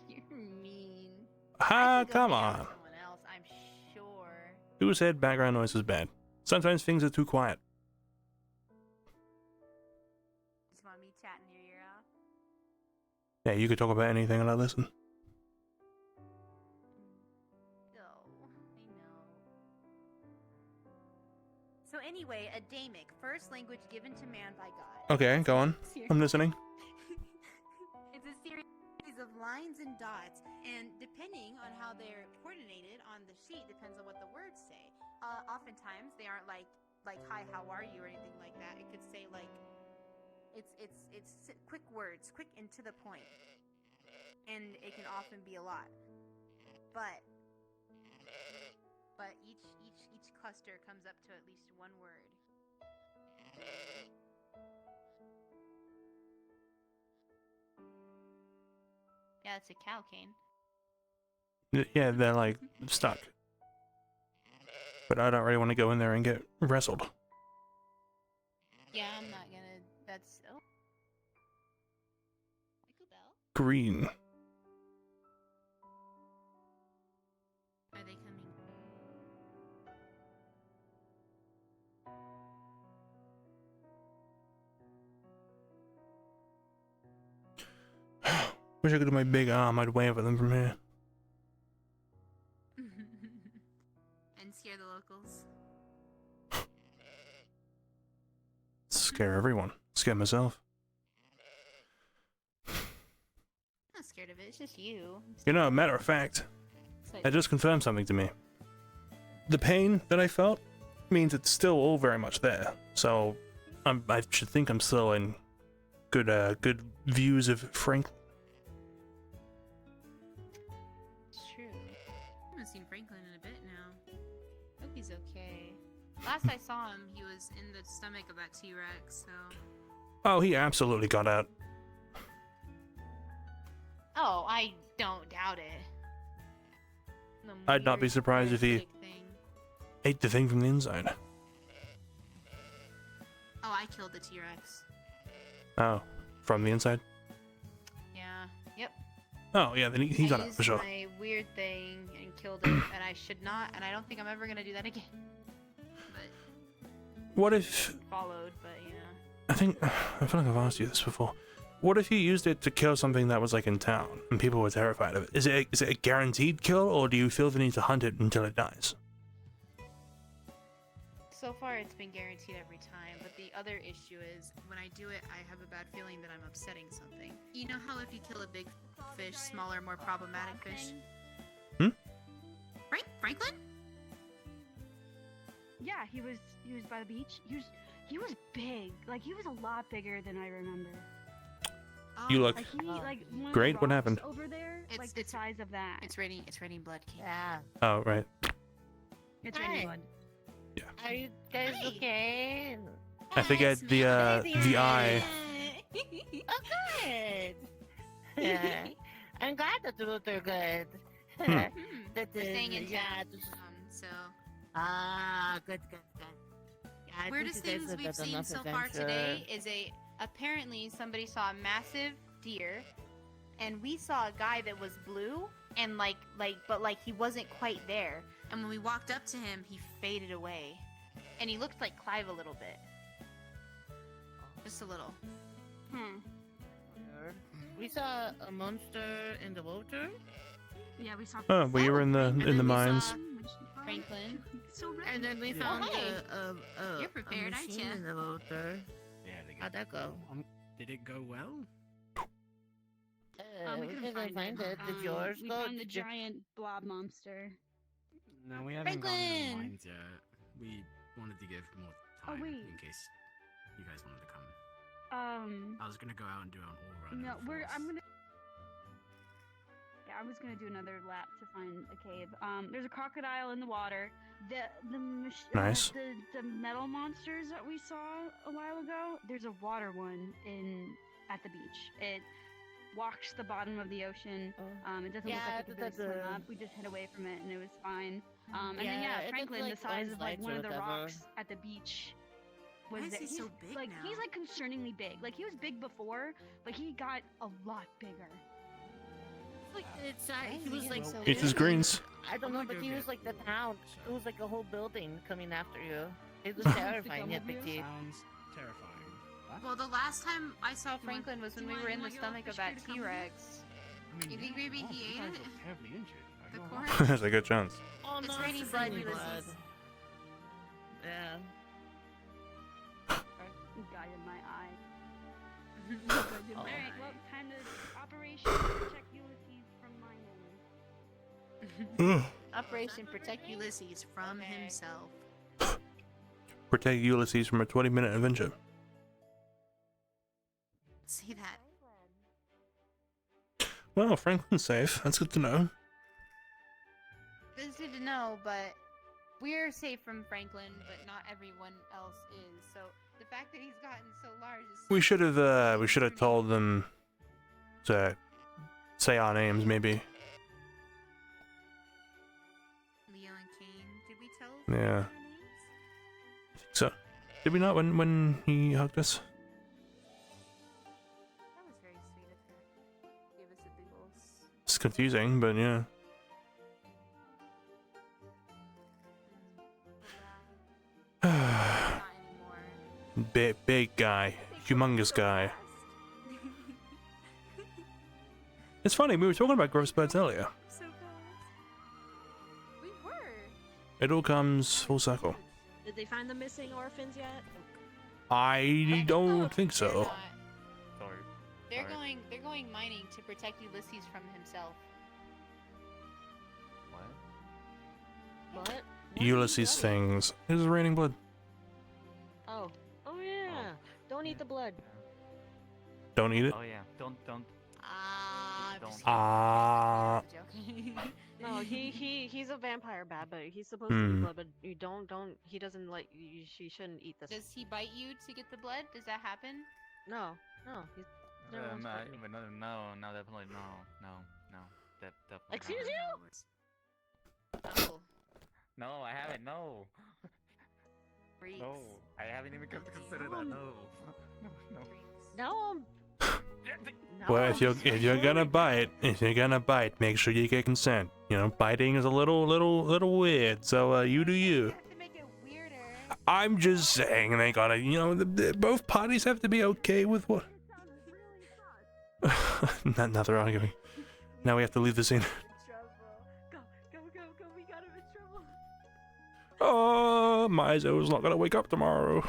You're mean. Ah, come on. Someone else, I'm sure. Who said background noise is bad? Sometimes things are too quiet. Just want me chatting your ear off? Yeah, you could talk about anything and I listen. No, I know. So anyway, a Damic, first language given to man by God. Okay, go on. I'm listening. It's a series of lines and dots, and depending on how they're coordinated on the sheet, depends on what the words say. Oftentimes they aren't like hi, how are you, or anything like that. It could say like it's quick words, quick and to the point, and it can often be a lot. But each cluster comes up to at least one word. Yeah, it's a cow, Cain. Yeah, they're like stuck. But I don't really want to go in there and get wrestled. Yeah, I'm not gonna. That's Green. Are they coming? Wish I could do my big arm, I'd wave at them from here. And scare the locals. Scare everyone. Scare myself. I'm not scared of it, it's just you. You know, matter of fact, that just confirmed something to me. The pain that I felt means it's still all very much there. So, I should think I'm still in good views of Franklin. It's true. I haven't seen Franklin in a bit now. Hope he's okay. Last I saw him, he was in the stomach of that T-Rex, so... Oh, he absolutely got out. Oh, I don't doubt it. I'd not be surprised if he ate the thing from the inside. Oh, I killed the T-Rex. Oh, from the inside? Yeah, yep. Oh, yeah, then he got out for sure. I used my weird thing and killed it, and I should not, and I don't think I'm ever gonna do that again. But... What if... Followed, but yeah. I feel like I've asked you this before. What if you used it to kill something that was like in town and people were terrified of it? Is it a guaranteed kill, or do you feel the need to hunt it until it dies? So far, it's been guaranteed every time, but the other issue is when I do it, I have a bad feeling that I'm upsetting something. You know how if you kill a big fish, smaller, more problematic fish? Franklin? Yeah, he was by the beach. He was big. Like, he was a lot bigger than I remember. You look one of great. the What rocks happened? over there? Like the size of that. It's raining blood, Kate. Yeah. Oh, right. It's raining blood. Are you guys okay? I forget the eye. Oh, good. I'm glad that the roads are good. We're That staying in yeah, town, this- so. good. Yeah, I Weirdest think you guys things have we've done seen enough so far adventure. today is apparently somebody saw a massive deer, and we saw a guy that was blue and but he wasn't quite there. And when we walked up to him, he faded away, and he looked like Clive a little bit, just a little. We saw a monster in the water. Yeah, we saw. Oh, well, you were in the mines. Franklin. And then we Yeah. found Oh, hey. You're a prepared, aren't machine ya? in the water. Yeah, How'd that go? Did it go well? We couldn't couldn't find it. Did yours We go? found the Did you- giant blob monster. No, we haven't gone to Franklin! the mines yet. We wanted to give more Oh, time wait. in case you guys wanted to come. I Um. was gonna go out and do an all run. No, I'm gonna. Yeah, I was gonna do another lap to find a cave. There's a crocodile in the water. Nice. The metal monsters that we saw a while ago. There's a water one at the beach. It walks the bottom of the ocean. It doesn't look like it could really swim up. We just hid away from it and it was fine. And then Yeah, it Franklin, looks the like size of like lights one or of the whatever. rocks at the beach. Why is he he's so big like now? he's like concerningly big. Like he was big before, but he got a lot bigger. Like he was like. Eats his greens. I don't know, but he was like the town. It was like a whole building coming after you. It was To terrifying. come He had with big you? teeth. Sounds terrifying. What? Well, the last time I saw Franklin was when we were in the stomach of that T-Rex. I mean, You think maybe oh, he you ate guys it? were terribly injured. I The don't corn? know. There's a good chance. Oh It's no, raining it's blood, raining Ulysses. Yeah. Got in my eye. Oh. Alright, well, time to Operation Protect Ulysses from mining. Operation Protect Ulysses from himself. Protect Ulysses from a 20-minute adventure. See that? Well, Franklin's safe. That's good to know. It's good to know, but we're safe from Franklin, but not everyone else is. So the fact that he's gotten so large is. We should have told them to say our names, maybe. Leo and Cain. Did we tell? Yeah. I think so. Did we not when he hugged us? That was very sweet of her. Give us a big ol' It's confusing, but yeah. Big guy, humongous guy. It's funny, we were talking about gross birds earlier. So fast. We were. It all comes full circle. Did they find the missing orphans yet? I don't think so. Sorry. They're going mining to protect Ulysses from himself. What? Ulysses things. It was raining blood. Oh. Oh yeah. Don't eat the blood. Don't eat it. Oh yeah, don't. No, he's a vampire bat, but he's supposed to eat blood, but you don't he doesn't like she shouldn't eat this. Does he bite you to get the blood? Does that happen? No, he's never once bit me. No, definitely no. Definitely. Excuse you? Oh. No, I haven't. No. Freaks. No, I haven't even considered that. No. No. Well, if you're gonna bite, make sure you get consent. You know, biting is a little weird. So you do you. I'm just saying they gotta, both parties have to be okay with what. Now they're arguing. Now we have to leave the scene. Go, we got him in trouble. Oh, Mizo's not gonna wake up tomorrow.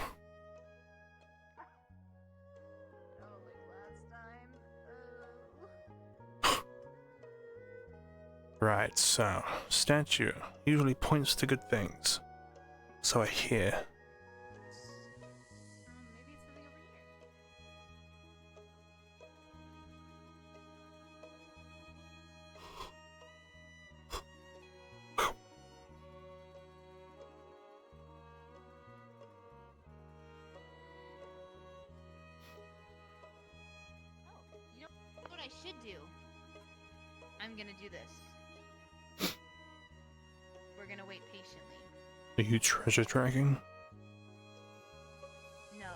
Right, so statue usually points to good things. So I hear. You know what I should do? do. I'm gonna do this. We're gonna wait patiently. Are you treasure tracking? No,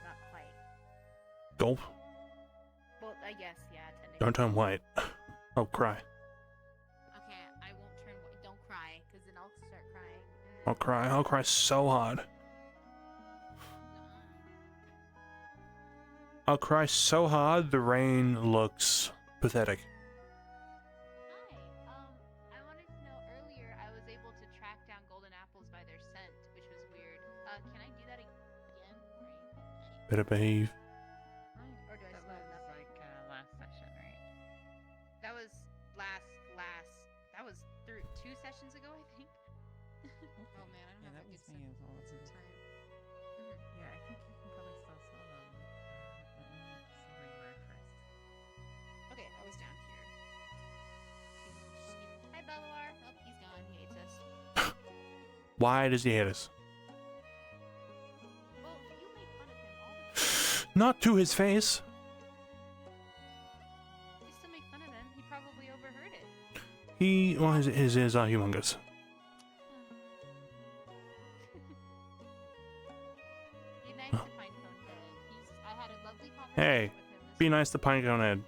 not quite. Gulp. Well, I guess, yeah, technically. Don't turn white. I'll cry. Okay, I won't turn white. Don't cry, because then I'll start crying. I'll cry. I'll cry so hard. I'll cry so hard the rain looks pathetic. I wanted to know earlier I was able to track down golden apples by their scent, which was weird. Can I do that again? Right? Better behave. Or do I still have enough? Like last session, right? That was last. That was 2 sessions ago, I think. Oh man, I don't know. That was me as well. Wasn't it? Yeah, I think you can probably still saw them. Let me see where you were first. Okay, I was down here. Hi, Belloir. Oh, he's gone. He hates us. Why does he hate us? Well, you make fun of him all the time. Not to his face. You still make fun of him. He probably overheard it. Well, his ears are humongous. Be nice to Pinecone Head. I had a lovely conversation Hey, with him this be nice to Pinecone Head.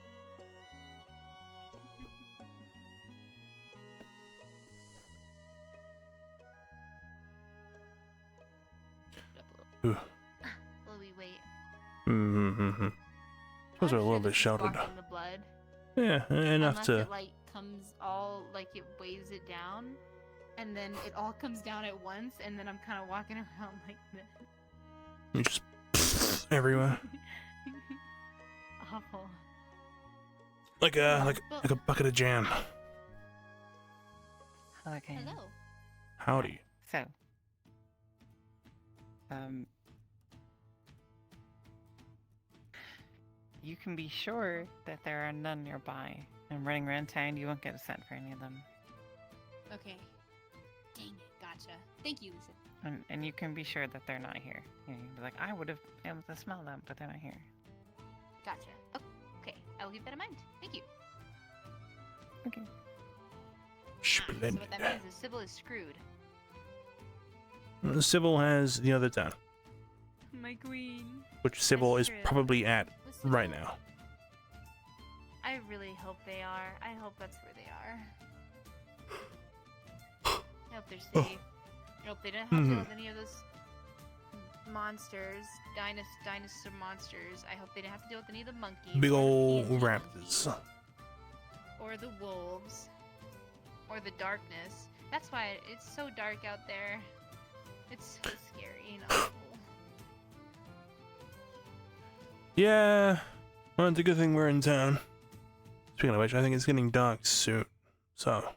Ooh. Will we wait? Those are a little bit sheltered. Walk in the blood. Yeah, enough Unless to. it like comes all like it weighs it down, and then it all comes down at once, and then I'm kind of walking around like this. You just everywhere. Awful. Like a bucket of jam. Okay. Hello. Howdy. So, you can be sure that there are none nearby. And running around town, you won't get a scent for any of them. Okay. Dang it. Gotcha. Thank you, Lisa. And you can be sure that they're not here. You can be like, I would have been able to smell them, but they're not here. Gotcha. Okay. I'll keep that in mind. Thank you. Okay. So what that means is Sybil is screwed. Sybil has the other town, My queen. which Sybil is true. probably at right now. I really hope they are. I hope that's where they are. I hope they're safe. I hope they don't have to deal with any of those monsters, dinosaur monsters. I hope they didn't have to deal with any of the monkeys. Big or the old PNG raptors. monkeys, or the wolves. Or the darkness. That's why it's so dark out there. It's so scary and awful. Yeah, well, it's a good thing we're in town. Speaking of which, I think it's getting dark soon, so.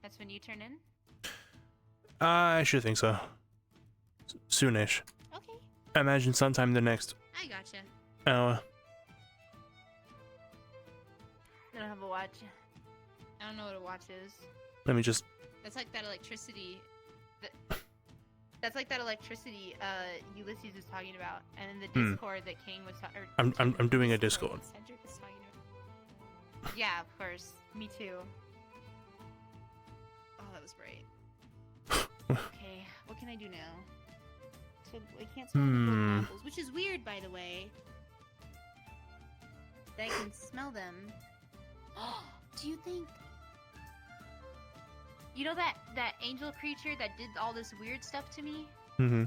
That's when you turn in? I should think so. Soonish. Okay. I imagine sometime the next I gotcha. hour. I don't have a watch. I don't know what a watch is. Let me just. That's like that electricity. That's like that electricity Ulysses was talking about, and in the Discord that Cain was talking. I'm doing a Discord. Cedric was talking about. Yeah, of course. Me too. Oh, that was great. Okay, what can I do now? So I can't smell the golden apples, which is weird, by the way. That I can smell them. Do you think? You know that angel creature that did all this weird stuff to me? Mm-hmm.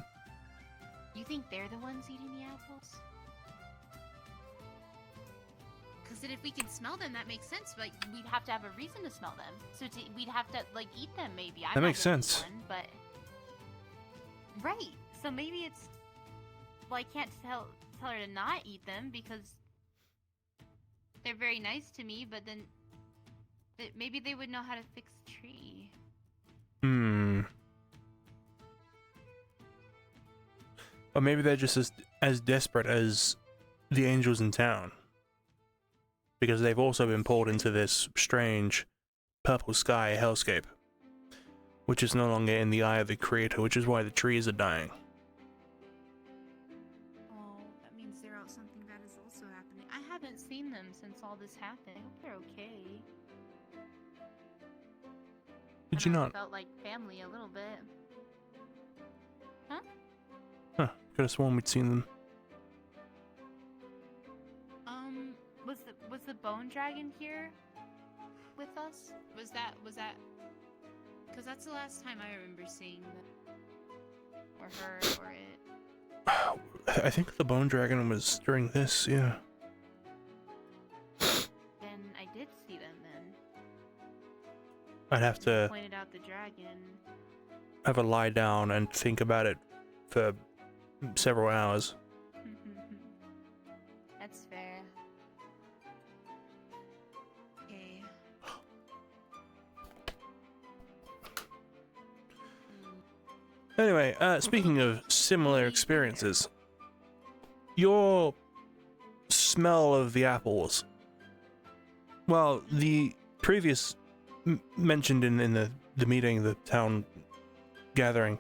You think they're the ones eating the apples? Because then if we can smell them, that makes sense. Like, we'd have to have a reason to smell them. So we'd have to, like, eat them, maybe. That makes sense. One, but... Right. So maybe it's... Well, I can't tell her to not eat them because... They're very nice to me, but then... Maybe they would know how to fix the tree. Or maybe they're just as desperate as the angels in town. Because they've also been pulled into this strange purple sky hellscape. Which is no longer in the eye of the creator, which is why the trees are dying. Oh, that means something bad is also happening. I haven't seen them since all this happened. I hope they're okay. Did you not? Felt like family a little bit. Huh? Huh. Could have sworn we'd seen them. Was the bone dragon here with us? Was that? Because that's the last time I remember seeing them. Or her, or it. I think the bone dragon was during this, yeah. Then I did see them then. I'd have to Pointed out the dragon. have a lie down and think about it for several hours. That's fair. Okay. Anyway, speaking of similar experiences, your smell of the apples. Well, the previous mentioned in the meeting, the town gathering,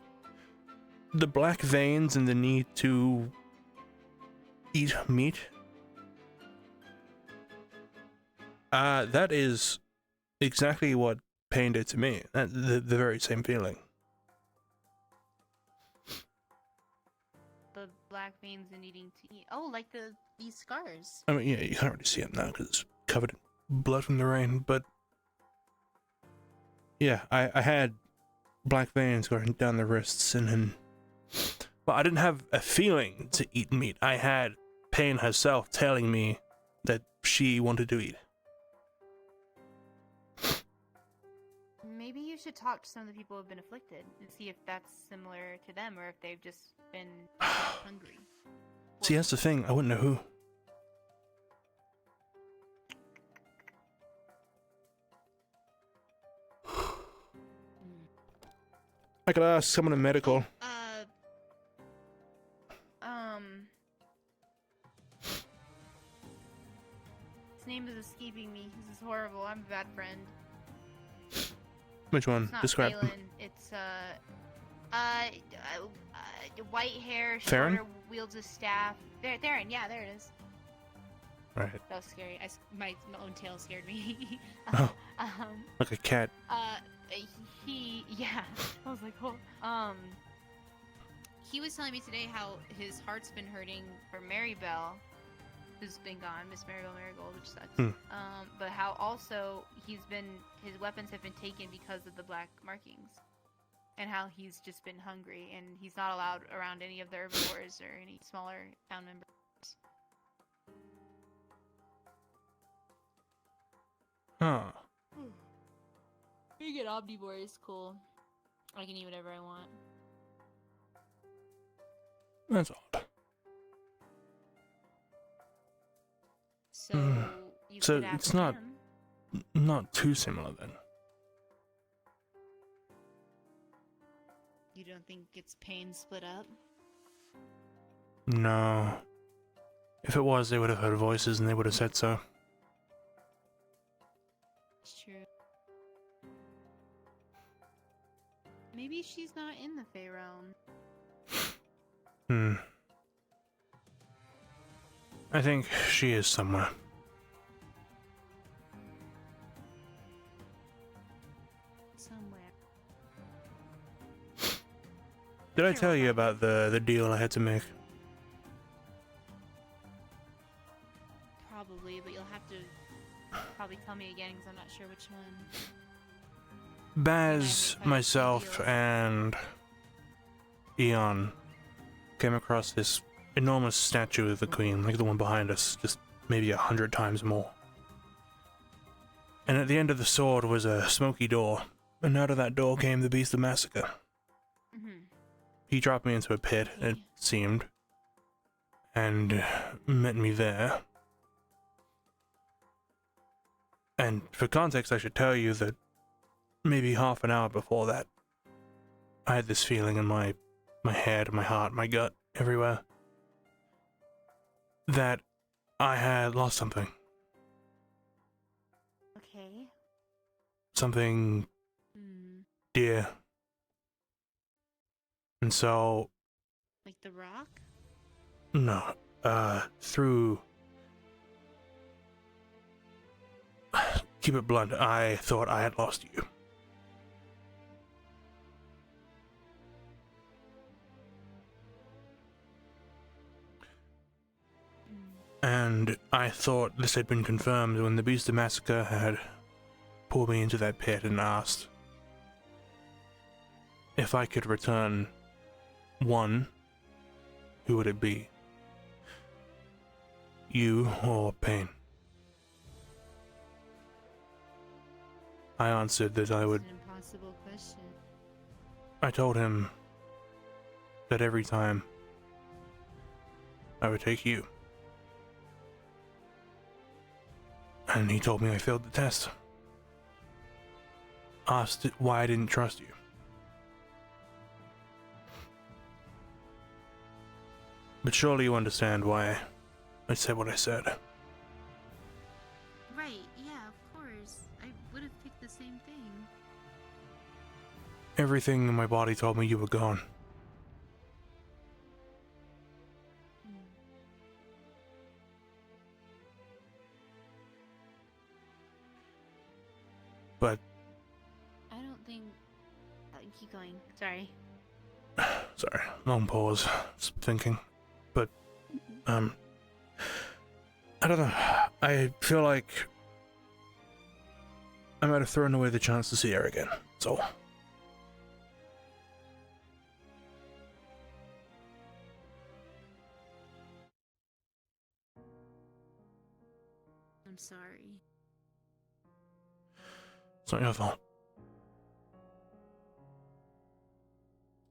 the black veins and the need to eat meat. That is exactly what Pain did to me. The very same feeling. The black veins and needing to eat. Oh, like these scars. I mean, yeah, you can't really see it now because it's covered in blood from the rain, but yeah, I had black veins going down the wrists, and then, but I didn't have a feeling to eat meat. I had Pain herself telling me that she wanted to eat. Maybe you should talk to some of the people who have been afflicted and see if that's similar to them or if they've just been hungry. See, that's the thing. I wouldn't know who. I could ask someone in medical. His name is escaping me. This is horrible. I'm a bad friend. Which one? It's not Describe. Phelan. It's white hair, Theron? shorter, wields a staff. Theron, yeah, there it is. Right. That was scary. My own tail scared me. Oh. Like a cat. Yeah. I was like, oh. He was telling me today how his heart's been hurting for Maribel, who's been gone, Miss Maribel Marigold, which sucks. But how also his weapons have been taken because of the black markings, and how he's just been hungry and he's not allowed around any of the herbivores or any smaller town members. Huh. Being an omnivore is cool. I can eat whatever I want. That's odd. So you So could ask it's not him. not too similar then. You don't think it's Pain split up? No. If it was, they would have heard voices and they would have said so. It's true. Maybe she's not in the Fey realm. I think she is somewhere. Somewhere. Did I tell you about the deal I had to make? Probably, but you'll have to probably tell me again because I'm not sure which one. Baz, myself, and Eon came across this enormous statue of the Queen, like the one behind us, just maybe 100 times more. And at the end of the sword was a smoky door, and out of that door came the Beast of Massacre. He dropped me into a pit, it seemed, and met me there. And for context, I should tell you that maybe half an hour before that, I had this feeling in my head, my heart, my gut, everywhere, that I had lost something. Okay. Something dear. And so... Like the rock? No, through keep it blunt, I thought I had lost you. And I thought this had been confirmed when the Beast of Massacre had pulled me into that pit and asked if I could return one, who would it be? You or Pain? I answered that I would. It's an impossible question. I told him that every time I would take you. And he told me I failed the test. Asked why I didn't trust you. But surely you understand why I said what I said. Right, yeah, of course. I would have picked the same thing. Everything in my body told me you were gone. But I don't think... keep going. Sorry. sorry, long pause. Just thinking. But I don't know. I feel like I might have thrown away the chance to see her again. That's all. I'm sorry. It's not your fault.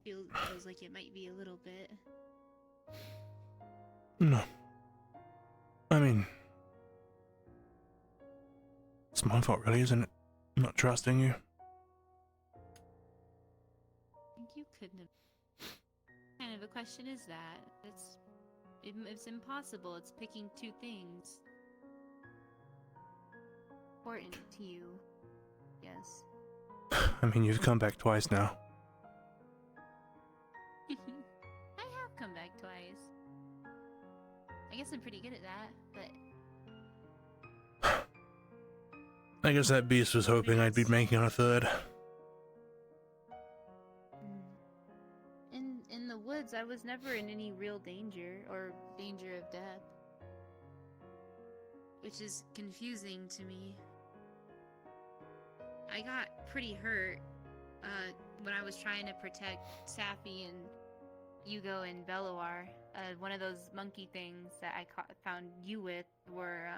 Feels like it might be a little bit. No. I mean, it's my fault, really, isn't it? I'm not trusting you. I think you couldn't have. What kind of a question is that? It's impossible. It's picking two things. Important to you. Yes. I mean, you've come back twice now. I have come back twice. I guess I'm pretty good at that, but I guess that beast was hoping I'd be making a third. in the woods, I was never in any real danger or danger of death, which is confusing to me. I got pretty hurt when I was trying to protect Sappy and Hugo and Beloar. One of those monkey things that I found you with were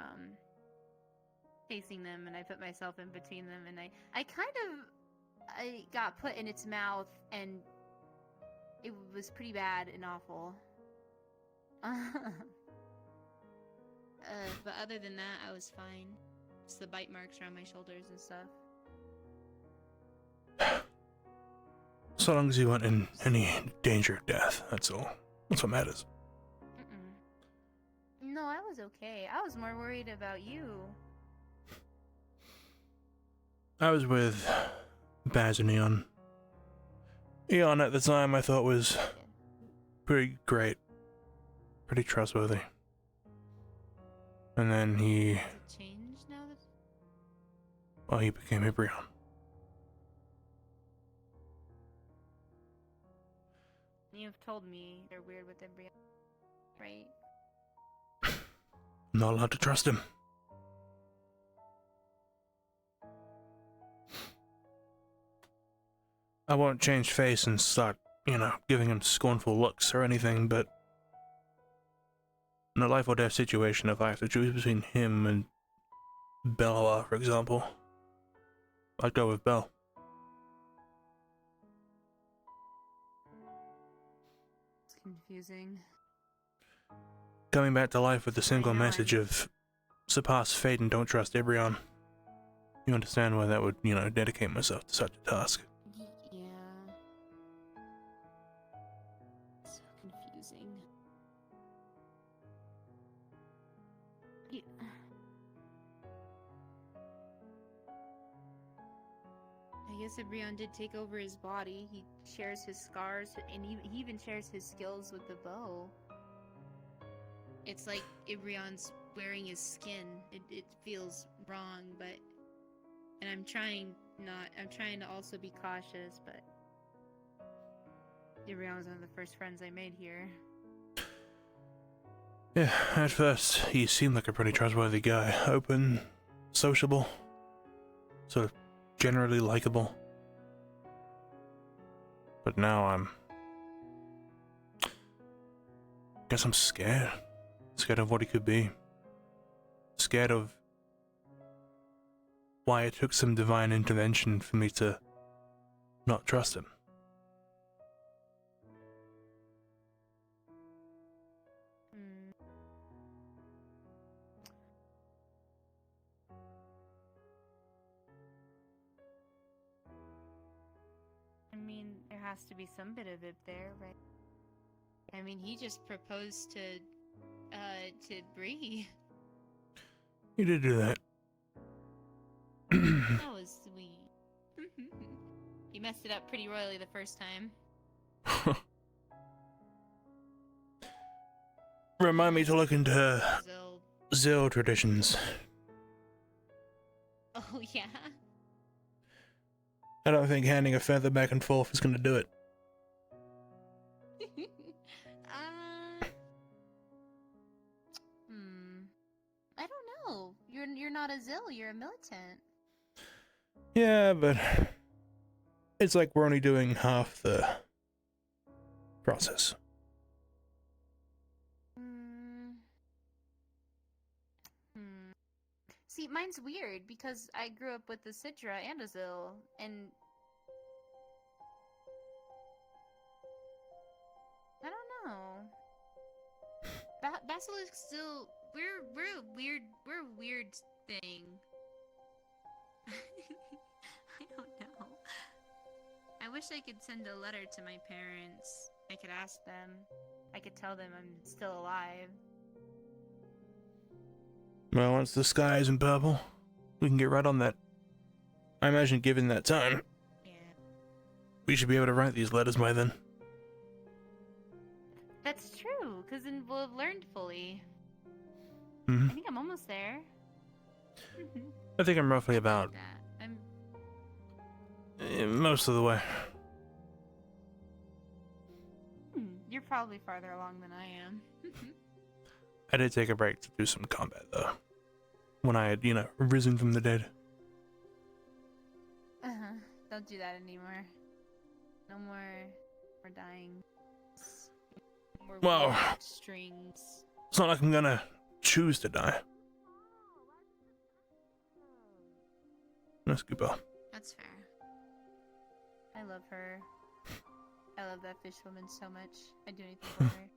chasing them, and I put myself in between them, and I got put in its mouth, and it was pretty bad and awful. But other than that, I was fine. Just the bite marks around my shoulders and stuff. So long as you weren't in any danger of death, that's all. That's what matters. No, I was okay. I was more worried about you. I was with Baz and Eon. Eon at the time I thought was pretty great. Pretty trustworthy. And then he... Has it changed now that... well, he became Ibrion. You've told me they're weird with embryo, right? I'm not allowed to trust him. I won't change face and start, giving him scornful looks or anything, but in a life or death situation, if I have to choose between him and Beloar, for example, I'd go with Bell. It's confusing. Coming back to life with the single message of surpass fate and don't trust Ibrion. You understand why that would, dedicate myself to such a task. Yeah. So confusing. Yeah. I guess Ibrion did take over his body. He shares his scars, and he even shares his skills with the bow. It's like Ibrion's wearing his skin. It feels wrong, but And I'm trying to also be cautious, but Uriel was one of the first friends I made here. Yeah, at first, he seemed like a pretty trustworthy guy. Open, sociable, sort of generally likable. But now guess I'm scared. Scared of what he could be. Scared of why it took some divine intervention for me to not trust him. I mean, there has to be some bit of it there, right? I mean, he just proposed to Bree. He did do that. That was sweet. He messed it up pretty royally the first time. Remind me to look into Zill traditions. Oh, yeah? I don't think handing a feather back and forth is going to do it. I don't know. You're not a Zill, you're a militant. Yeah, but it's like we're only doing half the process. See, mine's weird because I grew up with a Sidra and a Zill, and I don't know. Basilisk still we're a weird thing. I don't know. I wish I could send a letter to my parents. I could ask them. I could tell them I'm still alive. Well, once the sky isn't purple, we can get right on that. I imagine given that time, we should be able to write these letters by then. That's true, because then we'll have learned fully. Mm-hmm. I think I'm almost there. I think I'm roughly about most of the way. You're probably farther along than I am. I did take a break to do some combat, though. When I had, risen from the dead. Don't do that anymore. No more dying. More Well, strings. it's not like I'm gonna choose to die. Let's go, Bell. That's fair. I love her. I love that fish woman so much. I'd do anything for her.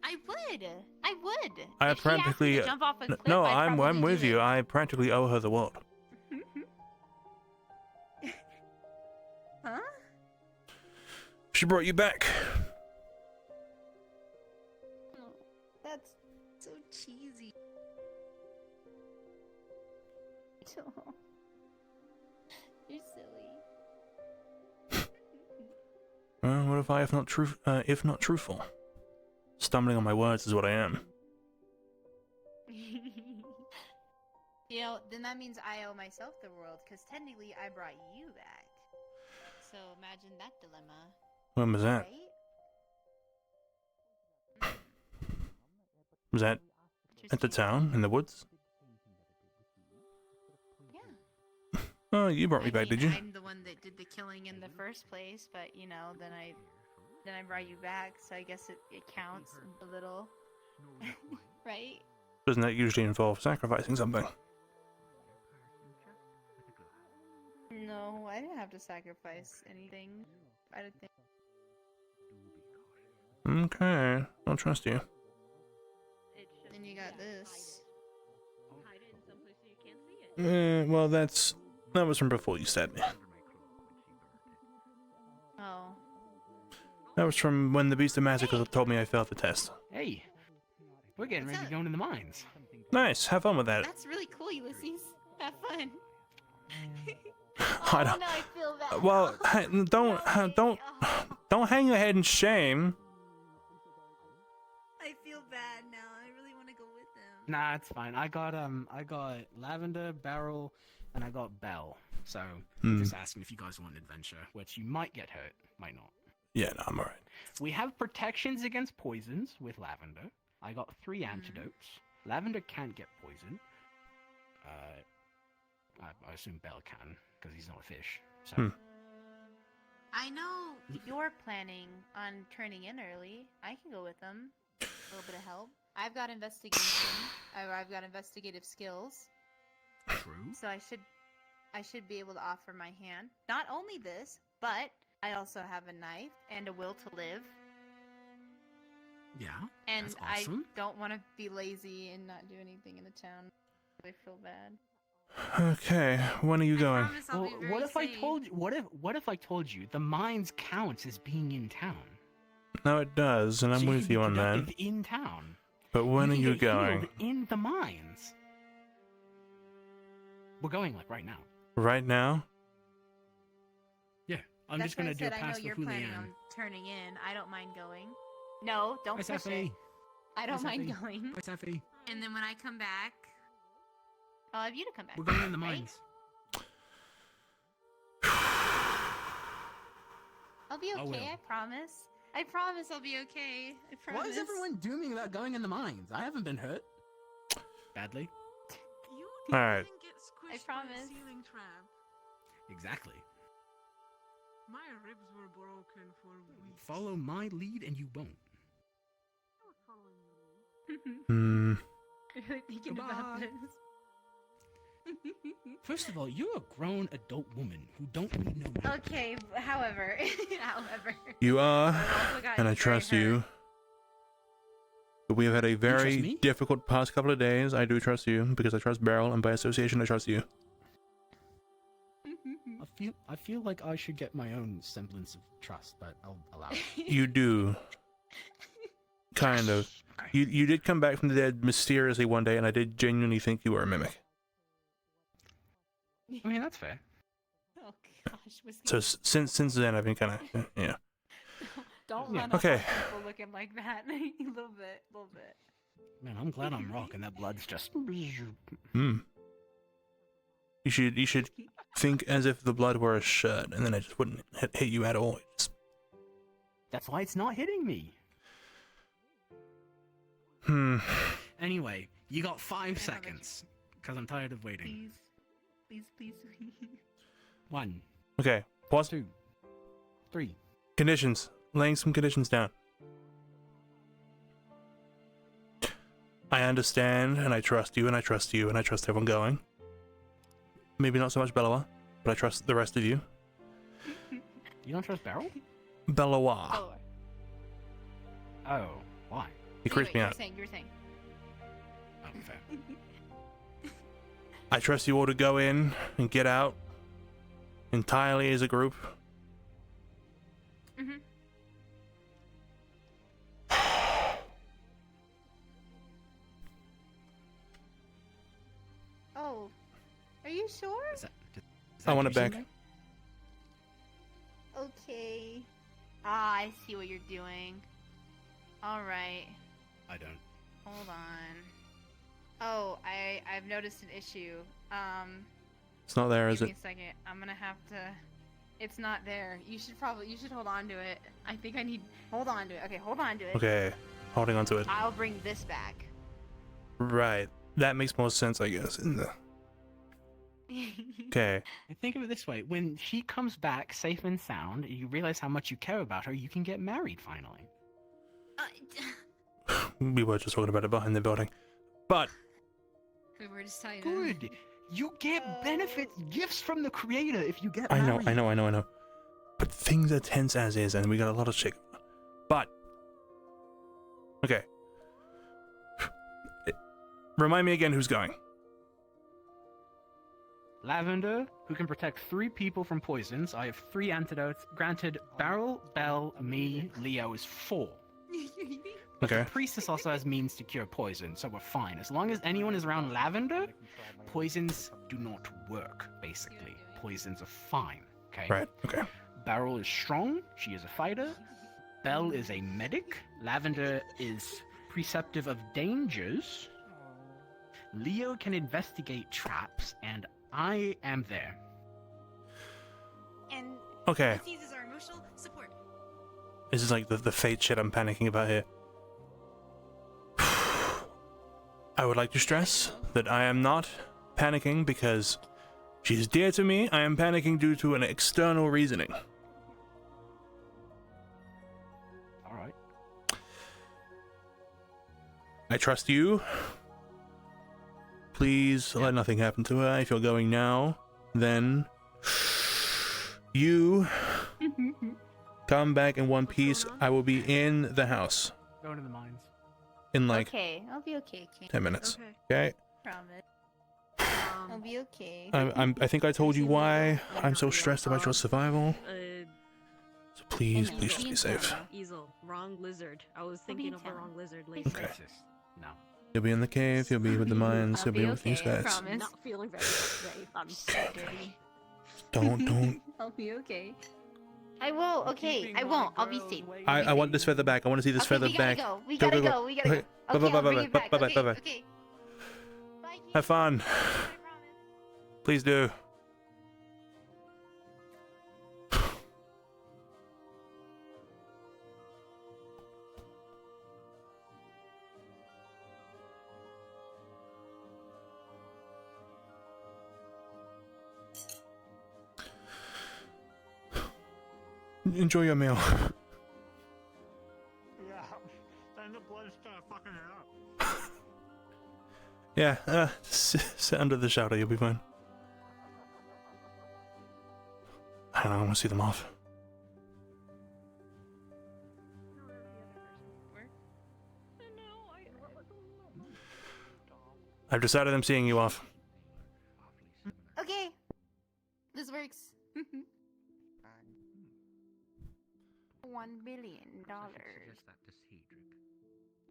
I would. I If she asked me practically. to jump off a cliff, No, I'd I'm probably with do you. it. I practically owe her the world. Huh? She brought you back. Oh, that's so cheesy. You're silly. Well, what if I, if not truthful? Stumbling on my words is what I am. Then that means I owe myself the world, because technically I brought you back. So imagine that dilemma. When was that? Right? Was that at the town in the woods? Yeah. Oh, you brought me back, did you? I'm the one that did the killing in the first place, but then I brought you back, so I guess it counts a little. Right? Doesn't that usually involve sacrificing something? No, I didn't have to sacrifice anything. I don't think. Okay, I'll trust you. Then you got this. Hide it in some place so you can't see it. Well, that was from before you stabbed me. Oh. That was from when the Beast of Massacre told me I failed the test. Hey, we're getting ready to go into the mines. Nice, have fun with that. That's really cool, Ulysses. Have fun. I don't. No, I feel bad. Well, don't hang your head in shame. I feel bad now. I really want to go with them. Nah, it's fine. I got Lavender, Beryl, and I got Belle. So I'm just asking if you guys want adventure, which you might get hurt, might not. Yeah, no, I'm alright. We have protections against poisons with Lavender. I got 3 antidotes. Lavender can't get poison. I assume Belle can, because he's not a fish. So. I know you're planning on turning in early. I can go with them. A little bit of help. I've got investigation. I've got investigative skills. True. So I should be able to offer my hand. Not only this, but I also have a knife and a will to live. Yeah. And that's awesome. I don't want to be lazy and not do anything in the town. I feel bad. Okay, when are you going? Well, what if I told you? What if I told you the mines counts as being in town? No, it does, and I'm So with can you be on that. productive in town. But when are can you get healed going? in the mines. We're going like right now. Right now? Yeah, I'm That's just gonna why I do a said I know pass you're for planning Julian. on turning in. I don't mind going. No, don't Hi, push Safi. it. I don't Hi, mind Safi. going. Hi, Safi. And then when I come back, I'll have you to come back. We're going in the right? mines. I'll be I okay. will. I promise. I promise I'll be okay. I promise. Why is everyone dooming about going in the mines? I haven't been hurt. Badly. Alright. I promise. Ceiling trap. Exactly. My ribs were broken for weeks. Follow my lead and you won't. Hmm. I'm really thinking about Goodbye. this. First of all, you're a grown adult woman who don't need no man. Okay, however. You are, also got and I very trust hurt. you. But we have had a trust very me? difficult past couple of days. I do trust you, because I trust Beryl, and by association, I trust you. I feel like I should get my own semblance of trust, but I'll allow it. You do. Kind of. You did come back from the dead mysteriously one day, and I did genuinely think you were a mimic. I mean, that's fair. Oh gosh, was So since then, I've been kind of yeah. Don't Yeah. run up Okay. on people looking like that. A little bit. Man, I'm glad I'm rocking. That blood's just. Hmm. You should think as if the blood were a shirt, and then it just wouldn't hit you at all. That's why it's not hitting me. Anyway, you got 5 seconds, because I'm tired of waiting. Please. 1. Okay. Pause. 2. 3. Conditions. Laying some conditions down. I understand, and I trust you, and I trust you, and I trust everyone going. Maybe not so much Bellowa, but I trust the rest of you. You don't trust Beryl? Bellowa. Oh, why? He creeps me out. You were saying. Oh, fair. I trust you all to go in and get out entirely as a group. Mm-hmm. Oh, are you sure? I want it back. Okay. Ah, I see what you're doing. All right. I don't. Hold on. Oh, I've noticed an issue. It's not there, is Give it? me a second. I'm gonna have to. It's not there. You should hold on to it. I think I need. Hold on to it. Okay, hold on to it. Okay, holding on to it. I'll bring this back. Right. That makes more sense, I guess. Okay. Think of it this way: when she comes back safe and sound, and you realize how much you care about her, you can get married finally. We were just talking about it behind the building. But We were just talking. Good. You get benefits, gifts from the creator if you get I know, married. I know. But things are tense as is, and we got a lot of shit. But okay. Remind me again who's going. Lavender, who can protect 3 people from poisons. I have 3 antidotes. Granted, Beryl, Belle, me, Leo is 4. But Okay. the priestess also has means to cure poison, so we're fine. As long as anyone is around Lavender, poisons do not work, basically. Poisons are fine, okay? Right, okay. Beryl is strong, she is a fighter. Belle is a medic. Lavender is preceptive of dangers. Leo can investigate traps, and I am there. And Okay. this uses our emotional support. This is like the fate shit I'm panicking about here. I would like to stress that I am not panicking because she's dear to me. I am panicking due to an external reasoning. Alright. I trust you. Please let nothing happen to her. If you're going now, then you come back in one piece. I will be in the house Going to the mines. in like Okay, I'll be okay, Cain. 10 minutes. Okay? Promise. I'll be okay. I think I told you why I'm so stressed about your survival. So please just be safe. Easel, wrong lizard. I was thinking of the wrong lizard. Later. Okay. No. You'll be in the cave, you'll be with the mines, you'll be with these guys. I'm not feeling very safe. I'm so dirty. Don't. I'll be okay. I will. Okay, I won't. I'll be safe. I want this feather back. I want to see this feather we gotta back. go. We gotta go. We gotta go. Okay. Okay, I'll bring it back. Bye-bye. Okay, Bye-bye. okay. Have fun. Please do. Enjoy your meal. Yeah, then the blood start fucking it up. Yeah, sit under the shadow, you'll be fine. I don't know, I want to see them off. I've decided I'm seeing you off. Okay. This works. $1 billion.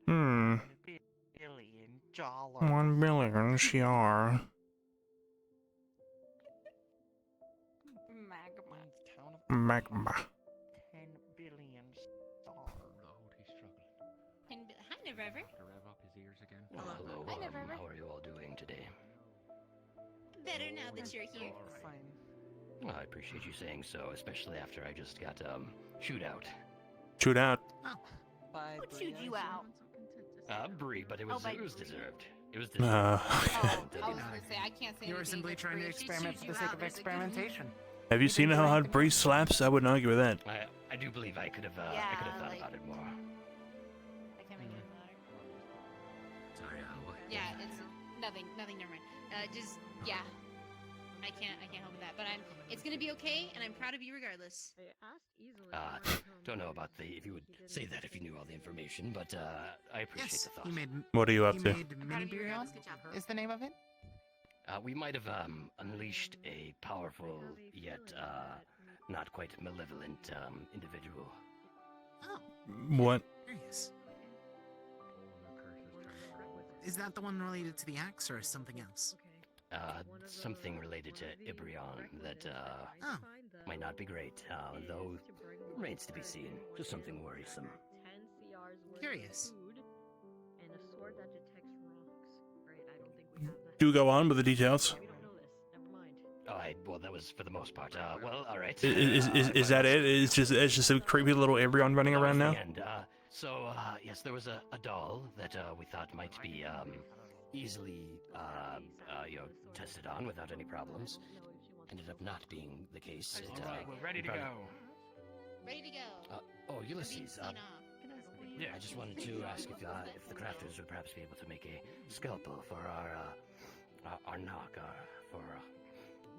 $1 billion, CR. Magma. 10 billion stars. Hi, Never. Hello, Hi, Never. how are you all doing today? Better now that you're here. Well, I appreciate you saying so, especially after I just got, shoot out. Shoot out. Who chewed you out? Bree, but it was deserved. It was deserved. I was gonna say, I can't say You were anything simply against trying to Bree. If she experiment chews for you the sake out, of there's a good experimentation. Have you seen how hard Bree slaps? I wouldn't argue with that. I do believe I could have thought about it more. I can't make it louder. Sorry, Yeah, it's nothing, never mind. Just, yeah. I can't help with that, but it's gonna be okay, and I'm proud of you regardless. Don't know about if you would say that if you knew all the information, but I appreciate the thought. What are you up to? Mini Burion is the name of it? We might have unleashed a powerful yet not quite malevolent individual. Oh. What? Curious. Is that the one related to the axe or something else? Something related to Ibrion that Oh. might not be great, though remains to be seen. Just something worrisome. Curious. And a sword that detects rocks. Right, I don't think we have that. Do go on with the details. Well, that was for the most part. Well, all right. Is that it? It's just a creepy little Embryon running around now. And yes, there was a doll that we thought might be easily tested on without any problems. Ended up not being the case. We're ready to go. Ready to go. Ulysses. Yeah, I just wanted to ask if the crafters would perhaps be able to make a scalpel for our knock, for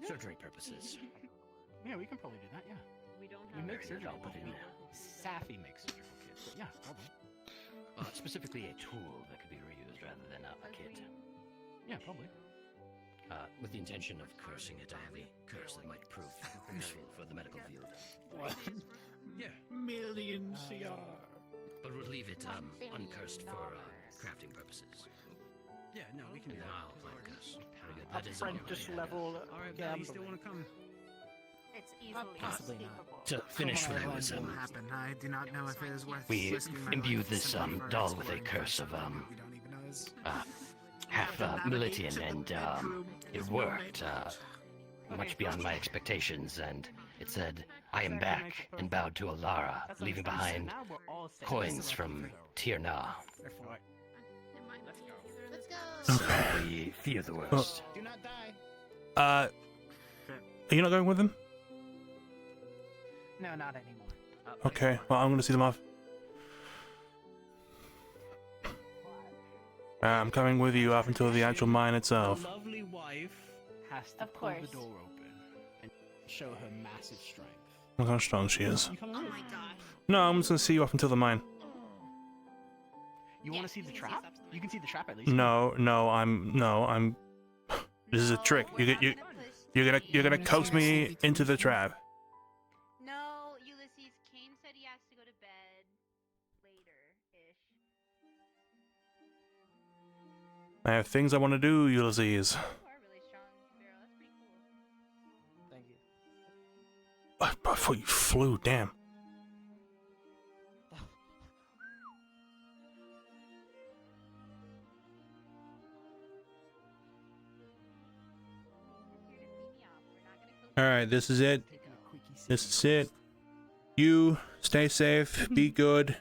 surgery purposes. Yeah, we can probably do that, yeah. We don't We have make surgical kits. kit. Safi makes surgical kits, but yeah, probably. Specifically a tool that could be reused rather than a kit. Yeah, probably. With the intention of cursing it, I have a curse that might prove useful for the medical field. What? Yeah. Million CR. But we'll leave it uncursed for crafting purposes. Yeah, no, we can do that. I'll apply a curse. Very good. That is all Apprentice level. Alright, yeah, you still want to come? It's easily Possibly not. To finish what I was What will happen? I do not know if it is worth we risking my imbue life this simply for doll with a exploring curse of something we don't even know is half Militian, and it worked much beyond my expectations. And it said, "I am back," and bowed to Alara, leaving behind coins from Tirna. So we fear the worst. Do not die. Are you not going with them? No, not anymore. Okay, well, I'm gonna see them off. I'm coming with you up until the actual mine itself. The lovely wife has to pull the door open and show her massive strength. Look how strong she is. Oh my god. No, I'm just gonna see you up until the mine. You want to see the trap? You can see the trap at least. No, I'm. This is a trick. You're gonna coax me into the trap. No, Ulysses. Cain said he has to go to bed later-ish. I have things I want to do, Ulysses. You are really strong, Sparrow. That's pretty cool. Thank you. I thought you flew. Damn. Alright, this is it. This is it. You stay safe, be good.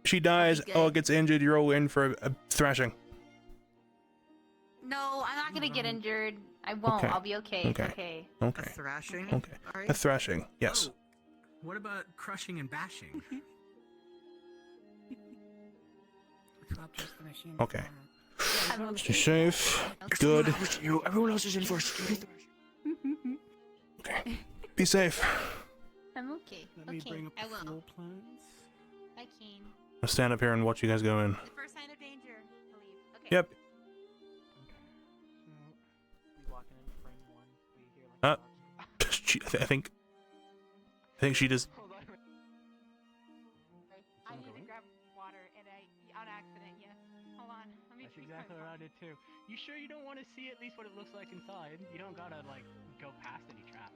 She dies or gets injured, you're all in for a thrashing. No, I'm not gonna get injured. I won't. Okay. I'll be okay. Okay. Okay. Okay. A thrashing? Okay. Alright. A thrashing, yes. Oh, what about crushing and bashing? Okay. Stay safe, good. Everyone else is in for a security. Okay. Be safe. I'm okay. Okay, I will. Bye, Cain. I'll stand up here and watch you guys go in. The first sign of danger, I believe. Okay. Yep. I think she just. I need to grab water, and on accident, yes. Hold on. Let me That's exactly what I did too. You sure you don't want to see at least what it looks like inside? You don't gotta like go past any traps.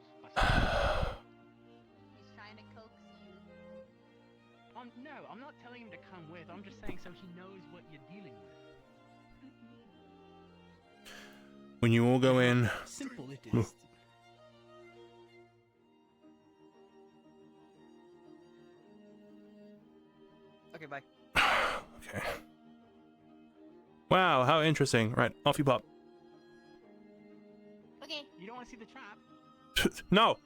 He's trying to coax you. No, I'm not telling him to come with. I'm just saying so he knows what you're dealing with. When you all go in. Simple it Ooh. is. Okay, bye. Okay. Wow, how interesting. Right, off you pop. Okay. You don't want to see the trap? No.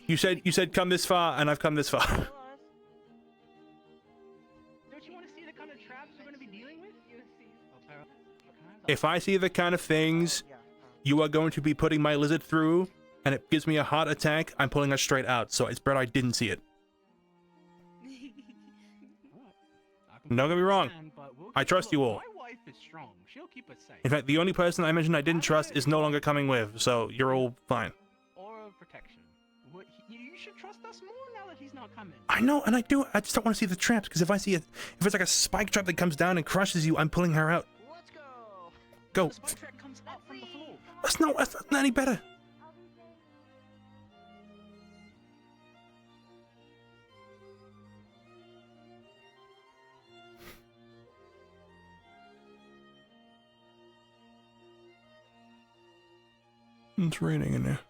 You said come this far, and I've come this far. Don't you want to see the kind of traps we're going to be dealing with? If I see the kind of things you are going to be putting my lizard through, and it gives me a heart attack, I'm pulling it straight out. So it's better I didn't see it. Don't get me wrong. I trust you all. My wife is strong. She'll keep us safe. In fact, the only person I mentioned I didn't trust is no longer coming with, so you're all fine. Or protection. You should trust us more now that he's not coming. I know, and I do. I just don't want to see the traps, because if I see it, if it's like a spike trap that comes down and crushes you, I'm pulling her out. Let's go. Go. The spike trap comes up from the floor. That's not any better. It's raining in there.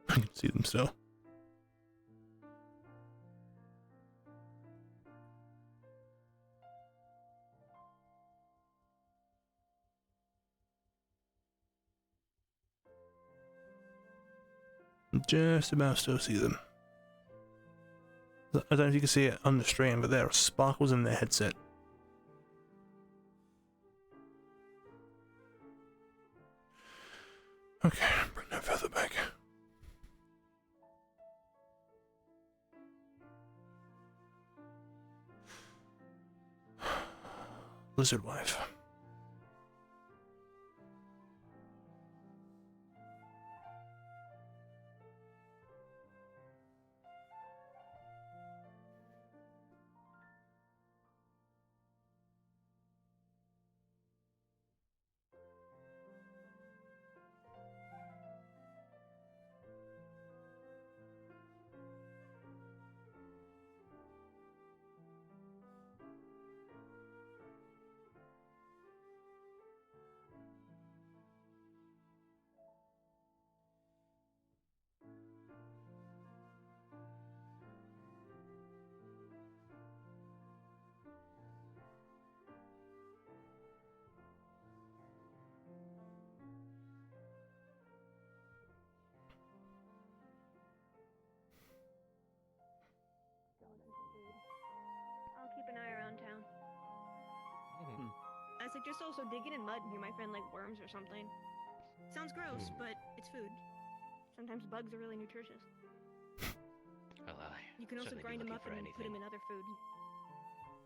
I can see them still. Just about still see them. I don't know if you can see it on the stream, but there are sparkles in their headset. Okay, bring that feather back. Lizard wife. like just also digging in mud, and you might find like worms or something. Sounds gross, but it's food. Sometimes bugs are really nutritious. Well, You can also grind them up and put them in other food.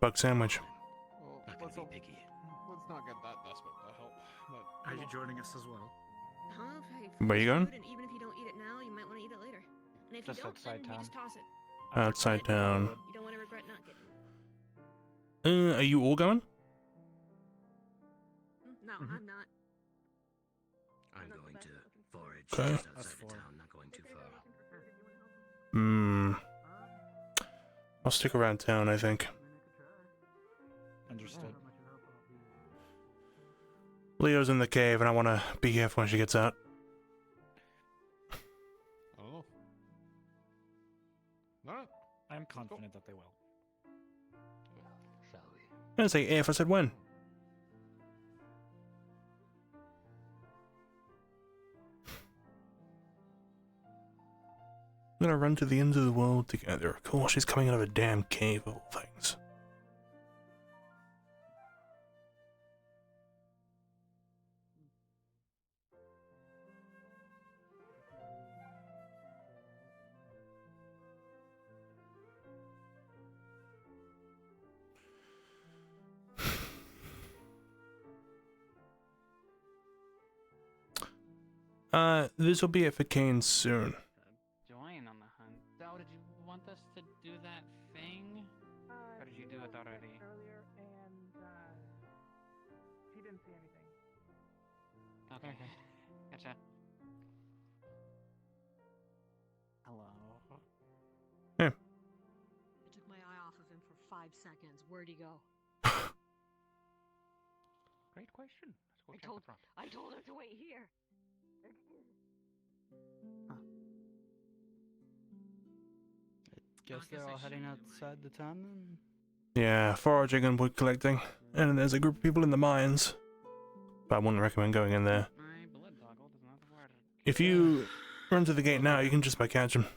Bug sandwich. Well, Not gonna be picky. Let's not get that desperate to help. But Are you joining us as well? I don't know if Where you going? Food, and even if you don't eat it now, you might want to eat it later. And if Just you don't, outside then town. you just toss it. Outside town. You don't want to regret not getting it. Are you all going? No, I'm not. I'm going to forage Okay. just outside the town, not going too far. I'll stick around town, I think. Understood. Leo's in the cave, and I want to be careful when she gets out. Oh. Alright. I'm confident that they will. Shall we? I didn't say if, I said when. I'm gonna run to the ends of the world together. Of course, she's coming out of a damn cave of all things. This will be it for Cain soon. Join on the hunt. So did you want us to do that thing? Or did you do it already? Earlier, and he didn't see anything. Okay. Gotcha. Hello. I Hey. took my eye off of him for 5 seconds. Where'd he go? Great question. Let's go check the front. I told him to wait here. Guess they're all heading outside the town then? Yeah, foraging and wood collecting. And there's a group of people in the mines. But I wouldn't recommend going in there. My blood toggle does not work. If you run to the gate now, you can just about catch them.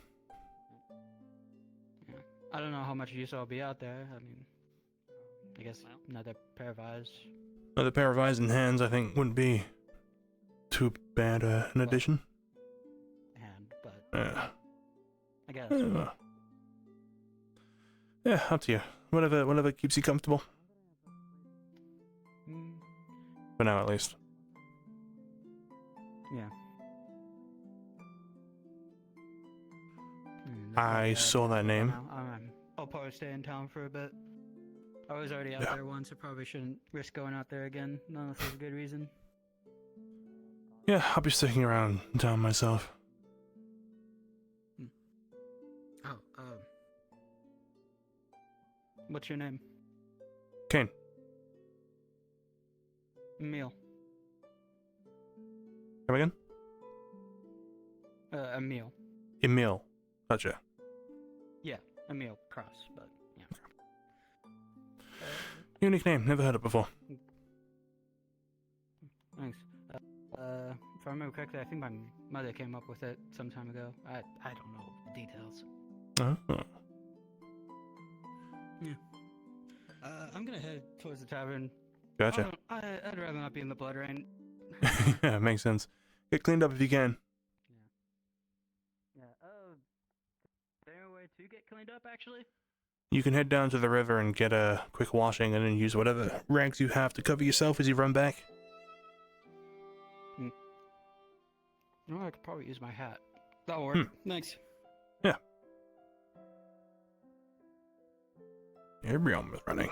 I don't know how much use I'll be out there. I mean, I guess another pair of eyes. Another pair of eyes and hands, I think, wouldn't be too bad an addition. Hand, but I guess. Yeah, up to you. Whatever keeps you comfortable. For now, at least. Yeah. I saw that name. I'll probably stay in town for a bit. I was already out there once. I probably shouldn't risk going out there again, unless there's a good reason. Yeah, I'll be sticking around in town myself. What's your name? Cain. Emil. Come again? Emil. Emil. Gotcha. Yeah, Emil Cross, but yeah. Unique name, never heard it before. Thanks. If I remember correctly, I think my mother came up with it some time ago. I don't know the details. Oh. Yeah. I'm gonna head towards the tavern. Gotcha. I'd rather not be in the blood rain. Yeah, makes sense. Get cleaned up if you can. Yeah. Is there a way to get cleaned up, actually? You can head down to the river and get a quick washing and then use whatever rags you have to cover yourself as you run back. Oh, I could probably use my hat. That'll work. Thanks. Yeah. Everyone was running.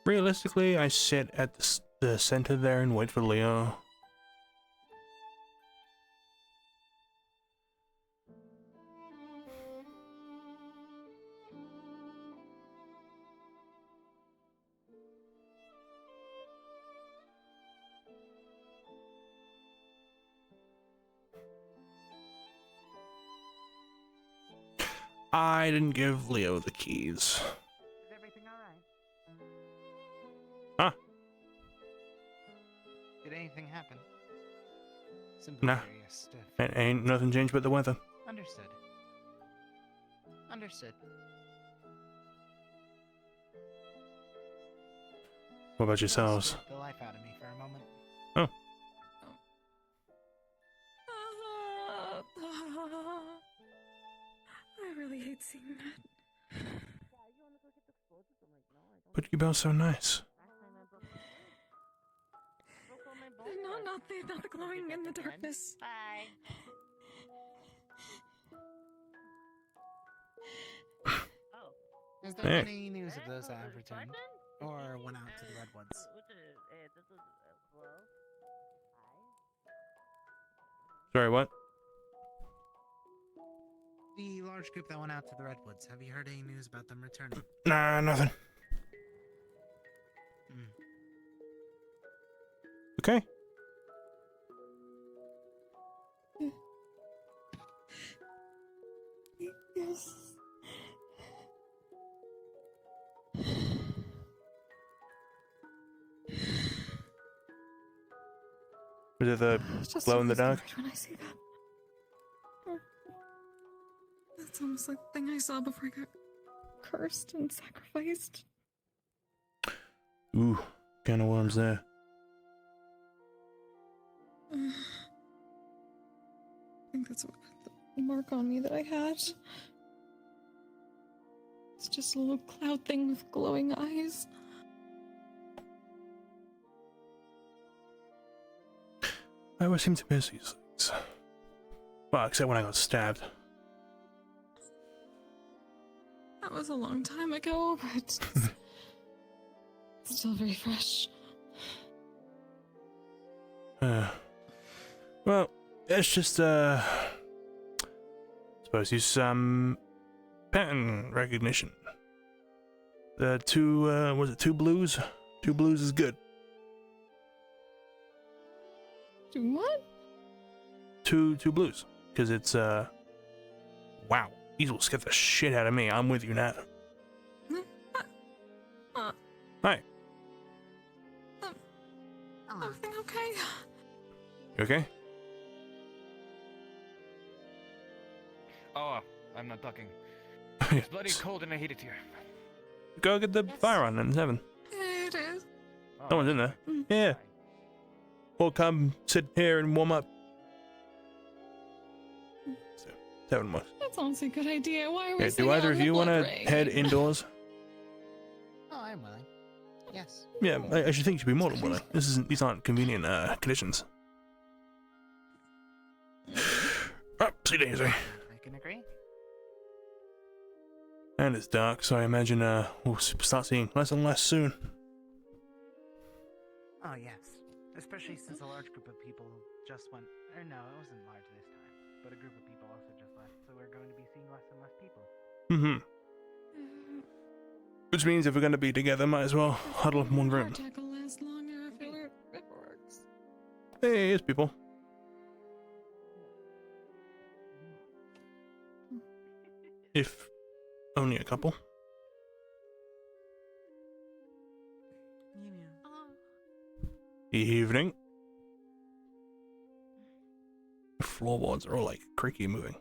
Realistically, I sit at the center there and wait for Leo. I didn't give Leo the keys. Is everything alright? Huh? Did anything happen? Nah. Ain't nothing changed but the weather. Understood. Understood. Understood. What about yourselves? Scared the life out of me for a moment. Oh. I really hate seeing that. But you both so nice. Not the glowing in the darkness. Bye. Has there been any news of those that have returned? Or went out to the Redwoods? Sorry, what? The large group that went out to the Redwoods. Have you heard any news about them returning? Nah, nothing. Okay. Yes. Was it the glow in the dark? When I see that. That's almost like the thing I saw before I got cursed and sacrificed. Ooh, can of worms there. I think that's what the mark on me that I had. It's just a little cloud thing with glowing eyes. I always seem to miss these things. Well, except when I got stabbed. That was a long time ago, but it's still very fresh. Well, it's just, suppose use some pattern recognition. The two, was it 2 blues? 2 blues is good. Do what? 2 blues. Because it's, wow. These will scare the shit out of me. I'm with you now. Hi. Everything okay? You okay? Oh, I'm not talking. It's bloody cold and I hate it here. Go get the fire on in 7. It is. Someone's in there. Yeah. Or come sit here and warm up. 7 more. That sounds a good idea. Why are we Okay, sitting do either on of the you want to blood ring? head indoors? Oh, I'm willing. Yes. Yeah, I should think you'd be more than willing. These aren't convenient conditions. Oh, see you later. I can agree. And it's dark, so I imagine we'll start seeing less and less soon. Oh, yes. Especially since a large group of people just went. Or no, it wasn't large this time. But a group of people also just left, so we're going to be seeing less and less people. Which means if we're going to be together, might as well huddle up in one room. Attack will last longer if it works. Hey, here's people. If only a couple. Evening. The floorboards are all like creaky moving.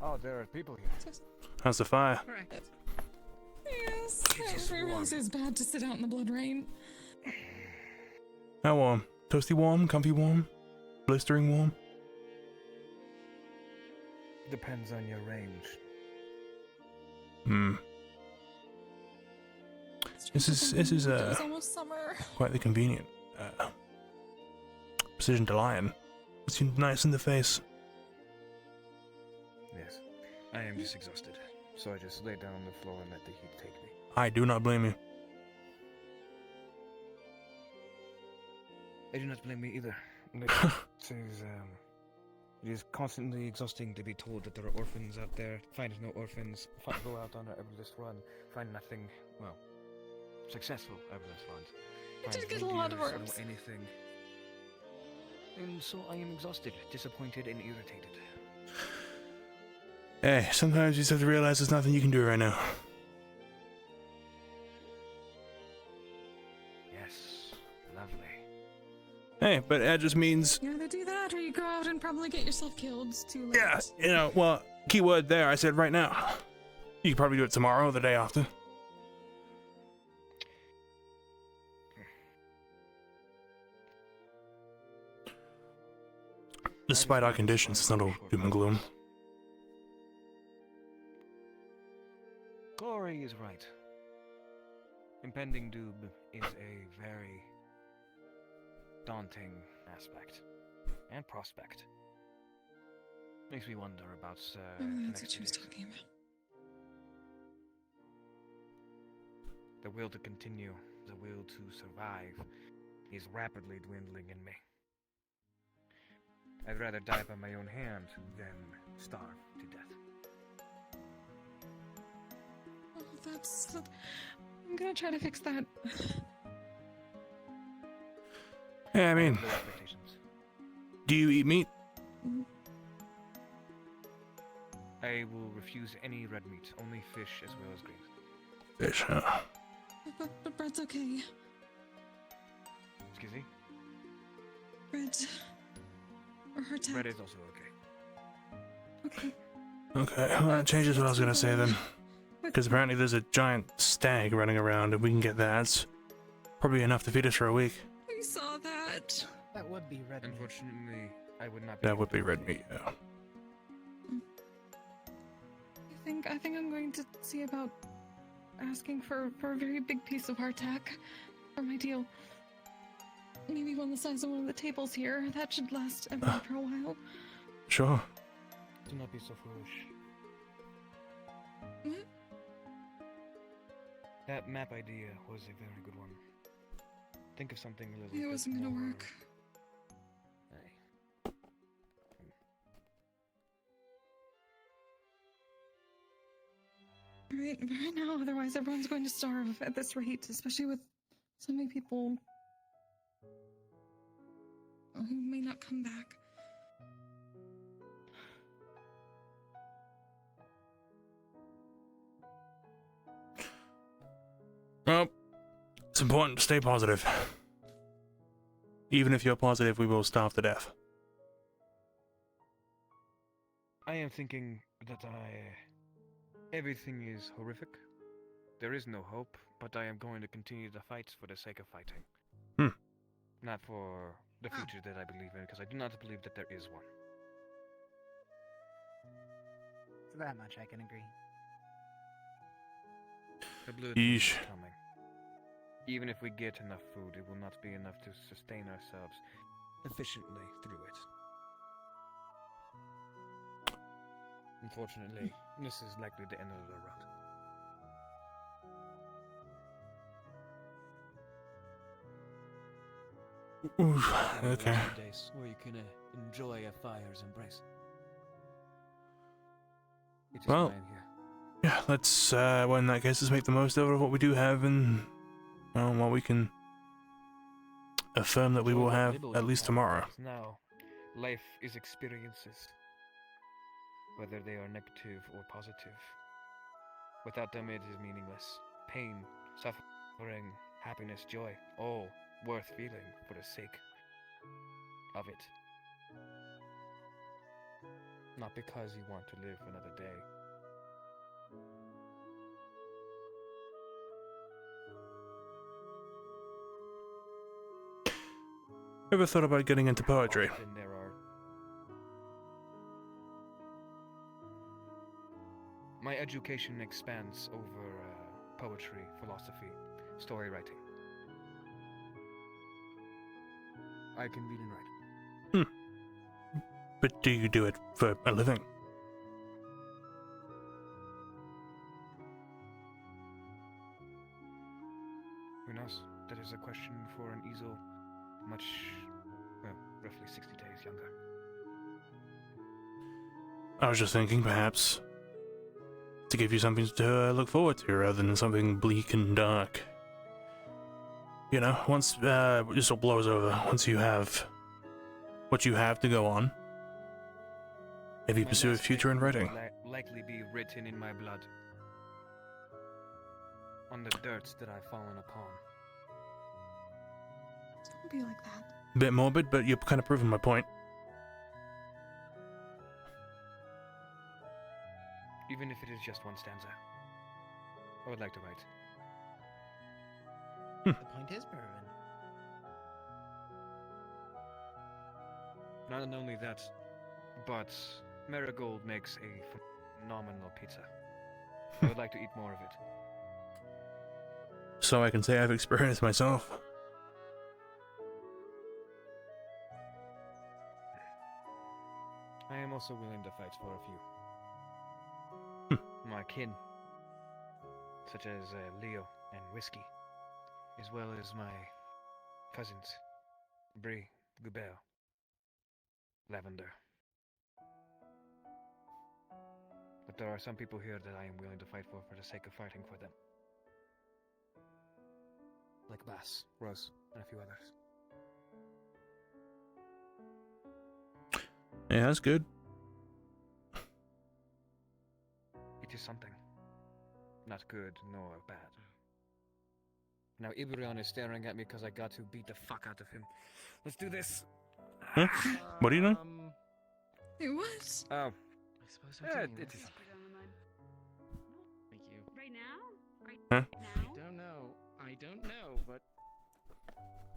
Oh, there are people here. How's the fire? Yes, I realize it's bad to sit out in the blood rain. How warm? Toasty warm? Comfy warm? Blistering warm? Depends on your range. This is It's almost summer. quite the convenient position to lie in. It's nice in the face. Yes. I am just exhausted. So I just lay down on the floor and let the heat take me. I do not blame you. I do not blame me either. It says, It is constantly exhausting to be told that there are orphans out there. Find no orphans. Go out on an Everless run. Find nothing, well, successful Everless runs. I Find did get a lot of figures, no orbs. anything. And so I am exhausted, disappointed, and irritated. Hey, sometimes you just have to realize there's nothing you can do right now. Yes, lovely. Hey, but that just means... You either do that or you go out and probably get yourself killed. It's too late. Yeah, you know, well, keyword there, I said right now. You can probably do it tomorrow or the day after. Despite our conditions, it's not all doom and gloom. Glory is right. Impending doom is a very daunting aspect and prospect. Makes me wonder about That's what she was talking about. the will to continue, the will to survive, is rapidly dwindling in me. I'd rather die by my own hand than starve to death. Oh, I'm gonna try to fix that. Yeah, I mean... No expectations. Do you eat meat? I will refuse any red meat, only fish as well as greens. Fish, huh? But bread's okay. Excuse me? Bread. Or hardtack. Bread is also okay. Okay. Okay, well, that changes what I was gonna say then. Because apparently there's a giant stag running around, and we can get that. It's probably enough to feed us for a week. We saw that. That would be red meat. Unfortunately, I would not be That able would to be red afford meat, it. yeah. I think I'm going to see about asking for a very big piece of hardtack for my deal. Maybe one the size of one of the tables here. That should last everyone for a while. Sure. Do not be so foolish. What? That map idea was a very good one. Think of something a little bit It wasn't gonna more... work. Aye. Right now, otherwise everyone's going to starve at this rate, especially with so many people who may not come back. Well, it's important to stay positive. Even if you're positive, we will starve to death. I am thinking that everything is horrific. There is no hope, but I am going to continue the fights for the sake of fighting. Not for the future that I believe in, because I do not believe that there is one. For that much I can agree. The blood Yeesh. is coming. Even if we get enough food, it will not be enough to sustain ourselves efficiently through it. Unfortunately, this is likely the end of the road. Oof, okay. Days where you can enjoy a fire's embrace. It is Well, why I'm here. yeah, let's, well, in that case, let's make the most of what we do have and, well, what we can affirm that we will have at least tomorrow. Now, life is experiences, whether they are negative or positive. Without them, it is meaningless. Pain, suffering, happiness, joy, all worth feeling for the sake of it. Not because you want to live another day. Ever thought about getting into poetry? Often there are... My education expands over poetry, philosophy, story writing. I can read and write. But do you do it for a living? Who knows? That is a question for an easel much, well, roughly 60 days younger. I was just thinking, perhaps, to give you something to look forward to rather than something bleak and dark. You know, once this all blows over, once you have what you have to go on, if you My pursue a last future in statement writing. will likely be written in my blood. On the dirt that I've fallen upon. Don't be like that. A bit morbid, but you're kind of proving my point. Even if it is just one stanza. I would like to write. The point is proven. Not only that, but Marigold makes a phenomenal pizza. I would like to eat more of it. So I can say I've experienced myself. I am also willing to fight for a few. My kin, such as Leo and Whiskey, as well as my cousins, Bree, Goubert, Lavender. But there are some people here that I am willing to fight for the sake of fighting for them. Like Bass, Rose, and a few others. Yeah, that's good. It is something. Not good, nor bad. Now Ibrion is staring at me because I got to beat the fuck out of him. Let's do this! Huh? What are you doing? It was. Oh. I suppose I'm doing it this. is. Thank you. Right now? Right Huh? now? I don't know. I don't know, but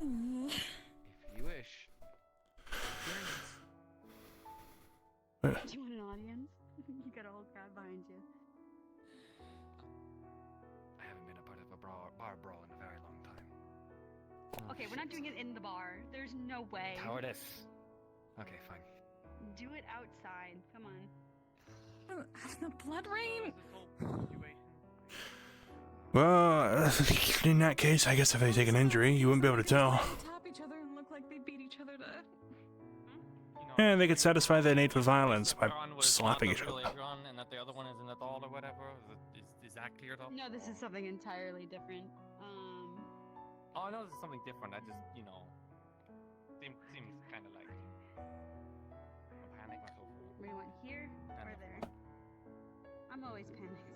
if you wish. Do you want an audience? You got a whole crowd behind you. I haven't been a part of a bar brawl in a very long time. Okay, we're not doing it in the bar. There's no way. Cowardice. Okay, fine. Do it outside. Come on. The blood rain. Well, in that case, I guess if they take an injury, you wouldn't be able to tell. Tap each other and look like they beat each other to. Yeah, they could satisfy their need for violence by Everyone was slapping not each the other. real Adrian, and that the other one isn't at all or whatever. Is that cleared up? No, this is something entirely different. Oh, I know this is something different. I just, you know, seems kind of like a panic or so. What do you want, here or there? I'm always panicked.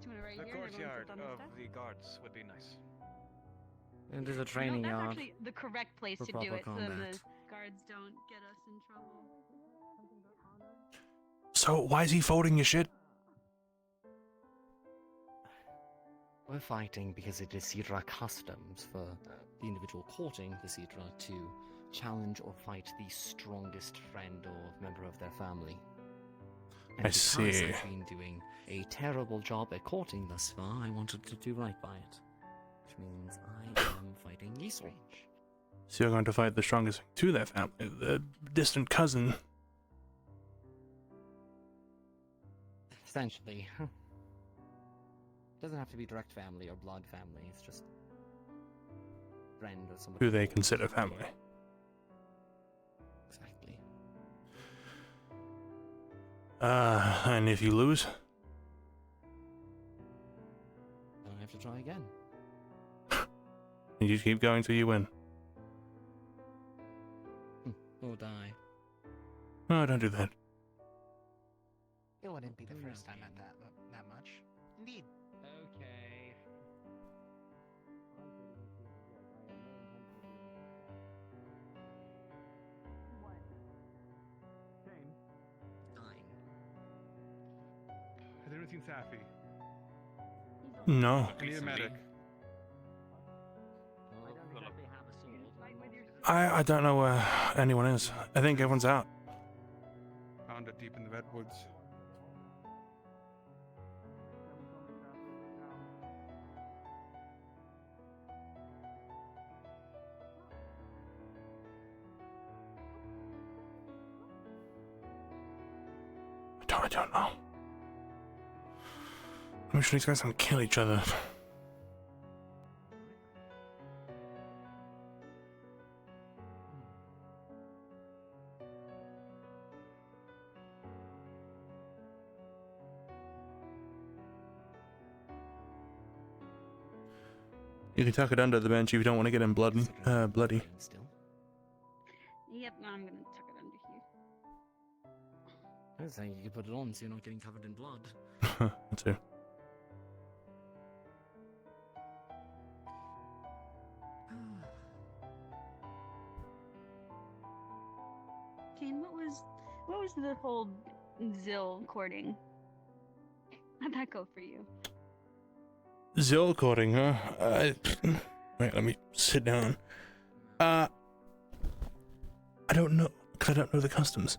Do you want it right The here? or do you want courtyard it on the of step? the guards would be nice. And there's a No, training that's yard. actually the correct place for to do proper it, so then combat. the guards don't get us in trouble. So why is he folding your shit? We're fighting because it is Sidra customs for the individual courting the Sidra to challenge or fight the strongest friend or member of their family. And I because see. I've been doing a terrible job at courting thus far, I wanted to do right by it. Which means I am fighting Yisrael. So you're going to fight the strongest to their family, the distant cousin. Essentially. Doesn't have to be direct family or blood family, it's just friend or somebody. Who they consider family. Exactly. And if you lose? Then I have to try again. You just keep going till you win. Or die. No, don't do that. It wouldn't be the first time at that much. Indeed. Okay. What? Dying. Has anyone seen Safi? No. I need a medic. I don't know where anyone is. I think everyone's out. Found it deep in the redwoods. I don't know. I'm sure these guys don't kill each other. You can tuck it under the bench if you don't want to get him bloody. Yep, I'm gonna tuck it under here. I was saying you could put it on so you're not getting covered in blood. Me too. Cain, what was the whole Zill courting? How'd that go for you? Zill courting, huh? Wait, let me sit down. I don't know, because I don't know the customs.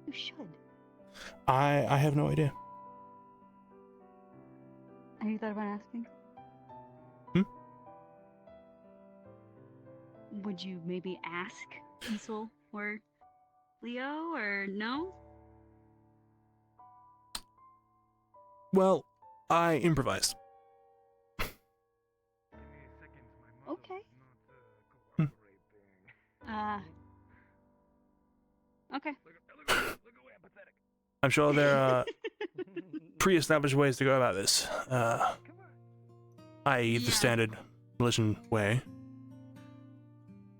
You should. I have no idea. Have you thought about asking? Would you maybe ask Cecil or Leo, or no? Well, I improvised. Okay. Hmm. Okay. I'm sure there are pre-established ways to go about this, i.e. the standard militia way,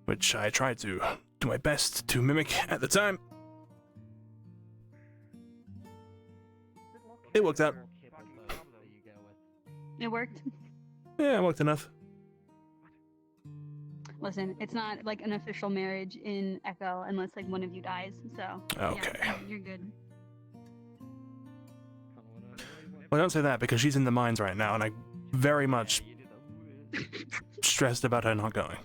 which I tried to do my best to mimic at the time. It worked out. It worked. Yeah, it worked enough. Listen, it's not like an official marriage in Echo unless like one of you dies, so Okay. yeah, you're good. Well, don't say that because she's in the mines right now, and I very much stressed about her not going.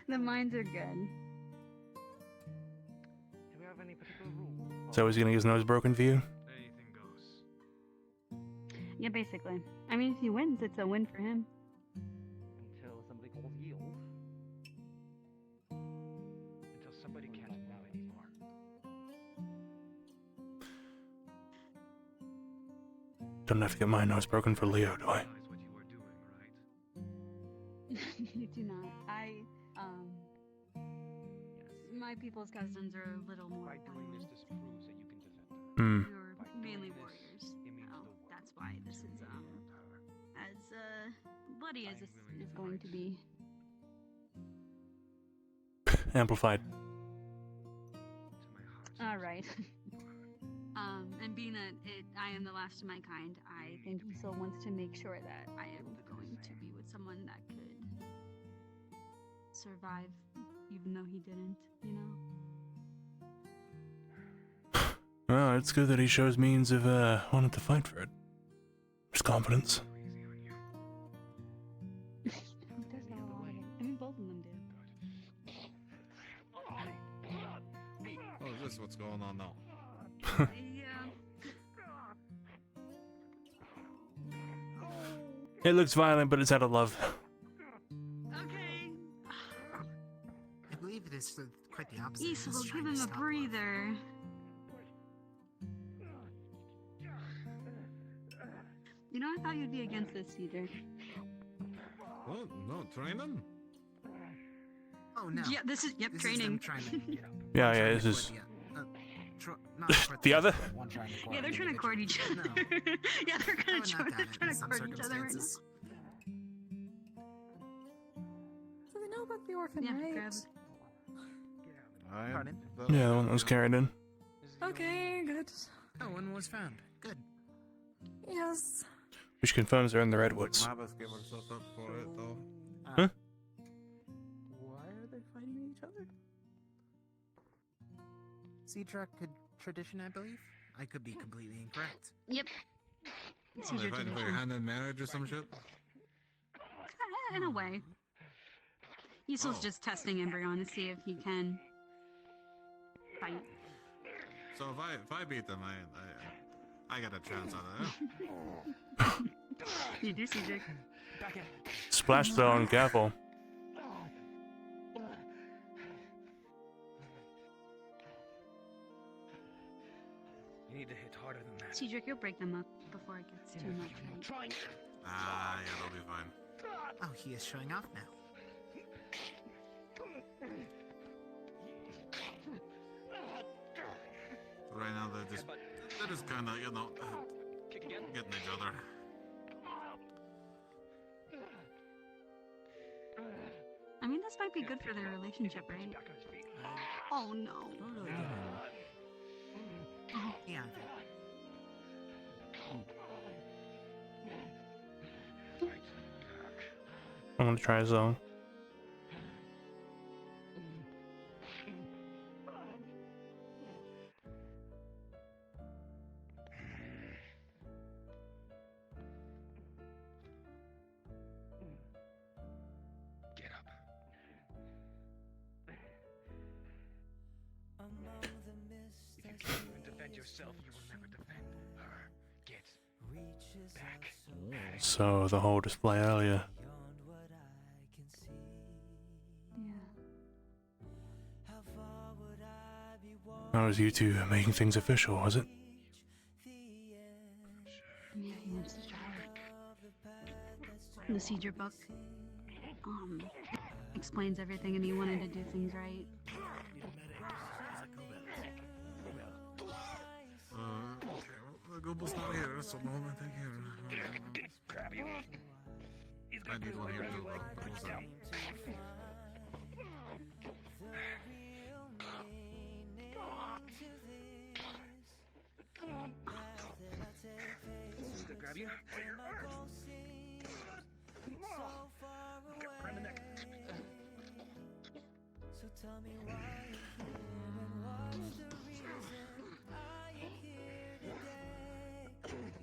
The mines are good. So is he gonna get his nose broken for you? Yeah, basically. I mean, if he wins, it's a win for him. Until somebody calls yield. Until somebody can't allow anymore. Don't have to get my nose broken for Leo, do I? You do not. My people's customs are a little more. By doing this proves that you can defend her. Hmm. You're mainly warriors. That's why this is as bloody as this is going to be. Amplified. All right. And being that I am the last of my kind, I think Isol wants to make sure that I am going to be with someone that could survive, even though he didn't, you know? Well, it's good that he shows means of wanting to fight for it. His confidence. Who does not want it? I mean, both of them did. Oh, is this what's going on now? Yeah. It looks violent, but it's out of love. Okay. I believe it is quite the opposite. Isol, He's give trying to him a stop breather. You know, I thought you'd be against this, Cedric. What? No, training? Oh no. Yeah, this is This training. Is them trying to, Yeah, this is... not the other? Yeah, they're trying to court each other. Yeah, they're No, trying to not that, in court some each other right now. circumstances. So they know about the orphan, Yeah, right? grab. Pardon? Yeah, the one that was carried in. Okay, good. Oh, one was found. Good. Yes. Which confirms they're in the redwoods. Mabas gave herself up for it, though. Huh? Why are they fighting each other? Cedric tradition, I believe. I could be completely incorrect. Yep. Oh, they fighting for your hand in marriage or some shit? In a way. Isol's just testing Embryon to see if he can fight. So if I beat them, I got a chance on it. You do, Cedric. Splash zone, careful. You need to hit harder than that. Cedric, you'll break them up before it gets too much. Right? Ah, yeah, they'll be fine. Oh, he is showing off now. Right now, they're just kind of, you know, Getting each other. I mean, this might be good for their relationship, right? Oh no. Oh. Yeah. I'm gonna try a song. Get up. If you can't even defend yourself, you will never defend her. Get back. So the whole display earlier. That was you two making things official, was it? Yeah, he wants to shower. The Cedar book explains everything, and he wanted to do things right. Okay, well, Gooble's not here, so no one take here. Grab you. I need one here too, though. What's that? Grab you. Grab the neck. So tell me why you're here and what's the reason are you here today?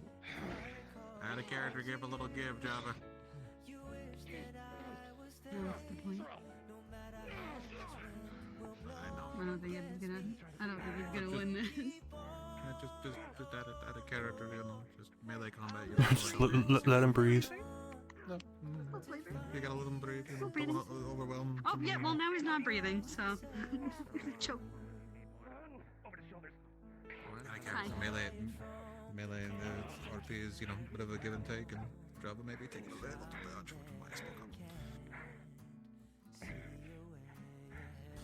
Add a character, give a little give, Java. You wish that I was there. What's the point? No matter how much wind will blow. I don't think he's gonna win this. Yeah, just add a character, you know, just melee combat. You know, Just let him breathe. No, you gotta let him breathe. You know, don't overwhelm. Oh yeah, well now he's not breathing, so choke. Add a character, melee and RP is, you know, a bit of a give and take, and Java maybe take a little bit.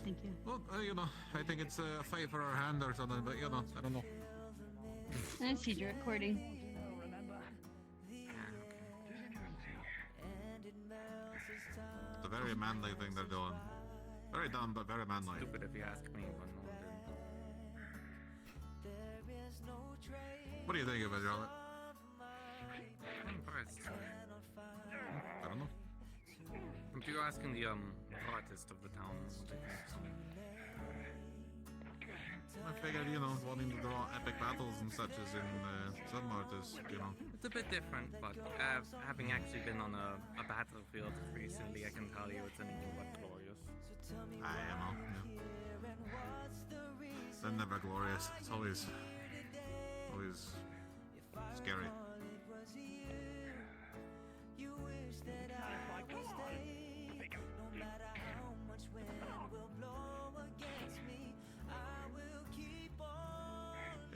Thank you. Well, you know, I think it's a fight for our hand or something, but you know, I don't know. I see your recording. It's a very manly thing they're doing. Very dumb, but very manly. Stupid if you ask me, but no one What do you think of it, Charlotte? I'm impressed. I don't know. If you're asking the artist of the town, what they think. I figured, you know, wanting to draw epic battles and such as in some artists, you know. It's a bit different, but having actually been on a battlefield recently, I can tell you it's anything but glorious. I am, yeah. They're never glorious. It's always scary.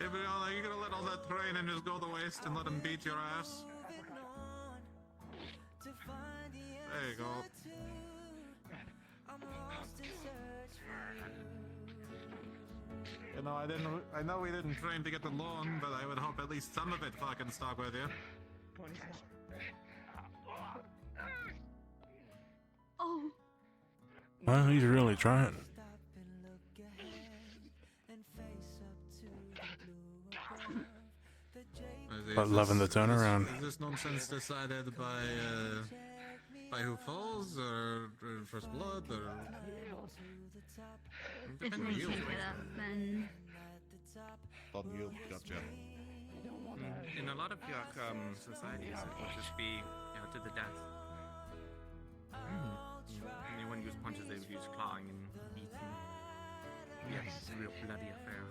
Yeah, but are you gonna let all that train and just go to waste and let him beat your ass? There you go. You know, I know we didn't train to get along, but I would hope at least some of it fucking stuck with you. Oh. Well, he's really trying. But loving the turnaround. Is this nonsense decided by who falls, or first blood, or? If we keep it up, then Bob, you gotcha. In a lot of your societies, it would just be, you know, to the death. Anyone use punches, they would use clawing and beating. Yeah, it's a real bloody affair.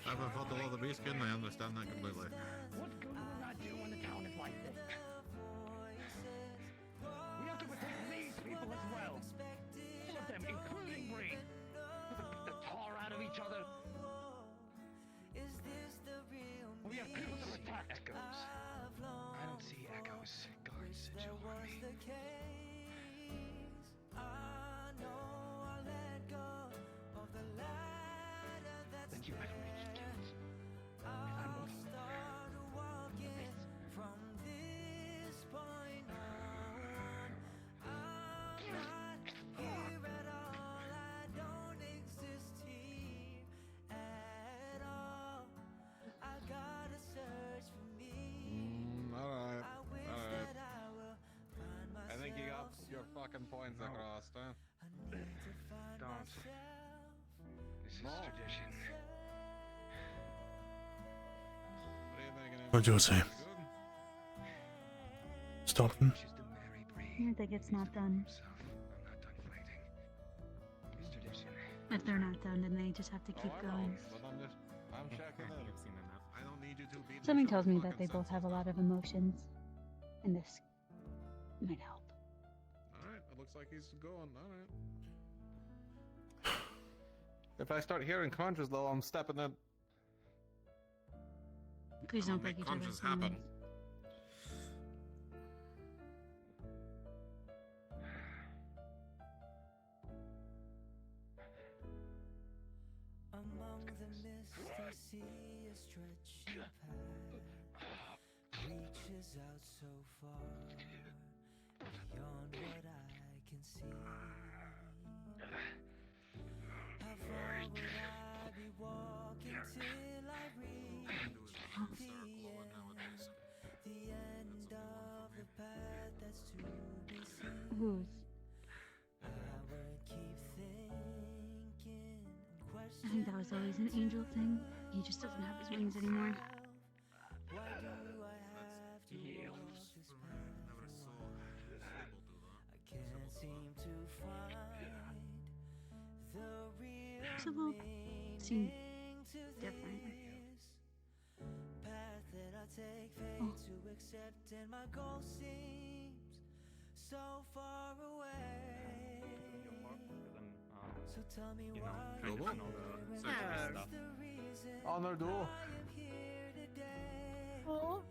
I haven't fought a lot of beastskin, I understand that completely. What good will that do when the town is like this? We have to protect these people as well. All of them, including Breen. The tar out of each other. We have people to attack Echoes. I don't see Echoes. Guards sigil on me. Then you have reached guilt. And I will fucking points across, huh? Don't. This is tradition. What are you thinking? What'd you say? Stop them. I think it's not done. If they're not done, then they just have to keep going. I'm checking in. I don't need you to be. Something tells me that they both have a lot of emotions, and this might help. Alright, it looks like he's going. Alright. If I start hearing crunches, though, I'm stepping in. Please don't break each other's crunches happen. bones. Among the mist, I see a stretching path, reaches out so far, beyond what I can see. How far would I be walking till I reach the end of the path that's to be seen? Who's? I would keep thinking. I think that was always an angel thing. He just doesn't have his wings anymore. Why do I have to walk this path? I can't seem to find the real Sybil seemed meaning to different. this path that I take fate to accept, and my goal seems so far away. So tell me why Go on. where's the reason Honor duel. I'm here today. Oh.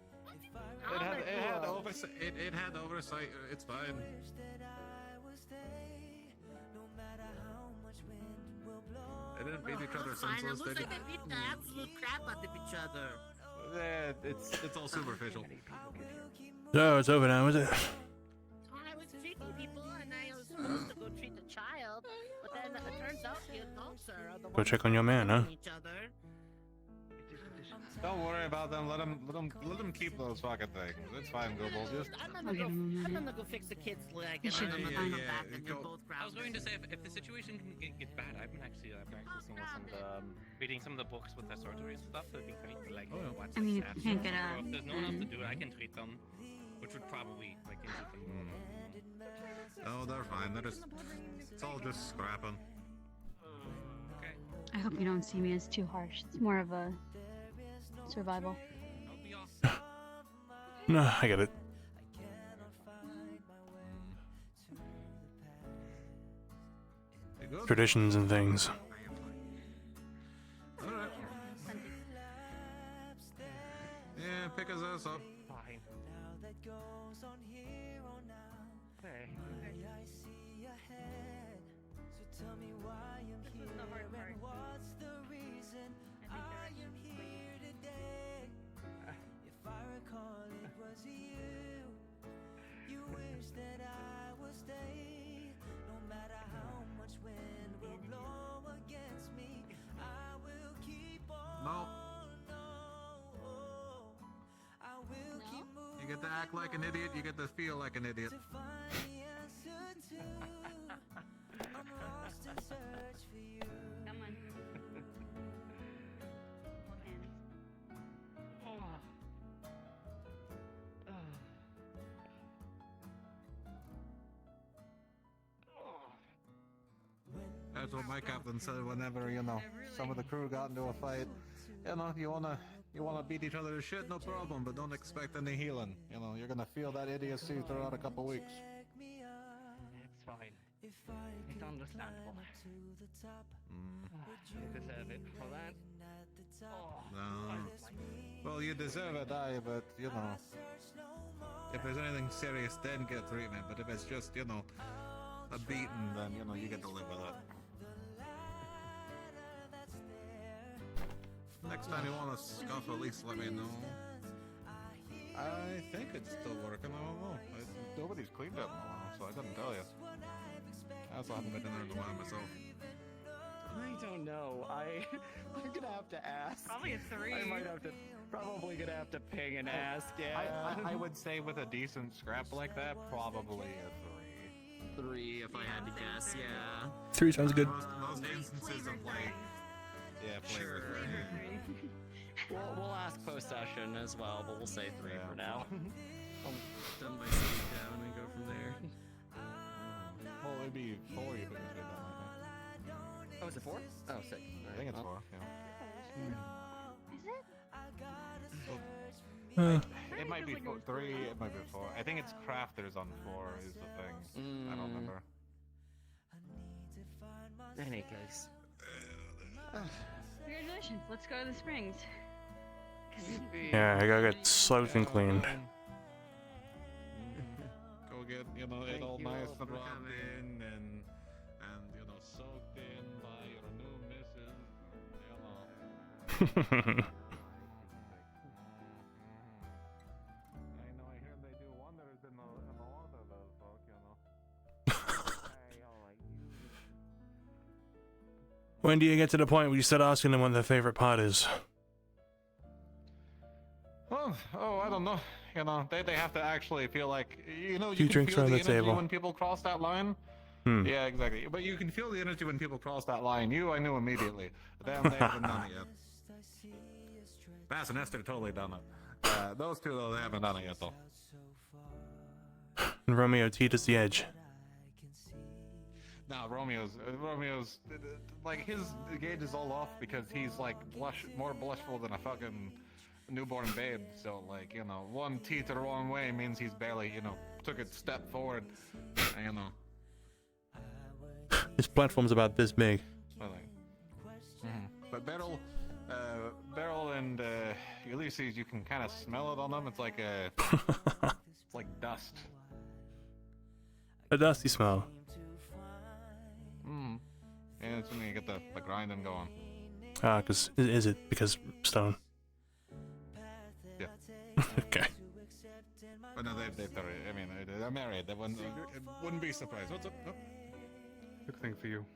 It had oversight. It had oversight. It's fine. Wish that I was stay, no matter how much wind will blow. They didn't beat each other Fine, it senseless. looks They like they beat the absolute crap out of each other. it's all superficial. So it's over now, is it? So I was treating people, and I was supposed to go treat the child, but then it turns out the adults are the Go ones check on your man, huh? each other. Don't worry about them. Let them keep those fucking things. It's fine, Gobbles. Just I'm gonna go fix the kid's leg, and I'm gonna find them back, and they're both I was grounded. going to say, if the situation can get bad, I've been actually practicing some of the, reading some of the books with the surgery and stuff, so I think I need to, like, watch I mean, the if you stats. can't get So up, if there's no one else to then- do it, I can treat them, which would probably, like, injure them. oh, they're fine. It's all just scrapping. Okay. I hope you don't see me as too harsh. It's more of a survival. I'll be off. No, I get it. You good? Traditions and things. Alright. Yeah, pick his ass up. Fine. That goes on here on now. Hey. I see ahead. So tell me why I'm here and what's the reason I am here today. If I recall, it was you. You wish that I would stay, no matter how much wind will blow against me. I will keep on. No. I will keep moving. You get to act like an idiot. You get to feel like an idiot. I'm lost in search for you. Come on. That's what my captain said whenever, some of the crew got into a fight. You wanna beat each other to shit, no problem, but don't expect any healing. You're gonna feel that idiocy throughout a couple weeks. It's fine. It's understandable. You deserve it for that. Well, you deserve it, but, if there's anything serious, then get treatment. But if it's just, a beating, then, you get to live with it. Next time you want to scuff, at least let me know. I think it's still working, I don't know. Nobody's cleaned up in a while, so I couldn't tell you. I also haven't been in there in a while myself. I don't know. I'm gonna have to ask. Probably a 3. I might have to. Probably gonna have to ping and ask. Yeah. I would say with a decent scrap like that, probably a 3. 3 if I had to guess. Yeah. 3 sounds good. Most instances of like, yeah, flavor. We'll ask post session as well, but we'll say 3 for now. Done by sitting down and go from there. Well, it'd be 4 you put it down, I think. Oh, is it 4? Oh, sick. I think it's 4, yeah. Is it? It might be 3, it might be 4. I think it's crafters on 4 is the thing. I don't remember. In any case. Congratulations, let's go to the springs. Yeah, I gotta get soaked and cleaned. Go get, you know, it all nice and rubbed in and you know, soaked in by your new missus, you know. I hear they do wonders in the water, those folk, you know. When do you get to the point where you start asking them what their favorite part is? Oh, I don't know. You know, they have to actually feel like, you know, Few you can drinks feel on the the energy table. when people cross that line. Yeah, exactly. But you can feel the energy when people cross that line. I knew immediately. Them, they haven't done it yet. Bass and Esther totally done it. Those two, though, they haven't done it yet, though. And Romeo teeters the edge. No, Romeo's like his gauge is all off because he's like more blushful than a fucking newborn babe. So like, you know, one teeth the wrong way means he's barely, you know, took a step forward. You know. His platform's about this big. But Beryl and Ulysses, you can kind of smell it on them. It's like it's like dust. A dusty smell. Yeah, it's when you get the grinding going. Ah, is it because stone? Yeah. Okay. But no, they've already, I mean, they're married. It wouldn't be surprised. What's up? Oh. Quick thing for you.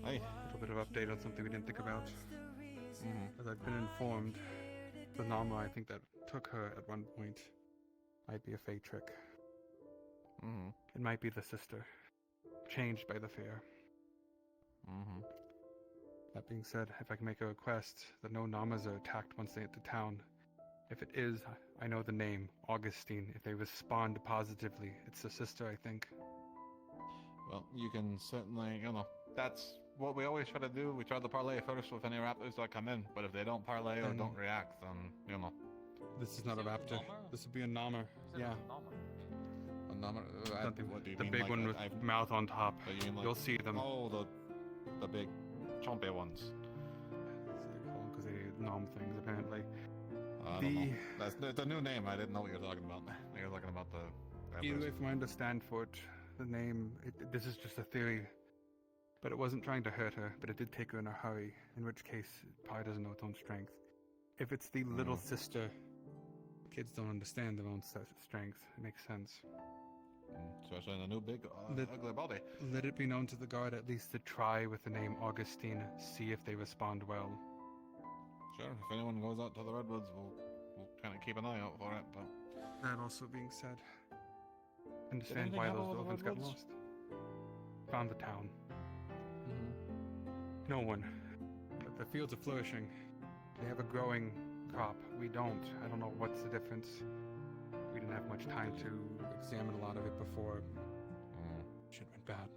Hey. A little bit of update on something we didn't think about. As I've been informed, the Nama I think that took her at one point might be a fake trick. It might be the sister, changed by the fear. That being said, if I can make a request that no Namas are attacked once they enter town. If it is, I know the name, Augustine. If they respond positively, it's the sister, I think. Well, you can certainly, you know, that's what we always try to do. We try to parlay first with any raptors that come in, but if they don't parlay or don't react, then, you know. This is not a raptor. This would be a Nama. Yeah. A Nama? What do you The mean? big Like one with mouth on top. you mean like, You'll see them. Oh, the big chompy ones. Because they nom things, apparently. I don't know. That's the new name. I didn't know what you were talking about. You're talking about the... Either way, from what I understand for it, the name, this is just a theory. But it wasn't trying to hurt her, but it did take her in a hurry, in which case it probably doesn't know its own strength. If it's the little sister, kids don't understand their own strength. It makes sense. Especially in a new big ugly body. Let it be known to the guard at least to try with the name Augustine, see if they respond well. Sure, if anyone goes out to the Redwoods, we'll kind of keep an eye out for it, but... That also being said, understand why those dolphins got lost. Found the town. No one. But the fields are flourishing. They have a growing crop. We don't. I don't know what's the difference. We didn't have much time to examine a lot of it before shit went bad.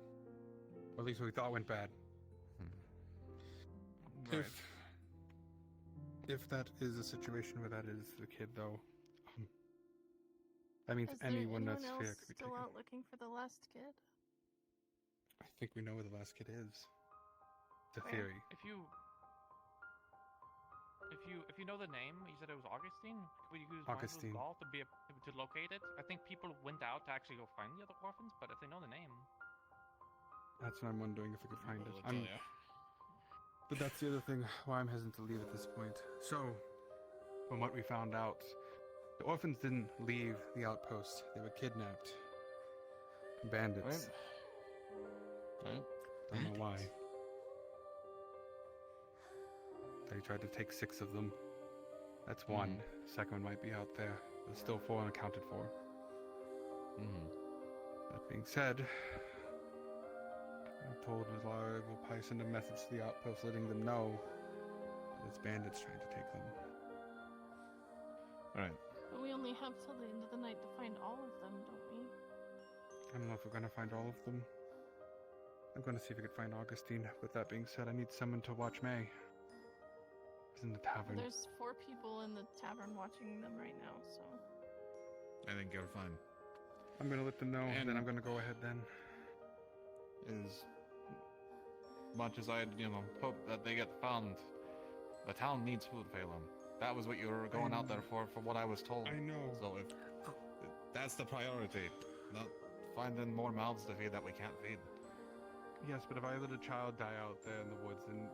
Or at least we thought went bad. Right. If that is a situation where that is the kid, though, that means anyone that's fair could be still taken. out looking for the last kid? I think we know where the last kid is. It's a Where? theory. If you know the name, you said it was Augustine. Could you use Augustine. Ball to to locate it? I think people went out to actually go find the other orphans, but if they know the name, That's what I'm wondering if we could find it. We'll tell ya. But that's the other thing why I'm hesitant to leave at this point. So, from what we found out, the orphans didn't leave the outpost. They were kidnapped. Bandits. Right. Don't know why. They tried to take 6 of them. That's one. Second one might be out there. There's still 4 unaccounted for. That being said, I'm told Lara will probably send a message to the outpost letting them know that it's bandits trying to take them. Alright. But we only have till the end of the night to find all of them, don't we? I don't know if we're gonna find all of them. I'm gonna see if I can find Augustine. With that being said, I need someone to watch May. He's in the tavern. There's 4 people in the tavern watching them right now, so. I think you're fine. I'm gonna let them know, and then I'm gonna go ahead then. As much as I'd, hope that they get found, the town needs food, Phelan. That was what you were going out there for what I was told. I know. So if that's the priority, not finding more mouths to feed that we can't feed. Yes, but if I let a child die out there in the woods, then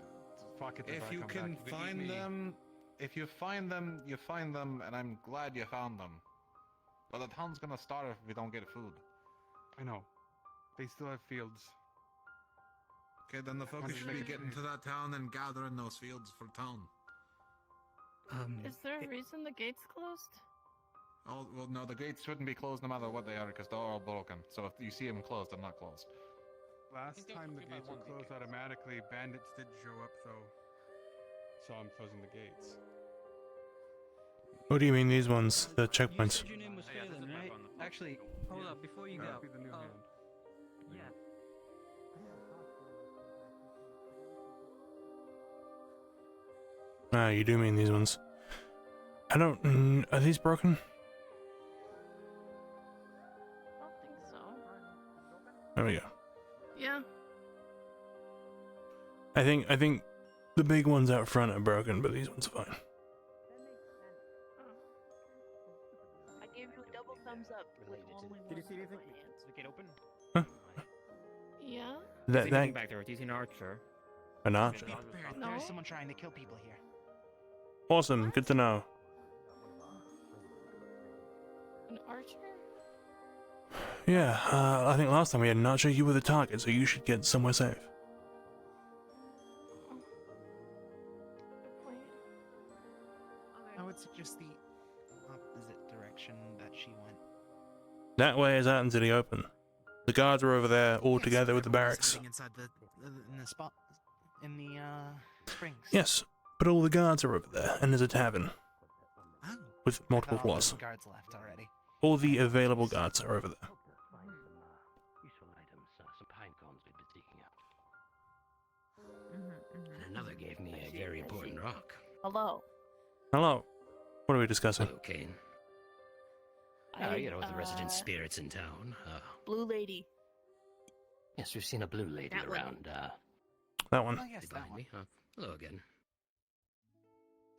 fuck it. If you can find them, if you find them, you find them, and I'm glad you found them. But the town's gonna starve if we don't get food. I know. They still have fields. Okay, then the focus should be getting to that town and gathering those fields for town. Is there a reason the gate's closed? Oh, well, no, the gates shouldn't be closed no matter what they are, because they're all broken. So if you see them closed, they're not closed. Last time the gates were closed automatically, bandits did show up though. So I'm closing the gates. What do you mean these ones? The checkpoints? Your name was Phelan, right? Actually, hold up, before you go. Be the new hand. Yeah. Ah, you do mean these ones. I don't... are these broken? I don't think so. There we go. Yeah. I think the big ones out front are broken, but these ones are fine. I gave you a double thumbs up. Did you see anything? Is the gate open? Yeah? That back there. Do you see an archer? an archer. There's someone trying to kill people here. Awesome, good to know. An archer? Yeah, I think last time we had an archer, you were the target, so you should get somewhere safe. I would suggest the opposite direction that she went. That way is out into the open. The guards are over there, all together with the barracks. Inside in the spot in the springs. Yes, but all the guards are over there, and there's a tavern. With multiple floors. Guards left already. All the available guards are over there. Useful items, some pine cones we've been seeking out. And another gave me a very important rock. Hello. Hello. What are we discussing? Hello, Cain. The resident spirits in town. Blue lady. Yes, we've seen a blue lady That one. around. That one. Oh, yes, that one. Me, huh? Hello again.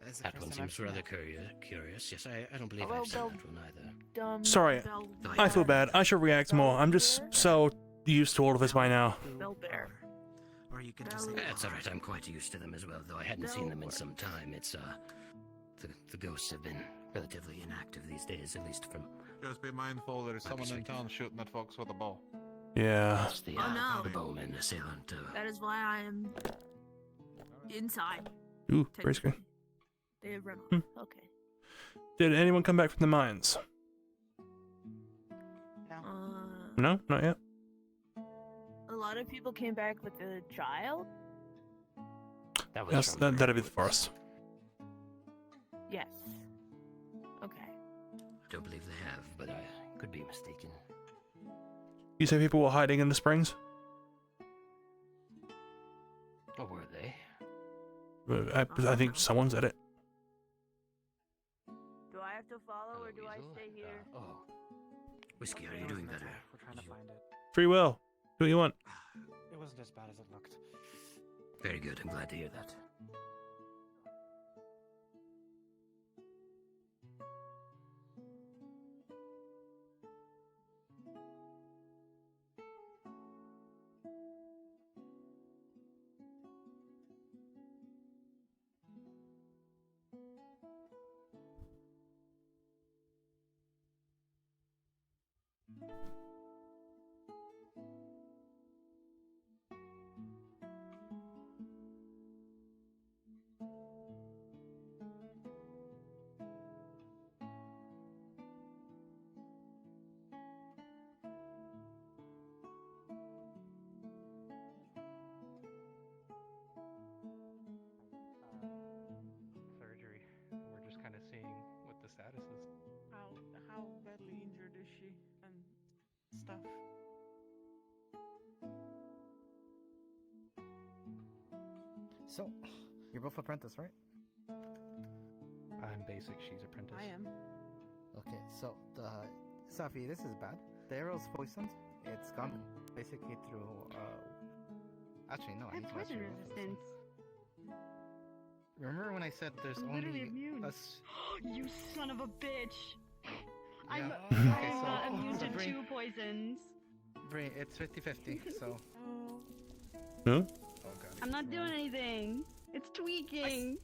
That, That one seems rather curious. Yes, I don't believe Hello, I've seen Bel- that one either. Sorry, I feel bad. I should react more. I'm just so used to all of this by now. Bell bear. Or you can just say That's alright, I'm quite used to them as well, though I hadn't seen them in some time. It's, the ghosts have been relatively inactive these days, at least from... Just be mindful, there's someone in town shooting at folks with a bow. Yeah. That's the, no. the bowman assailant, That is why I am inside. Ooh, gray screen. They run off. Hmm. Okay. Did anyone come back from the mines? No, not yet. A lot of people came back with a child. That Yes, that'd be the forest. Yes. Okay. I don't believe they have, but I could be mistaken. You say people were hiding in the springs? Or were they? I think someone said it. Do I have to follow or do I stay here? Whiskey, are you doing better? We're trying to find it. Free will. Do what you want. It wasn't as bad as it looked. Very good, I'm glad to hear that. stuff. So, you're both apprentice, right? I'm basic, she's apprentice. I am. Okay, so, Safi, this is bad. The arrow's poisoned. It's gone basically through, actually, no, I I need have to ask poison you one thing. resistance. Remember when I said there's I'm literally only immune. us? You son of a bitch! I'm, Yeah. I'm Okay, so- not immune so to bring- 2 poisons. Bray, it's 50-50, so... Huh? Oh god. I'm not doing anything. It's tweaking.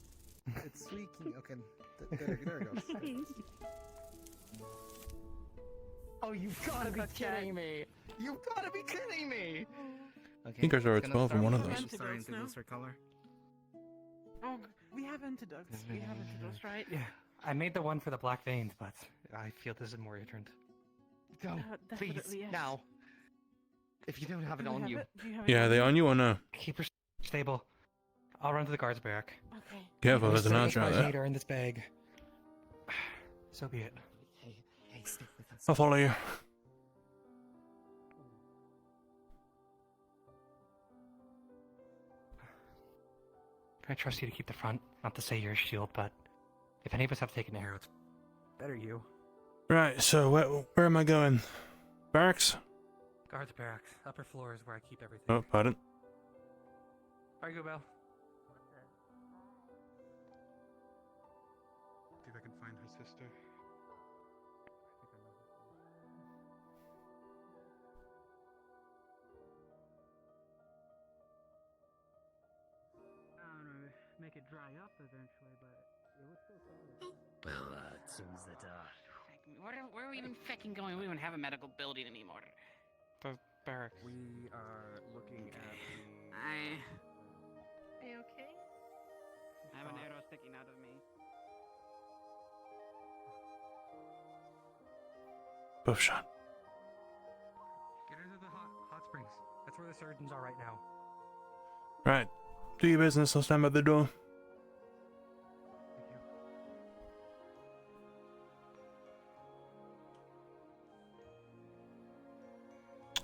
It's tweaking. Okay, there it goes. Oh, you've gotta be kidding me! You've gotta be kidding me! Okay, I think I saw a it's gonna 12 in start one of with- those. Starting to lose her color. Oh, we have antidotes. We have antidotes, right? Yeah, I made the one for the black veins, but I feel this is more urgent. Go, please, definitely, yes. now. If you don't have it Do we on have you. it? Do you have it Yeah, are they on you or no? Keep her stable. I'll run to the guards barrack. Okay. Careful, there's an arch out there. Meter in this bag. So be it. Hey, stick with us. I'll follow you. I trust you to keep the front. Not to say you're a shield, but if any of us have taken an arrow, it's better you. Right, so where am I going? Barracks? Guards barracks. Upper floor is where I keep everything. Oh, pardon. Alright, go, Bell. See if I can find her sister. I don't know, make it dry up eventually, but it was still solid. Well, it seems that, Where are we even fucking going? We don't even have a medical building anymore. The barracks. We are looking at the... Are you okay? I have an arrow sticking out of me. Buff shot. Get her to the hot springs. That's where the surgeons are right now. Right, do your business. I'll stand by the door.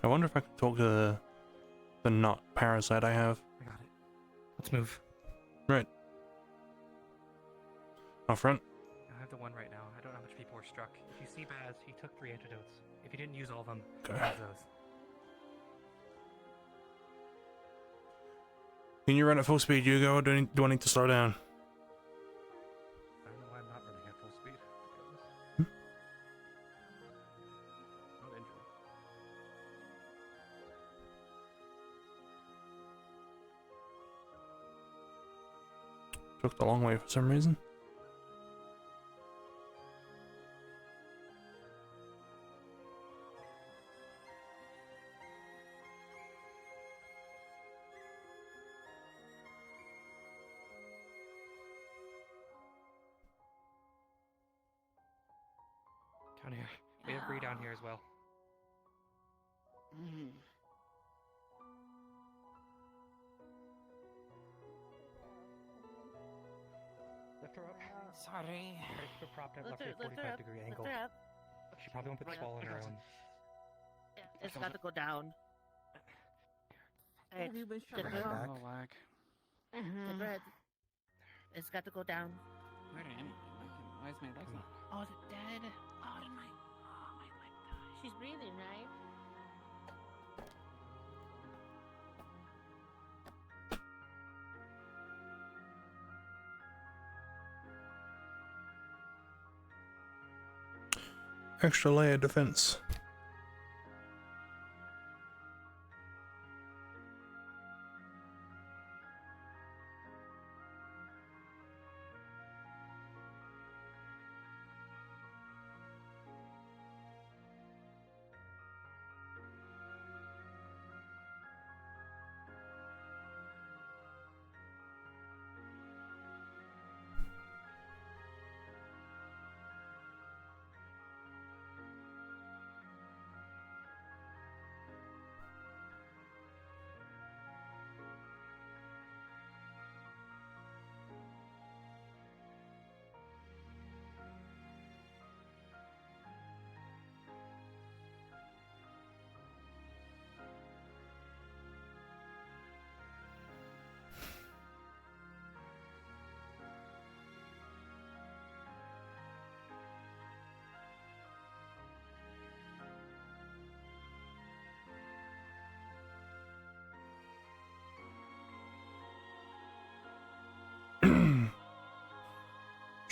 I wonder if I could talk to the not parasite I have. I got it. Let's move. Right. Up front. I have the one right now. I don't know how much people were struck. If you see Baz, he took 3 antidotes. If he didn't use all of them, Okay. use those. Can you run at full speed, Hugo, or do I need to slow down? I don't know why I'm not running at full speed. Not injured. Took the long way for some reason. Down here. We have Bree down here as well. Lift her up. Sorry. Try to keep her propped up, left her at Lift her 45 up. degree Lift angle. her up. She probably won't put the ball on her own. It's got to go down. Hey, Have you been get shot? her Back? up. lag. Get her head. It's got to go down. Where am I? Why is my leg not? Oh, is it dead? Oh, did my leg die? She's breathing, right? Extra layer defense.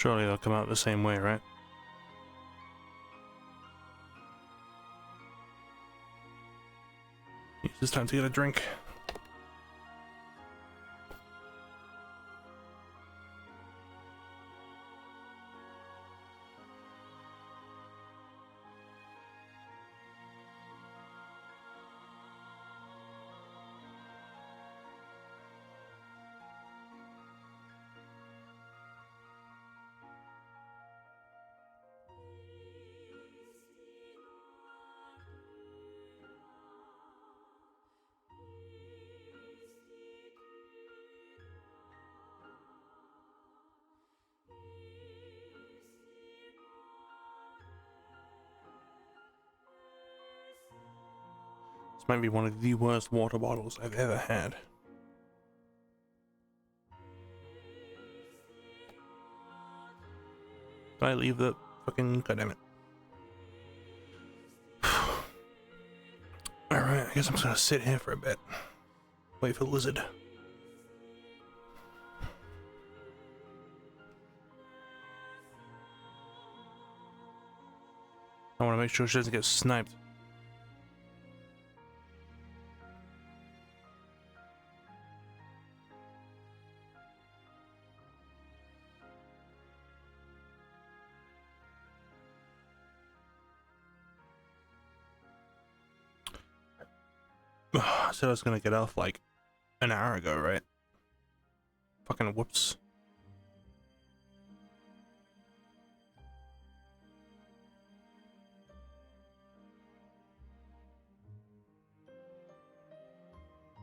Surely they'll come out the same way, right? It's time to get a drink. This might be one of the worst water bottles I've ever had. Did I leave the fucking... goddammit. Alright, I guess I'm just gonna sit here for a bit. Wait for the lizard. I want to make sure she doesn't get sniped. I said I was gonna get off like an hour ago, right? Fucking whoops.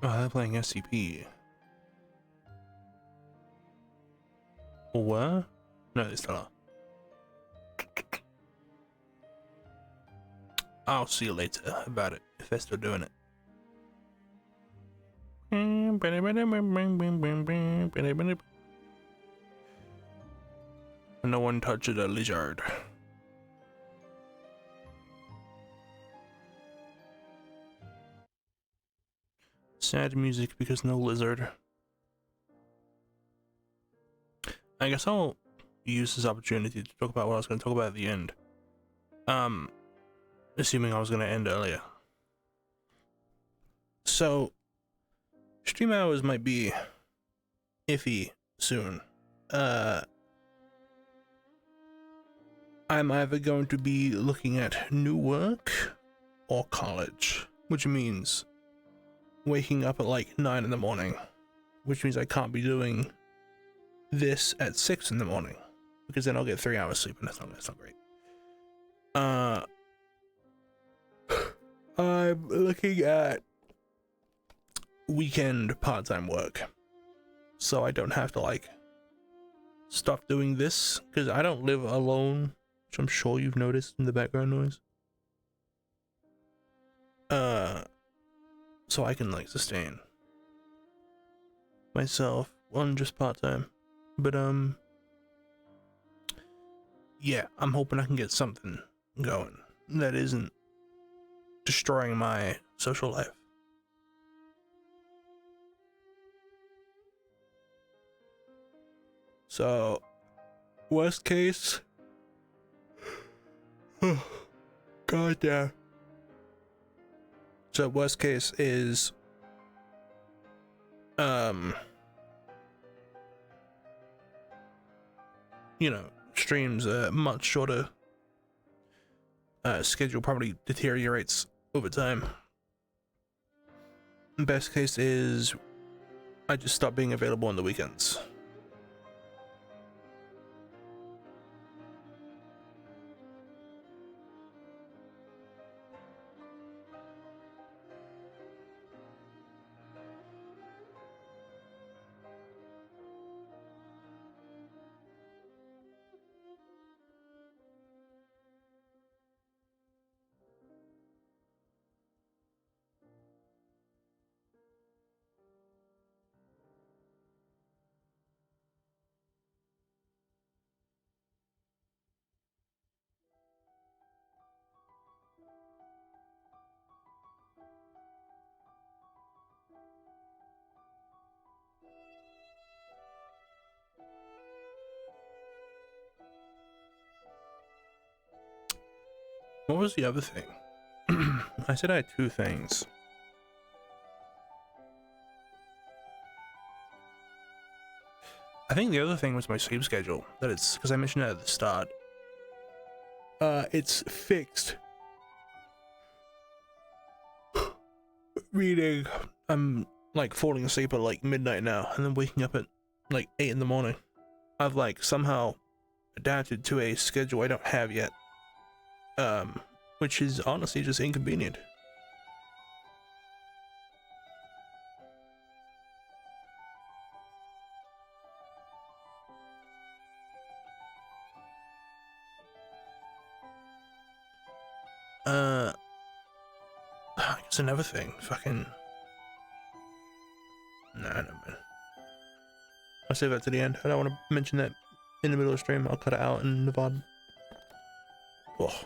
Oh, they're playing SCP. What? No, they still are. I'll see you later about it, if they're still doing it. No one touches a lizard. Sad music because no lizard. I guess I'll use this opportunity to talk about what I was going to talk about at the end. Assuming I was going to end earlier. So, stream hours might be iffy soon. I'm either going to be looking at new work or college, which means waking up at like 9 in the morning, which means I can't be doing this at 6 in the morning, because then I'll get 3 hours sleep, and that's not great. I'm looking at weekend part-time work, so I don't have to like stop doing this, because I don't live alone, which I'm sure you've noticed in the background noise. So I can like sustain myself on just part-time, but yeah, I'm hoping I can get something going that isn't destroying my social life. So, worst case, god damn. So worst case is, you know, streams much shorter. Schedule probably deteriorates over time. Best case is I just stop being available on the weekends. What was the other thing? I said I had two things. I think the other thing was my sleep schedule. That it's because I mentioned it at the start. It's fixed. Reading, I'm like falling asleep at like midnight now, and then waking up at like 8 in the morning. I've like somehow adapted to a schedule I don't have yet. Which is honestly just inconvenient. I guess another thing, fucking... Nah, no, man. I'll save that to the end. I don't want to mention that in the middle of the stream. I'll cut it out in the VOD. Oh.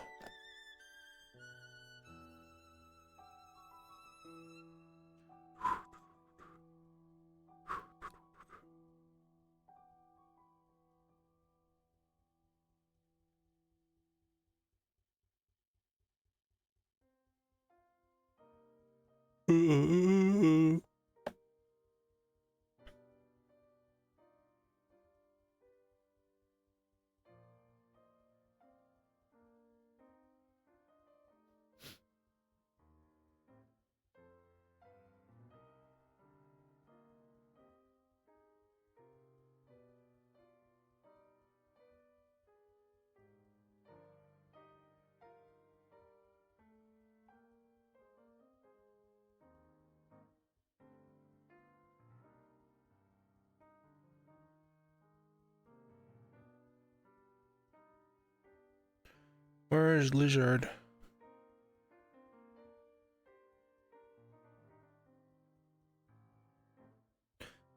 Where is Lizard?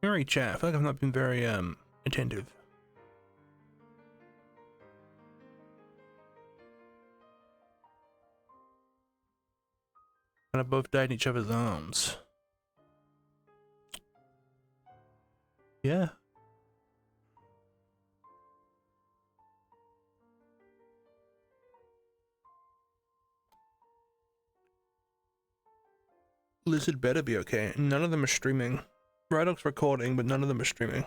Very chat. I feel like I've not been very attentive. And I both died in each other's arms. Yeah. Lizard better be okay. None of them are streaming. Rydog's recording, but none of them are streaming.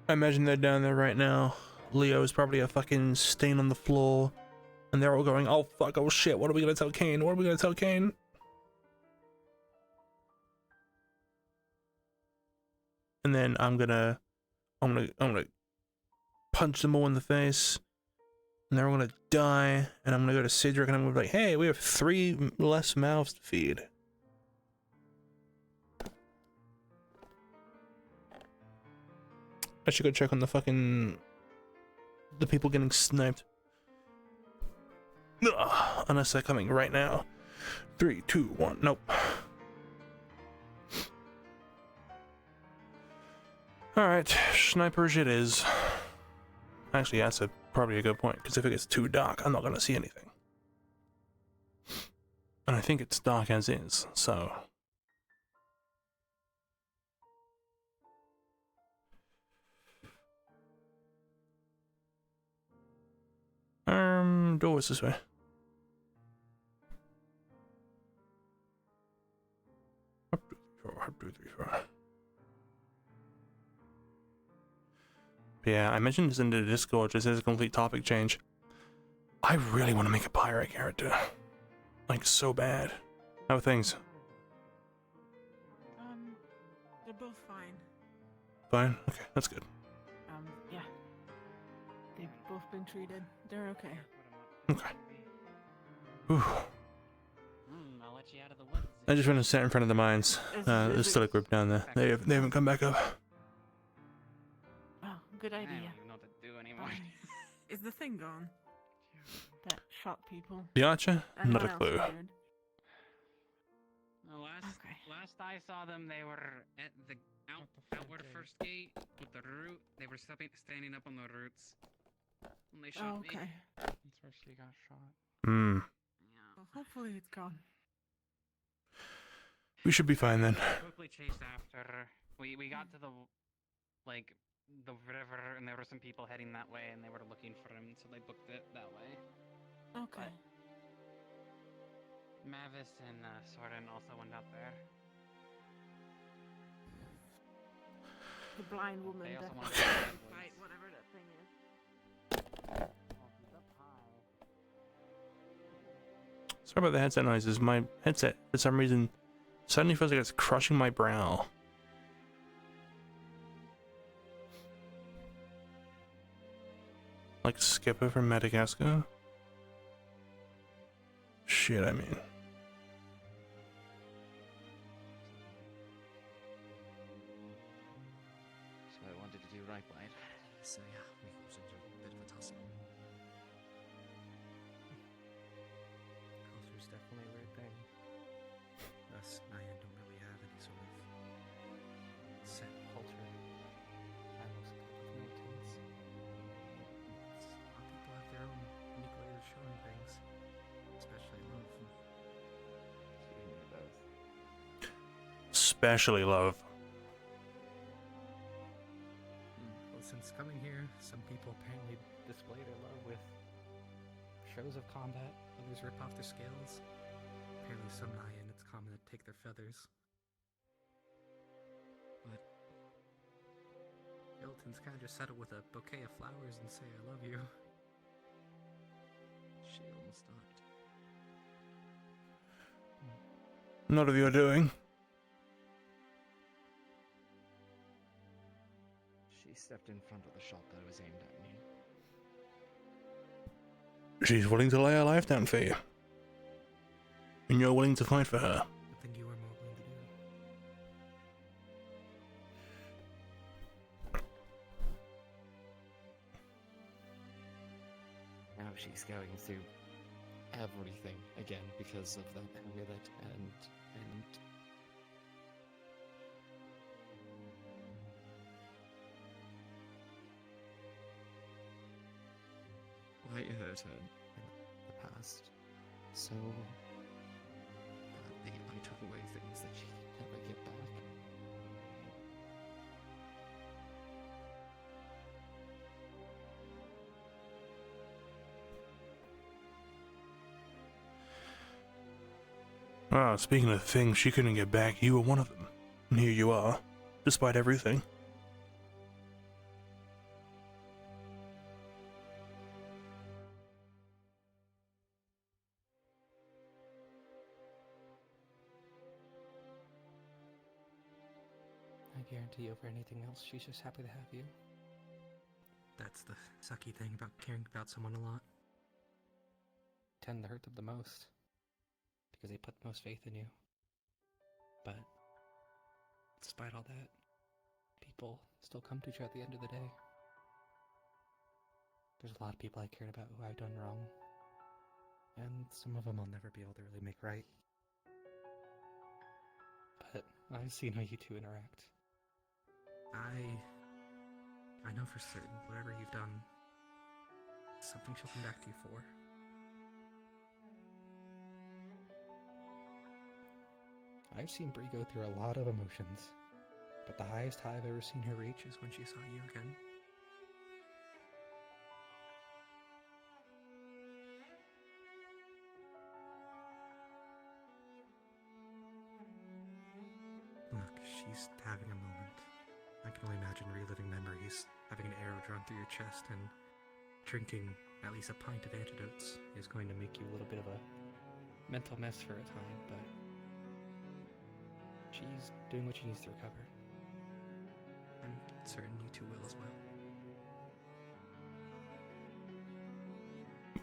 I imagine they're down there right now. Leo is probably a fucking stain on the floor. And they're all going, oh fuck, oh shit, what are we gonna tell Cain? What are we gonna tell Cain? And then I'm gonna punch them all in the face. And they're all gonna die. And I'm gonna go to Cedric and I'm gonna be like, hey, we have 3 less mouths to feed. I should go check on the people getting sniped. Ugh, unless they're coming right now. 3, 2, 1, nope. Alright, snipers it is. Actually, that's probably a good point, because if it gets too dark, I'm not going to see anything. And I think it's dark as is, so... Doors this way. Up, 2, 3, 4, up, 2, 3, 4. Yeah, I mentioned this in the Discord just as a complete topic change. I really want to make a pirate character. Like, so bad. How are things? They're both fine. Fine? Okay, that's good. Yeah. They've both been treated. They're okay. Okay. Whew. I'll let you out of the woods. I just went and sat in front of the mines. There's still a group down there. They haven't come back up. Oh, good idea. I don't even know what to do anymore. Is the thing gone? that shot people. The archer? Anyone Not a else clue. weird? No, last I saw them, they were at the outward first gate with the root. They were standing up on the roots when they shot me. Okay. That's where she got shot. Hmm. Well, hopefully it's gone. We should be fine then. Quickly chased after her. We got to the river, and there were some people heading that way, and they were looking for him, so they booked it that way. Okay. Mavis and Soren also went out there. The blind woman They also definitely wanted to go can fight whatever that thing is. Sorry about the headset noises. My headset, for some reason, suddenly feels like it's crushing my brow. Like Skipper from Madagascar? Shit, I mean. So I wanted to do right by it. So yeah, we got into a bit of a tussle. Culture's definitely a weird thing. Us, Nyan, don't really have any sort of set culture. I was a couple of militants. A lot of people have their own unique way of showing things, especially love. Especially love. Well, since coming here, some people apparently display their love with shows of combat. Others rip off their scales. Apparently, some Nyan, it's common to take their feathers. But skeletons kind of just settle with a bouquet of flowers and say, "I love you." She almost died. Not of your doing. She stepped in front of the shot that was aimed at me. She's willing to lay her life down for you. And you're willing to fight for her. I think you were more willing to do. Now she's going through everything again because of that amulet and I hurt her in the past so badly. I took away things that she could never get back. Ah, speaking of things she couldn't get back, you were one of them. And here you are, despite everything. I guarantee over anything else, she's just happy to have you. That's the sucky thing about caring about someone a lot. Tend to hurt them the most, because they put the most faith in you. But, despite all that, people still come to each other at the end of the day. There's a lot of people I cared about who I've done wrong, and some of them I'll never be able to really make right. But I've seen how you two interact. I know for certain whatever you've done, something she'll come back to you for. I've seen Bree go through a lot of emotions, but the highest high I've ever seen her reach is when she saw you again. Look, she's having a moment. I can only imagine reliving memories, having an arrow drawn through your chest, and drinking at least a pint of antidotes is going to make you a little bit of a mental mess for a time, but she's doing what she needs to recover. I'm certain you two will as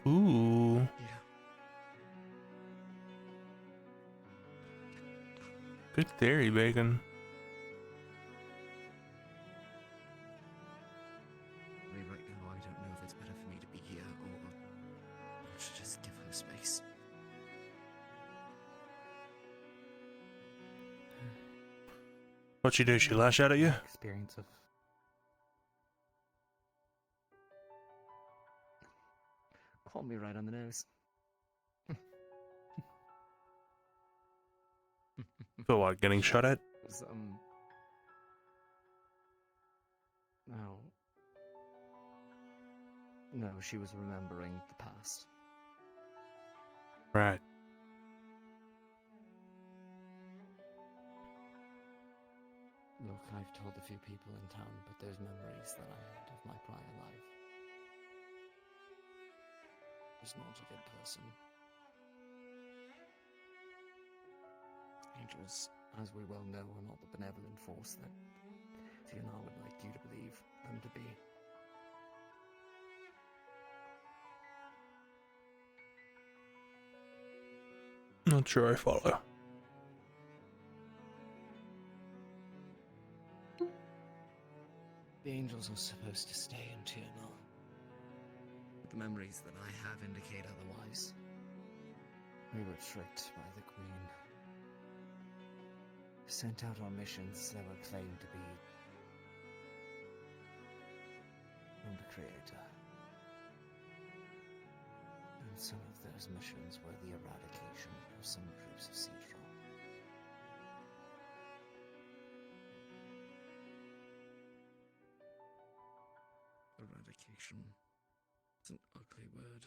well. Ooh. Yeah. Good theory, Bacon. Right now, I don't know if it's better for me to be here or should just give her space. What'd she do? She lash out at you? Experience of Call me right on the nose. For what? Getting shot at? Was, no. No, she was remembering the past. Right. Look, I've told a few people in town, but there's memories that I had of my prior life. Was not a good person. Angels, as we well know, are not the benevolent force that Tiana would like you to believe them to be. Not sure I follow. The angels are supposed to stay in Tiana. But the memories that I have indicate otherwise. We were tricked by the Queen. Sent out on missions that were claimed to be from the Creator. And some of those missions were the eradication of some groups of Seedra. Eradication. It's an ugly word.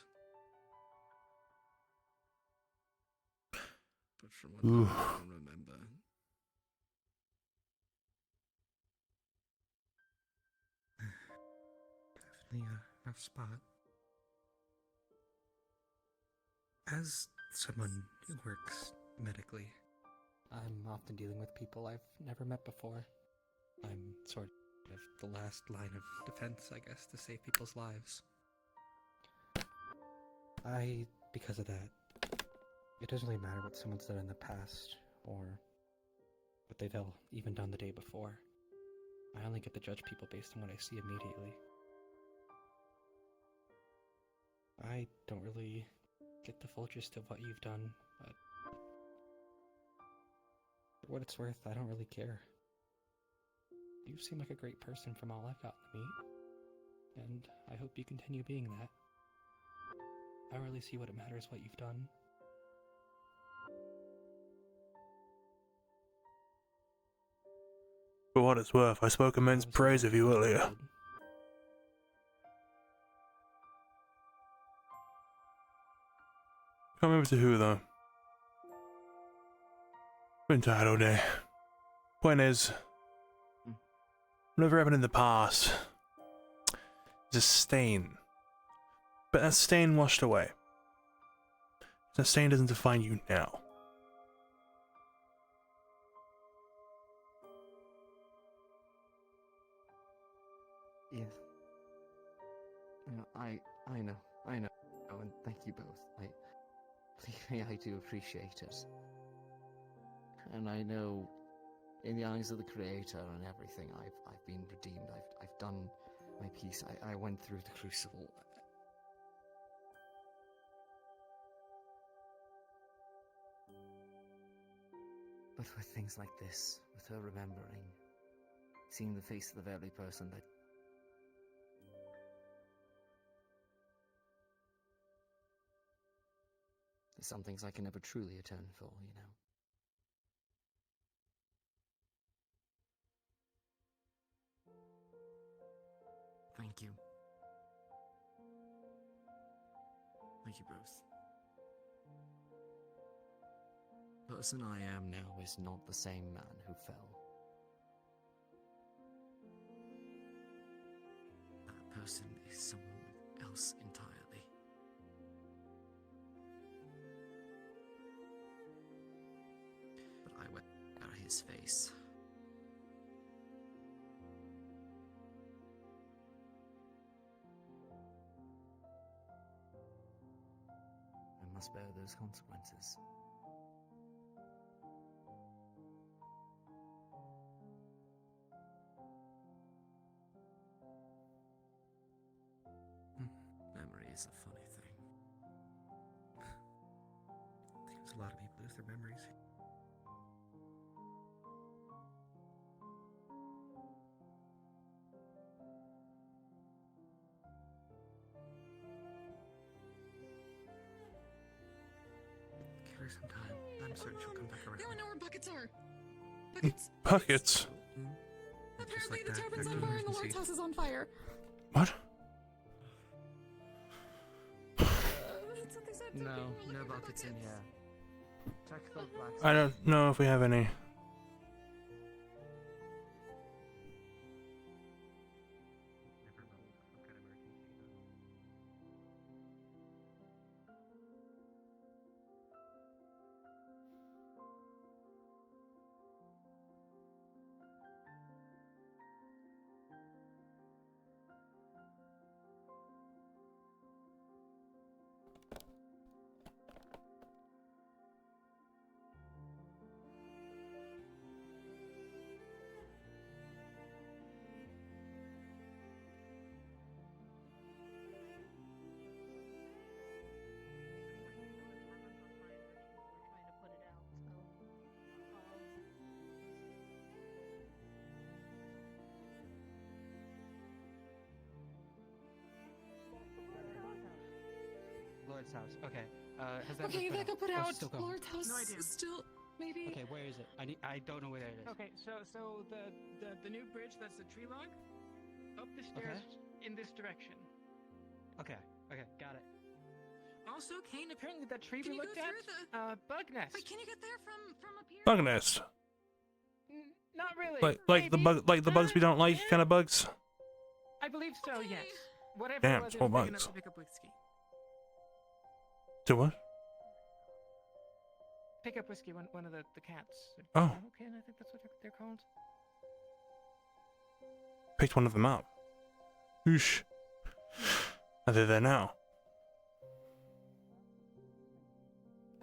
But from what Ooh. I can remember, definitely a rough spot. As someone who works medically, I'm often dealing with people I've never met before. I'm sort of the last line of defense, I guess, to save people's lives. Because of that, it doesn't really matter what someone's done in the past, or what they've even done the day before. I only get to judge people based on what I see immediately. I don't really get the full gist of what you've done, but for what it's worth, I don't really care. You seem like a great person from all I've gotten to meet, and I hope you continue being that. I don't really see what it matters what you've done. For what it's worth, I spoke immense praise of you earlier. Can't remember to who though. Been tired all day. Point is, whatever happened in the past is a stain. But that stain washed away. That stain doesn't define you now. yes. No, I know, Oh, and thank you both. Believe me, I do appreciate it. And I know, in the eyes of the Creator and everything, I've been redeemed. I've done my piece. I went through the crucible. But with things like this, with her remembering, seeing the face of the very person that there's some things I can never truly atone for, you know. Thank you. Thank you both. The person I am now is not the same man who fell. That person is someone else entirely. But I wear his face. I must bear those consequences. Memory is a funny thing. a lot of people lose their memories. Give her some time. I'm certain she'll come back around. Now I know where buckets are. Buckets. Buckets. Apparently the tavern's on fire and the Lord's house is on fire. What? That's what they said. No buckets in here. Check the black. I don't know if we have any. Lord's house. Okay. Has that Okay, been that got put Oh, out. still going. Lord's house No idea. is still maybe. Okay, where is it? I don't know where it is. Okay, so the new bridge that's the tree log, up the stairs in this direction. Okay, got it. Also, Cain, apparently that tree Can we you looked go at, through bug nest. Wait, can you get there from up here? Bug nest. Not really. Like the bugs we don't like kind of bugs. I believe so. Yes. Whatever Damn, it was, it small was big bugs. enough to pick up whiskey. Do what? Pick up whiskey. One of the cats. Oh. Okay, and I think that's what they're called. Picked one of them up. Whoosh. Are they there now?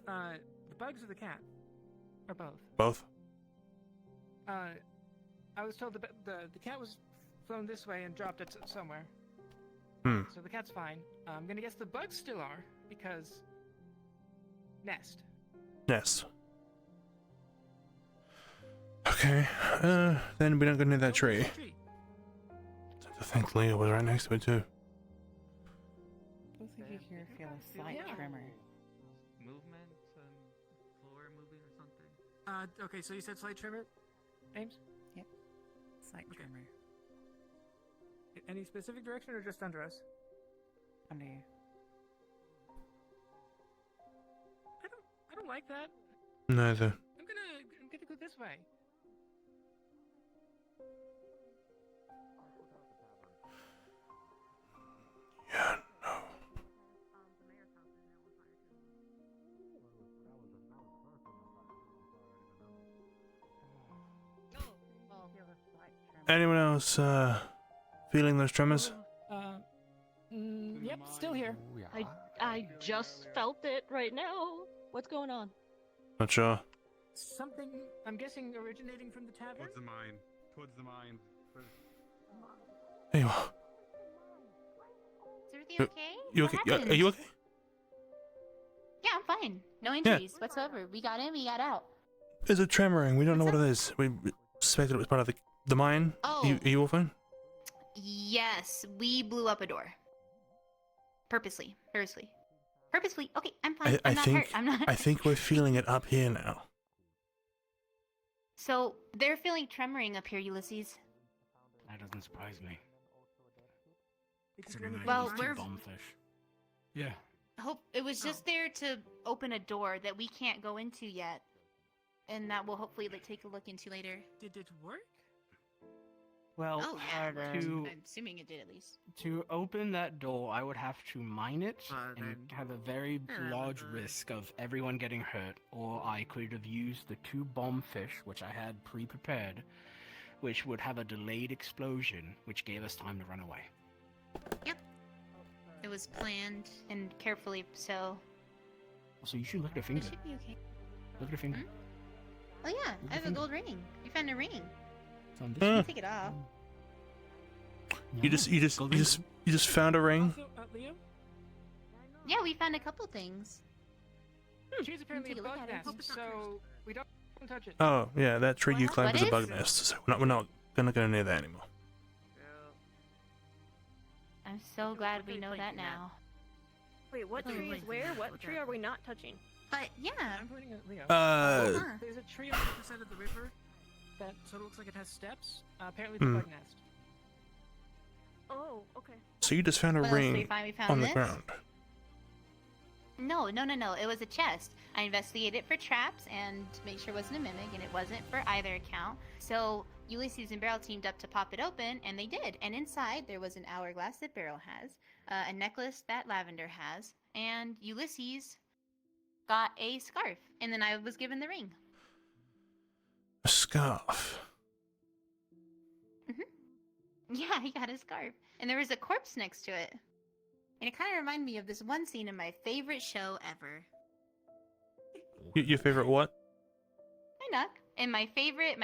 The bugs or the cat, or both. Both. I was told the cat was flown this way and dropped it somewhere. Hmm. So the cat's fine. I'm gonna guess the bugs still are because nest. Nest. Okay. Then we don't go near that tree. I think Leo was right next to it too. I think you hear feel a slight tremor. Movement and floor moving or something. Okay, so you said slight tremor, Ames? Yep. Slight tremor. Any specific direction or just under us? Under you. I don't like that. Neither. I'm gonna go this way. Yeah, no. Anyone else feeling those tremors? Yep, still here. I just felt it right now. What's going on? Not sure. Something, I'm guessing, originating from the tavern? Towards the mine. Towards the mine. There you are. Is everything okay? You What okay? happened? Are you okay? Yeah, I'm fine. No injuries whatsoever. We got in, we got out. There's a tremoring. We don't know what it is. We suspected it was part of the mine. Oh. Are you all fine? Yes, we blew up a door. Purposely. Okay, I'm fine. I'm not hurt. I'm not. I think we're feeling it up here now. So they're feeling tremoring up here, Ulysses. That doesn't surprise me. Well, we're bombfish. Yeah. hope it was just there to open a door that we can't go into yet, and that we'll hopefully take a look into later. Did it work? Well, Oh yeah, to I'm assuming it did at least. to open that door, I would have to mine it and have a very large risk of everyone getting hurt, or I could have used the 2 bomb fish, which I had pre-prepared, which would have a delayed explosion, which gave us time to run away. Yep. It was planned and carefully so. So you should look at her It finger. should be okay. Look at her finger. Oh yeah, I have a gold ring. We found a ring. It's on You this can one. take it off. You just found a ring. Leo? Yeah, we found a couple things. tree's apparently a bug nest, so we don't touch it. Oh, yeah, that tree you claimed was a What bug is? nest, so we're not gonna go near that anymore. I'm so glad we know that now. Wait, what tree is where? What tree are we not touching? But yeah. I'm pointing at Leo. There's a tree on the other side of the river that sort of looks like it has steps. Apparently it's a bug nest. Oh, okay. So you just found a What else did we ring find? We found on the this? ground. No. It was a chest. I investigated it for traps and to make sure it wasn't a mimic, and it wasn't for either account. So Ulysses and Beryl teamed up to pop it open, and they did. And inside there was an hourglass that Beryl has, a necklace that Lavender has, and Ulysses got a scarf. And then I was given the ring. A scarf. Yeah, he got a scarf. And there was a corpse next to it. And it kind of reminded me of this one scene in my favorite show ever. Your favorite what? Hi, Knock. And my favorite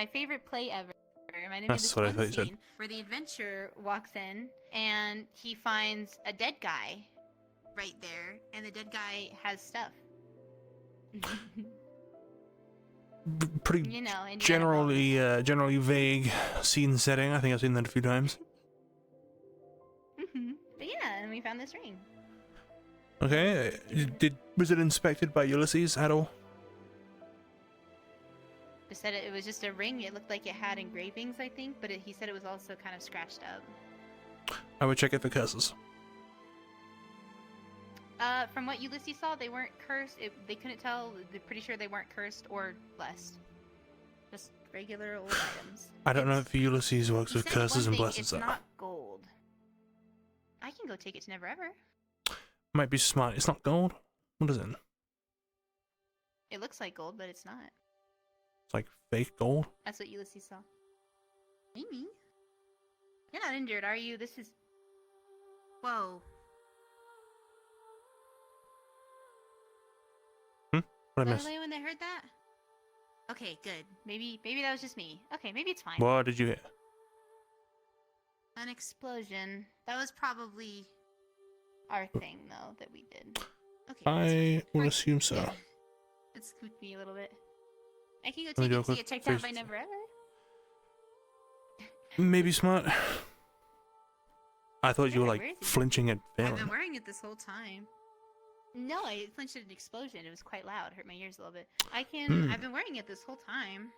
play ever. Reminded me of That's this what I one thought you said. scene where the adventurer walks in and he finds a dead guy right there, and the dead guy has stuff. Pretty You know, Indiana generally vague scene setting. I think I've seen that a few times. But yeah, and we found this ring. Okay, was it inspected by Ulysses at all? He said it was just a ring. It looked like it had engravings, I think, but he said it was also kind of scratched up. I would check it for curses. From what Ulysses saw, they weren't cursed. They couldn't tell. They're pretty sure they weren't cursed or blessed. Just regular old items. I don't know if Ulysses works He with said curses one and thing, blessings it's though. not gold. I can go take it to Never Ever. Might be smart. It's not gold. What is it? It looks like gold, but it's not. It's like fake gold. That's what Ulysses saw. Amy? You're not injured, are you? This is... Whoa. What I Was missed? there anyone that heard that? Okay, good. Maybe that was just me. Okay, maybe it's fine. What did you hear? An explosion. That was probably our thing, though, that we did. Okay. I would assume so. Yeah. It spooked me a little bit. I can go Let me take do a it to quick get checked out by face- Never Ever. Maybe smart. I thought you were Yeah, like where is he? flinching at I've been failing. wearing it this whole time. No, I flinched at an explosion. It was quite loud. Hurt my ears a little bit. I've been wearing it this whole time.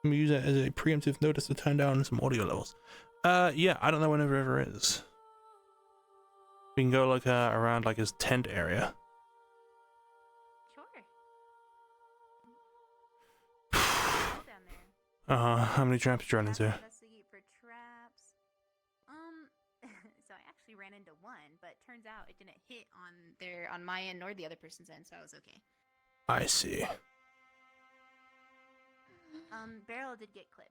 Let me use that as a preemptive notice to turn down some audio levels. Yeah, I don't know where Never Ever is. We can go like around like his tent area. How many traps did you run into? Investigate for traps. So I actually ran into one, but turns out it didn't hit on my end nor the other person's end, so I was okay. I see. Barrel did get clipped.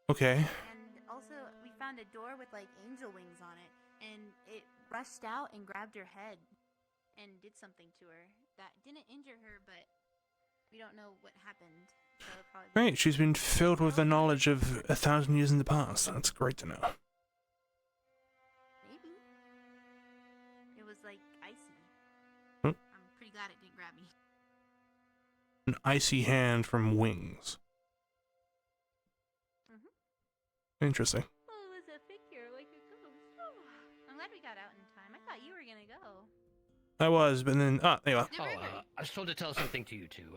Okay. And also, we found a door with like angel wings on it, and it rushed out and grabbed her head and did something to her that didn't injure her, but we don't know what happened. So it probably Great, she's been filled with the knowledge of 1,000 years in the past. That's great to know. maybe. It was like icy. Hmm? I'm pretty glad it didn't grab me. An icy hand from wings. Interesting. Oh, it was a figure like a ghost. Oh, I'm glad we got out in time. I thought you were gonna go. I was, but then there you are. I was told to tell something to you two.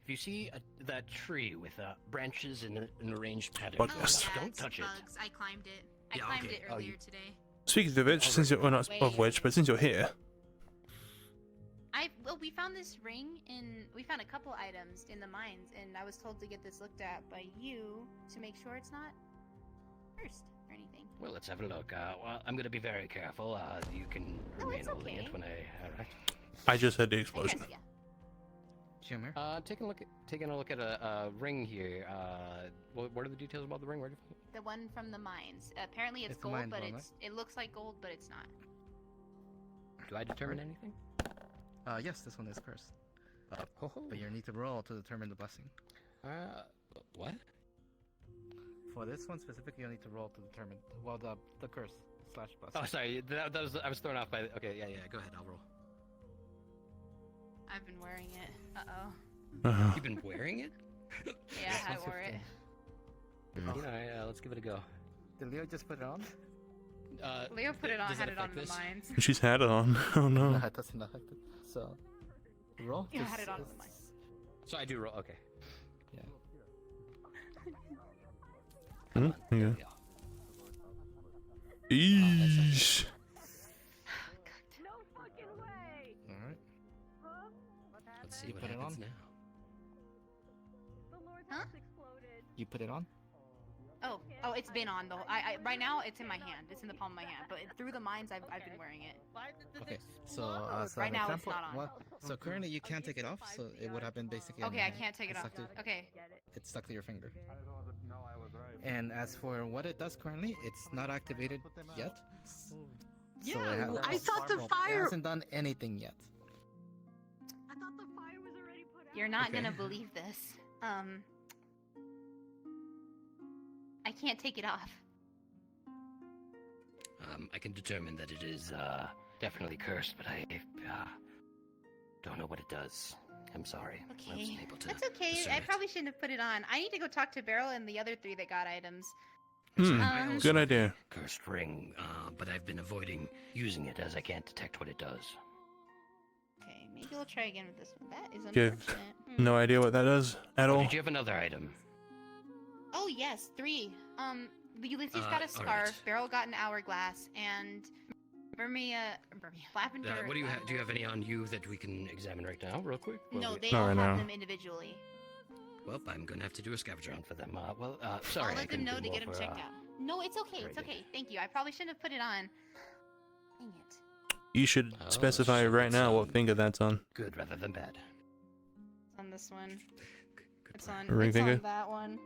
If you see that tree with branches in an arranged pattern, Bug nest. don't touch it. Bugs. I climbed it. I Yeah, climbed okay. it Oh, earlier you- today. Speaking of which, since you're well, not of which, but since you're here, Well, we found this ring we found a couple items in the mines, and I was told to get this looked at by you to make sure it's not cursed or anything. Well, let's have a look. Well, I'm going to be very careful. You can remain it's only okay. it when I. All right. I just had the explosion. Shimmer. Taking a look at a ring here. What are the details about the ring? Where did you find The one from the mines. Apparently it's It's the gold, mines but one, it looks like gold, but it's not. it? Do I determine anything? Yes, this one is cursed. But you need to roll to determine the blessing. What? For this one specifically, you need to roll to determine the curse / blessing. Oh, sorry. That was I was thrown off by. Okay, yeah. Go ahead. I'll roll. I've been wearing it. Uh-oh. You've been wearing it? Yeah, I wore it. Alright, let's give it a go. Did Leo just put it on? Leo put it on, does had that it on affect in the this? mines. She's had it on. Oh no. No, it doesn't affect it. So, roll. You had it on in the mines. So I do roll. Okay. Hmm? Yeah. Eesh. No fucking way! Alright. Let's see what Put it happens on? now. The Lord's Huh? house exploded. You put it on? Oh, it's been on the whole. Right now it's in my hand. It's in the palm of my hand. But through the mines, I've been wearing it. Okay, so as Right an now it's example, not on. well, so currently you can't take it off, so it would have been basically. on Okay, your I hand. can't take it It's off. stuck to- Okay. It's stuck to your finger. And as for what it does currently, it's not activated yet. Yeah, it I thought the It fire. hasn't done anything yet. I thought the fire was already put out. You're not Okay. gonna believe this. I can't take it off. I can determine that it is definitely cursed, but I don't know what it does. I'm sorry. I Okay. wasn't able to That's okay. discern I it. probably shouldn't have put it on. I need to go talk to Beryl and the other 3 that got items. I also Good idea. Cursed ring, but I've been avoiding using it as I can't detect what it does. Okay, maybe we'll try again with this one. That is You have unfortunate. no idea what that does at all. Did you have another item? Oh yes, 3. Ulysses got a alright. scarf. Beryl got an hourglass, and Lavender. What do you have? Do you have any on you that we can examine right now, real quick? No, they Not all right have now. them individually. Well, I'm gonna have to do a scavenger hunt for them. Sorry, I'll I let them couldn't know do to more get them for, checked out. No, it's okay. very It's good. okay. Thank you. I probably shouldn't have put it on. Dang it. You should Oh, specify so right it's, now what finger that's on. Good rather than bad. It's on this one. It's on. Ring It's finger? on that one.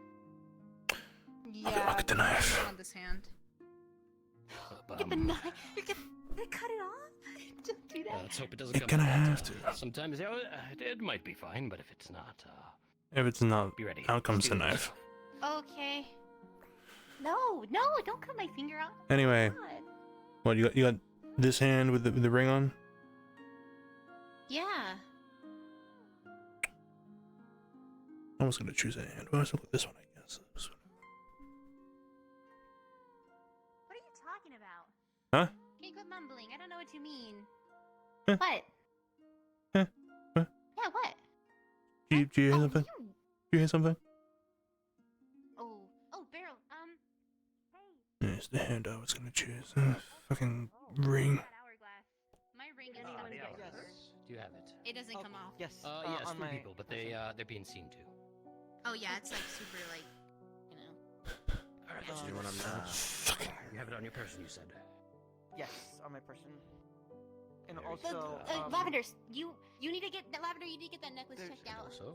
Yeah. look at the knife. On this hand. Look Get the knife. You're gonna cut it off. Don't do that. Let's hope it doesn't You're come gonna out. have to. Sometimes it might be fine, but if it's not, If it's not, be ready. out comes the Let's do knife. Okay. No, don't cut my finger out. Anyway, God. what you got this hand with the ring on? Yeah. I was gonna choose that hand. Well, let's look at this one, I guess. This one. What are you talking about? Huh? Can you quit mumbling? I don't know what you mean. Huh? What? Huh? Huh? Yeah, what? Do you hear something? Do you hear something? Oh, Beryl. Yeah, it's the hand I was gonna choose. Fucking ring. My ring is Yes. Do you have it? It doesn't come off. Yes. Yes, on 3 my... people, but they're being seen too. Oh yeah, it's like super like, you know. All right, so you have it on your person, you said. Yes, on my person. And Very also, good. Lavenders, you need to get that Lavender. You need to get that necklace There's- checked out. Also,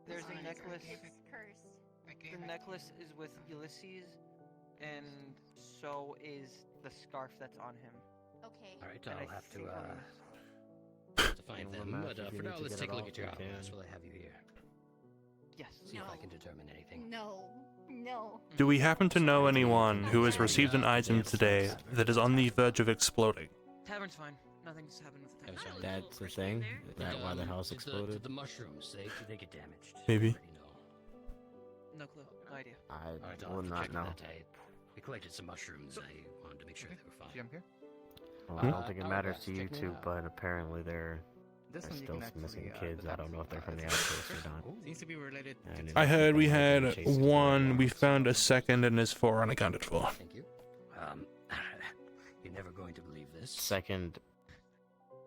there's a necklace. It's cursed. The necklace is with Ulysses, and so is the scarf that's on him. Okay. all right, And I'll I have to think find Well, them. Matt, But if you for need now, to let's get take it a look off, at your you outfits can. while I have you here. Yes. See if I can determine anything. No. Do we happen to know anyone who has received an item today that is on the verge of exploding? Tavern's fine. Nothing's happened with the tavern. That's the thing. That why the house Did exploded. the mushrooms, did they get damaged? Maybe. No clue. No idea. I All right, I'll will have to not check know. that. We collected some mushrooms. I wanted to make sure they were fine. See, I'm here. Well, I don't think it All matters right, to you check me two, out. but apparently there's This one you still can some missing actually, kids. I don't know if they're from the outpost or not. Seems to be related. And I if heard we people have been had chasing one. We dogs. found a second, and there's 4 unaccounted for. Thank you. You're never going to believe this. Second,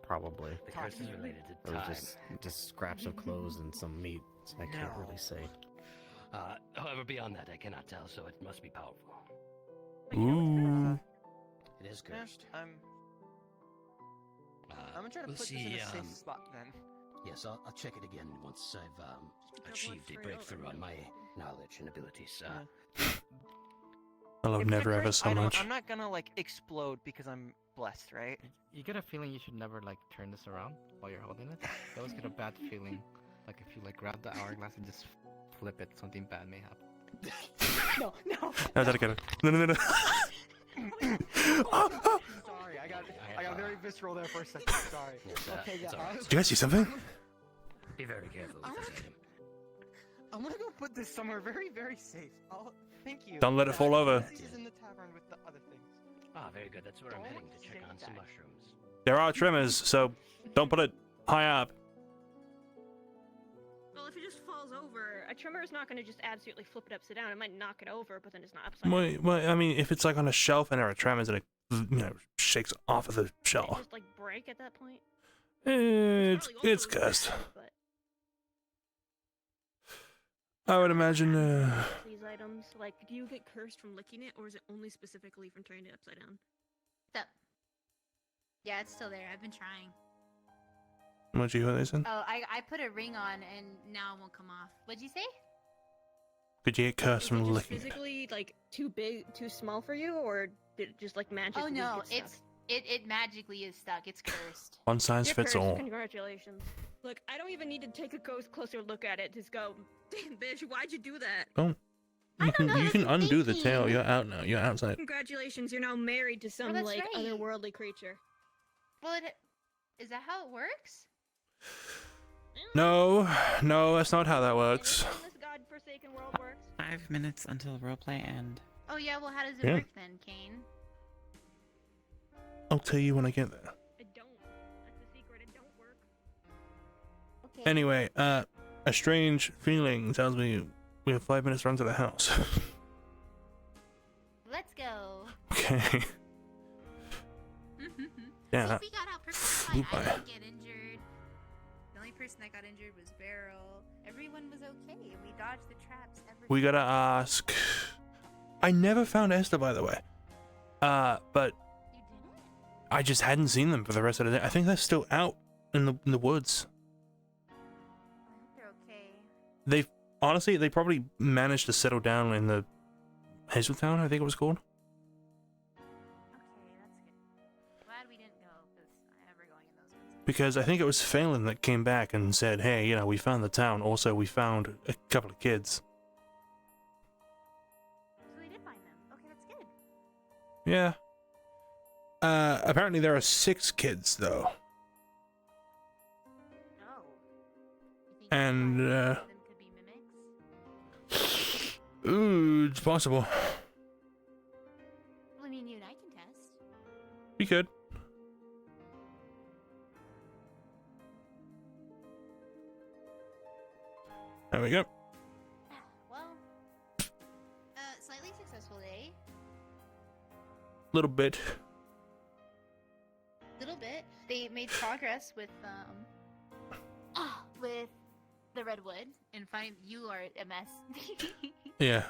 probably. The curse is related to It was time. just scraps of clothes and some meat. So I can't No. really say. However, beyond that, I cannot tell, so it must be powerful. Ooh. It is Yeah, cursed. I'm gonna try to we'll put see, this in a safe spot then. Yes, I'll check it again once I've achieved a breakthrough on my knowledge and abilities. I love If it's a never ever curse so item, much. I'm not gonna like explode because I'm blessed, right? You get a feeling you should never like turn this around while you're holding it. I always get a bad feeling, like if you like grab the hourglass and just flip it, something bad may happen. No. No, gotta get it. No. Sorry, I got very visceral there for a second. Sorry. Okay, yeah. Did you guys see something? Be very careful with this item. I'm gonna go put this somewhere very, very safe. Oh, thank you. Don't let it fall over. This is in the tavern with the other things. Ah, very good. That's where I'm heading to check on some mushrooms. There are trimmers, so don't put it high up. Well, if it just falls over, a trimmer is not going to just absolutely flip it upside down. It might knock it over, but then it's not upside down. Well, I mean, if it's like on a shelf and there are tremors and it, shakes off of the It shelf. just like break at that point. It's cursed. I would imagine. These items, like, do you get cursed from licking it, or is it only specifically from turning it upside down? Stop. Yeah, it's still there. I've been trying. What'd you hear they said? Oh, I put a ring on and now it won't come off. What'd you say? Could you get cursed Is from it just licking it? physically like too big, too small for you, or did it just like magically? Oh no, get stuck? it magically is stuck. It's cursed. One size You're fits cursed. all. Congratulations. Look, I don't even need to take a closer look at it. Just go, damn bitch, why'd you do that? Don't. You can undo the tail. You're out now. You're outside. Congratulations, you're now married to some that's like right. otherworldly creature. Well, is that how it works? No, that's not how that works. This godforsaken world works. 5 minutes until roleplay end. Oh yeah, well how does it Yeah. work then, Cain? I'll tell you when I get there. It don't. That's the secret. It don't work. Okay. Anyway, a strange feeling tells me we have 5 minutes to run to the house. Let's go. Okay. Yeah, that We got out perfectly flew fine. I by. didn't get injured. The only person that got injured was Beryl. Everyone was okay. We dodged the traps. We gotta ask. I never found Esther, by the way. But I just hadn't seen them for the rest of the day. I think they're still out in the woods. They're okay. They honestly, they probably managed to settle down in the Hazeltown, I think it was called. Glad we didn't go, because I'm never going in those woods. Because I think it was Phelan that came back and said, hey, we found the town. Also, we found a couple of kids. So we did find them. Okay, that's good. Yeah. Apparently there are 6 kids, though. Oh. And, ooh, it's possible. Well, I mean, you and I can test. We could. There we go. Well, slightly successful day. Little bit. Little bit. They made progress with the redwood and finding you are a mess. Yeah,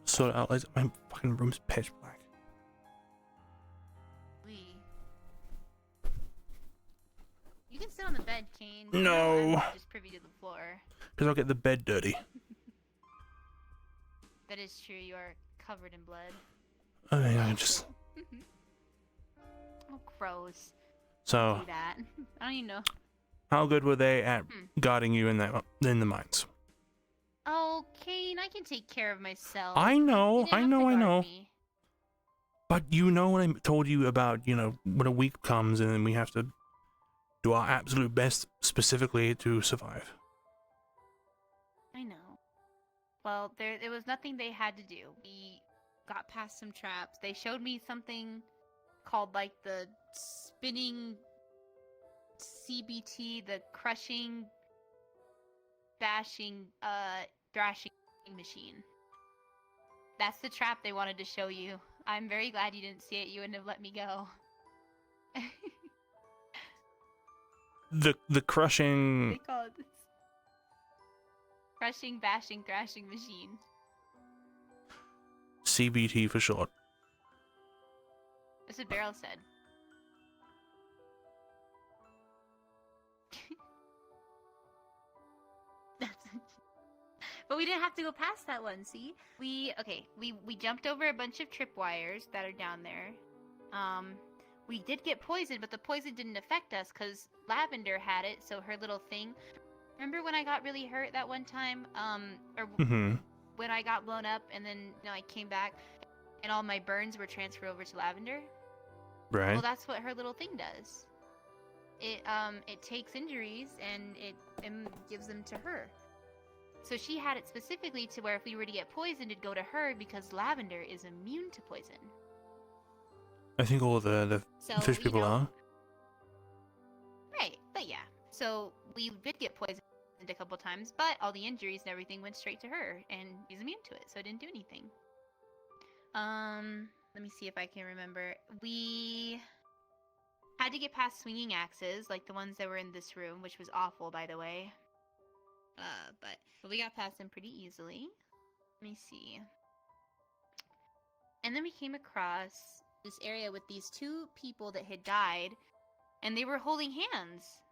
sort of outlines. My fucking room's pitch black. You can sit on the bed, Cain. No. I'm just privy to the floor. Because I'll get the bed dirty. That is true. You are covered in blood. I mean, I just. Oh, gross. So, Do that. I don't even know. how good were they at guarding you in the mines? Oh, Cain, I can take care of myself. I know, You didn't have to I guard know. me. But you know when I told you about, when a week comes and then we have to do our absolute best specifically to survive. I know. Well, there was nothing they had to do. We got past some traps. They showed me something called like the spinning CBT, the crushing, bashing, thrashing machine. That's the trap they wanted to show you. I'm very glad you didn't see it. You wouldn't have let me go. The crushing. They call it this. Crushing, bashing, thrashing machine. CBT for short. That's what Beryl said. But we didn't have to go past that one, see? We jumped over a bunch of tripwires that are down there. We did get poisoned, but the poison didn't affect us because Lavender had it, so her little thing. Remember when I got really hurt that one time? When I got blown up and then I came back and all my burns were transferred over to Lavender? Right. Well, that's what her little thing does. It takes injuries and it gives them to her. So she had it specifically to where if we were to get poisoned, it'd go to her because lavender is immune to poison. I think all the So, fish people are. Right, but yeah. So we did get poisoned a couple times, but all the injuries and everything went straight to her, and she's immune to it, so it didn't do anything. Let me see if I can remember. We had to get past swinging axes, like the ones that were in this room, which was awful, by the way. But we got past them pretty easily. Let me see. And then we came across this area with these two people that had died, and they were holding hands.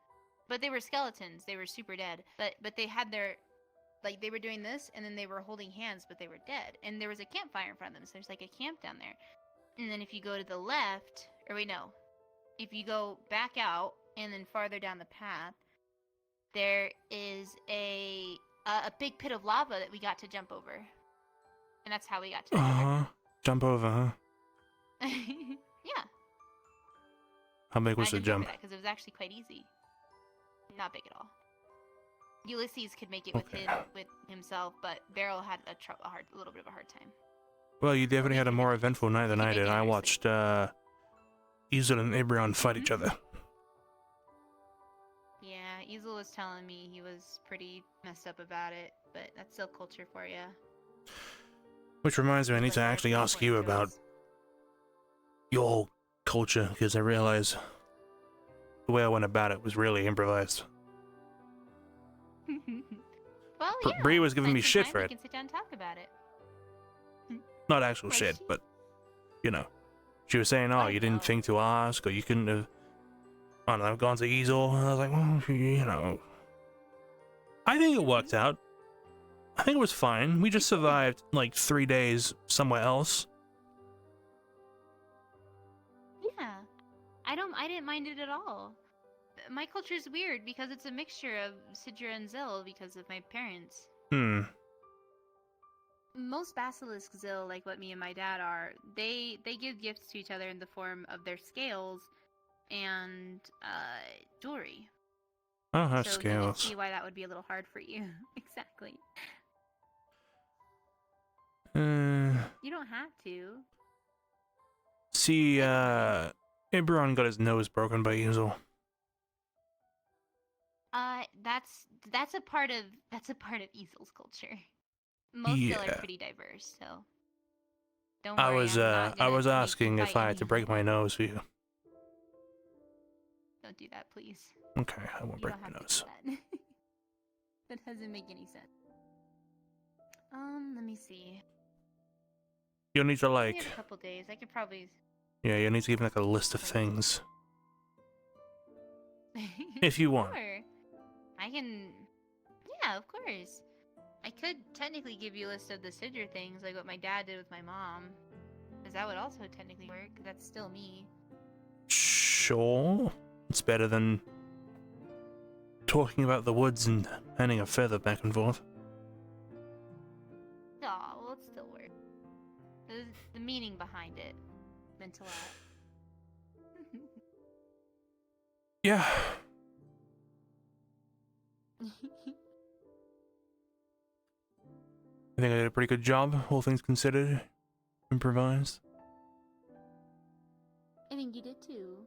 But they were skeletons. They were super dead. But they had their, like, they were doing this, and then they were holding hands, but they were dead. And there was a campfire in front of them, so there's like a camp down there. And then if you go to the left, or wait, no. If you go back out, and then farther down the path, there is a big pit of lava that we got to jump over. And that's how we got to the river. Jump over, huh? Yeah. How big was the jump? Because it was actually quite easy. Not big at all. Ulysses could make it with himself, but Beryl had a little bit of a hard time. Well, you definitely had a more eventful night than I did. I watched Isil and Abrion fight each other. Yeah, Isil was telling me he was pretty messed up about it, but that's still culture for you. Which reminds me, I need to actually ask you about your culture, because I realize the way I went about it was really improvised. Well, yeah. Bree was giving me shit for We it. can sit down and talk about it. Not actual shit, but, you know. She was saying, oh, you didn't think to ask, or you couldn't have, I don't know, gone to Easel. And I was like, well, you know. I think it worked out. I think it was fine. We just survived, like, 3 days somewhere else. Yeah. I didn't mind it at all. My culture is weird because it's a mixture of Sidra and Zil because of my parents. Most Basilisk Zil, like what me and my dad are, they give gifts to each other in the form of their scales and jewelry. Oh, have so you scales. can see why that would be a little hard for you. Exactly. You don't have to. See, Aberon got his nose broken by Easel. That's a part of Easel's culture. Most still are pretty diverse, so don't worry. I was asking if I had to break my nose for you. Don't do that, please. Okay, I won't break my nose. That doesn't make any sense. Let me see. You'll need to, We like, have a couple days. I could probably. yeah, you'll need to give me, like, a list of things. If you want. Sure. I can. Yeah, of course. I could technically give you a list of the Sidra things, like what my dad did with my mom. Because that would also technically work, 'cause that's still me. Sure. It's better than talking about the woods and handing a feather back and forth. Aw, well, it still work. The meaning behind it meant a lot. Yeah. I think I did a pretty good job, all things considered. Improvised. I think you did too.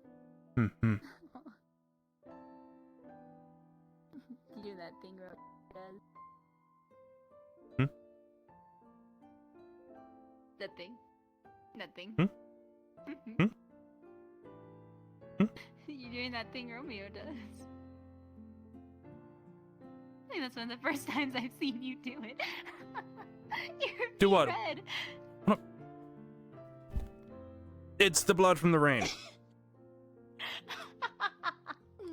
Mm-hmm. You do that thing Rose does. Hmm? That thing. Nothing. Hmm? You're doing that thing Romeo does. I think that's one of the first times I've seen you do it. Do what? Red. It's the blood from the rain.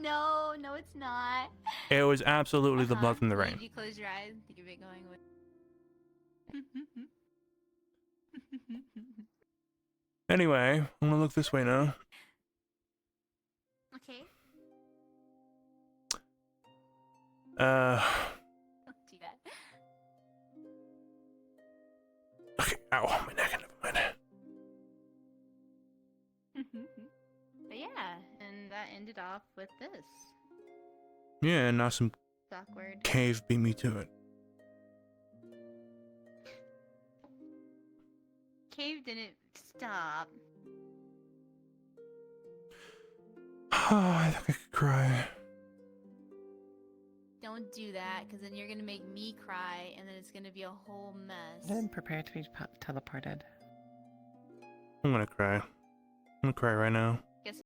No, it's not. It was absolutely the blood from the rain. Did you close your eyes? Think of it going with. Anyway, I'm gonna look this way now. Okay. Don't do that. Okay, ow, my neck, never mind. that ended off with this. Yeah, and now some It's awkward. cave beat me to it. Cave didn't stop. I think I could cry. Don't do that, because then you're gonna make me cry, and then it's gonna be a whole mess. Then prepare to be teleported. I'm gonna cry. I'm gonna cry right now.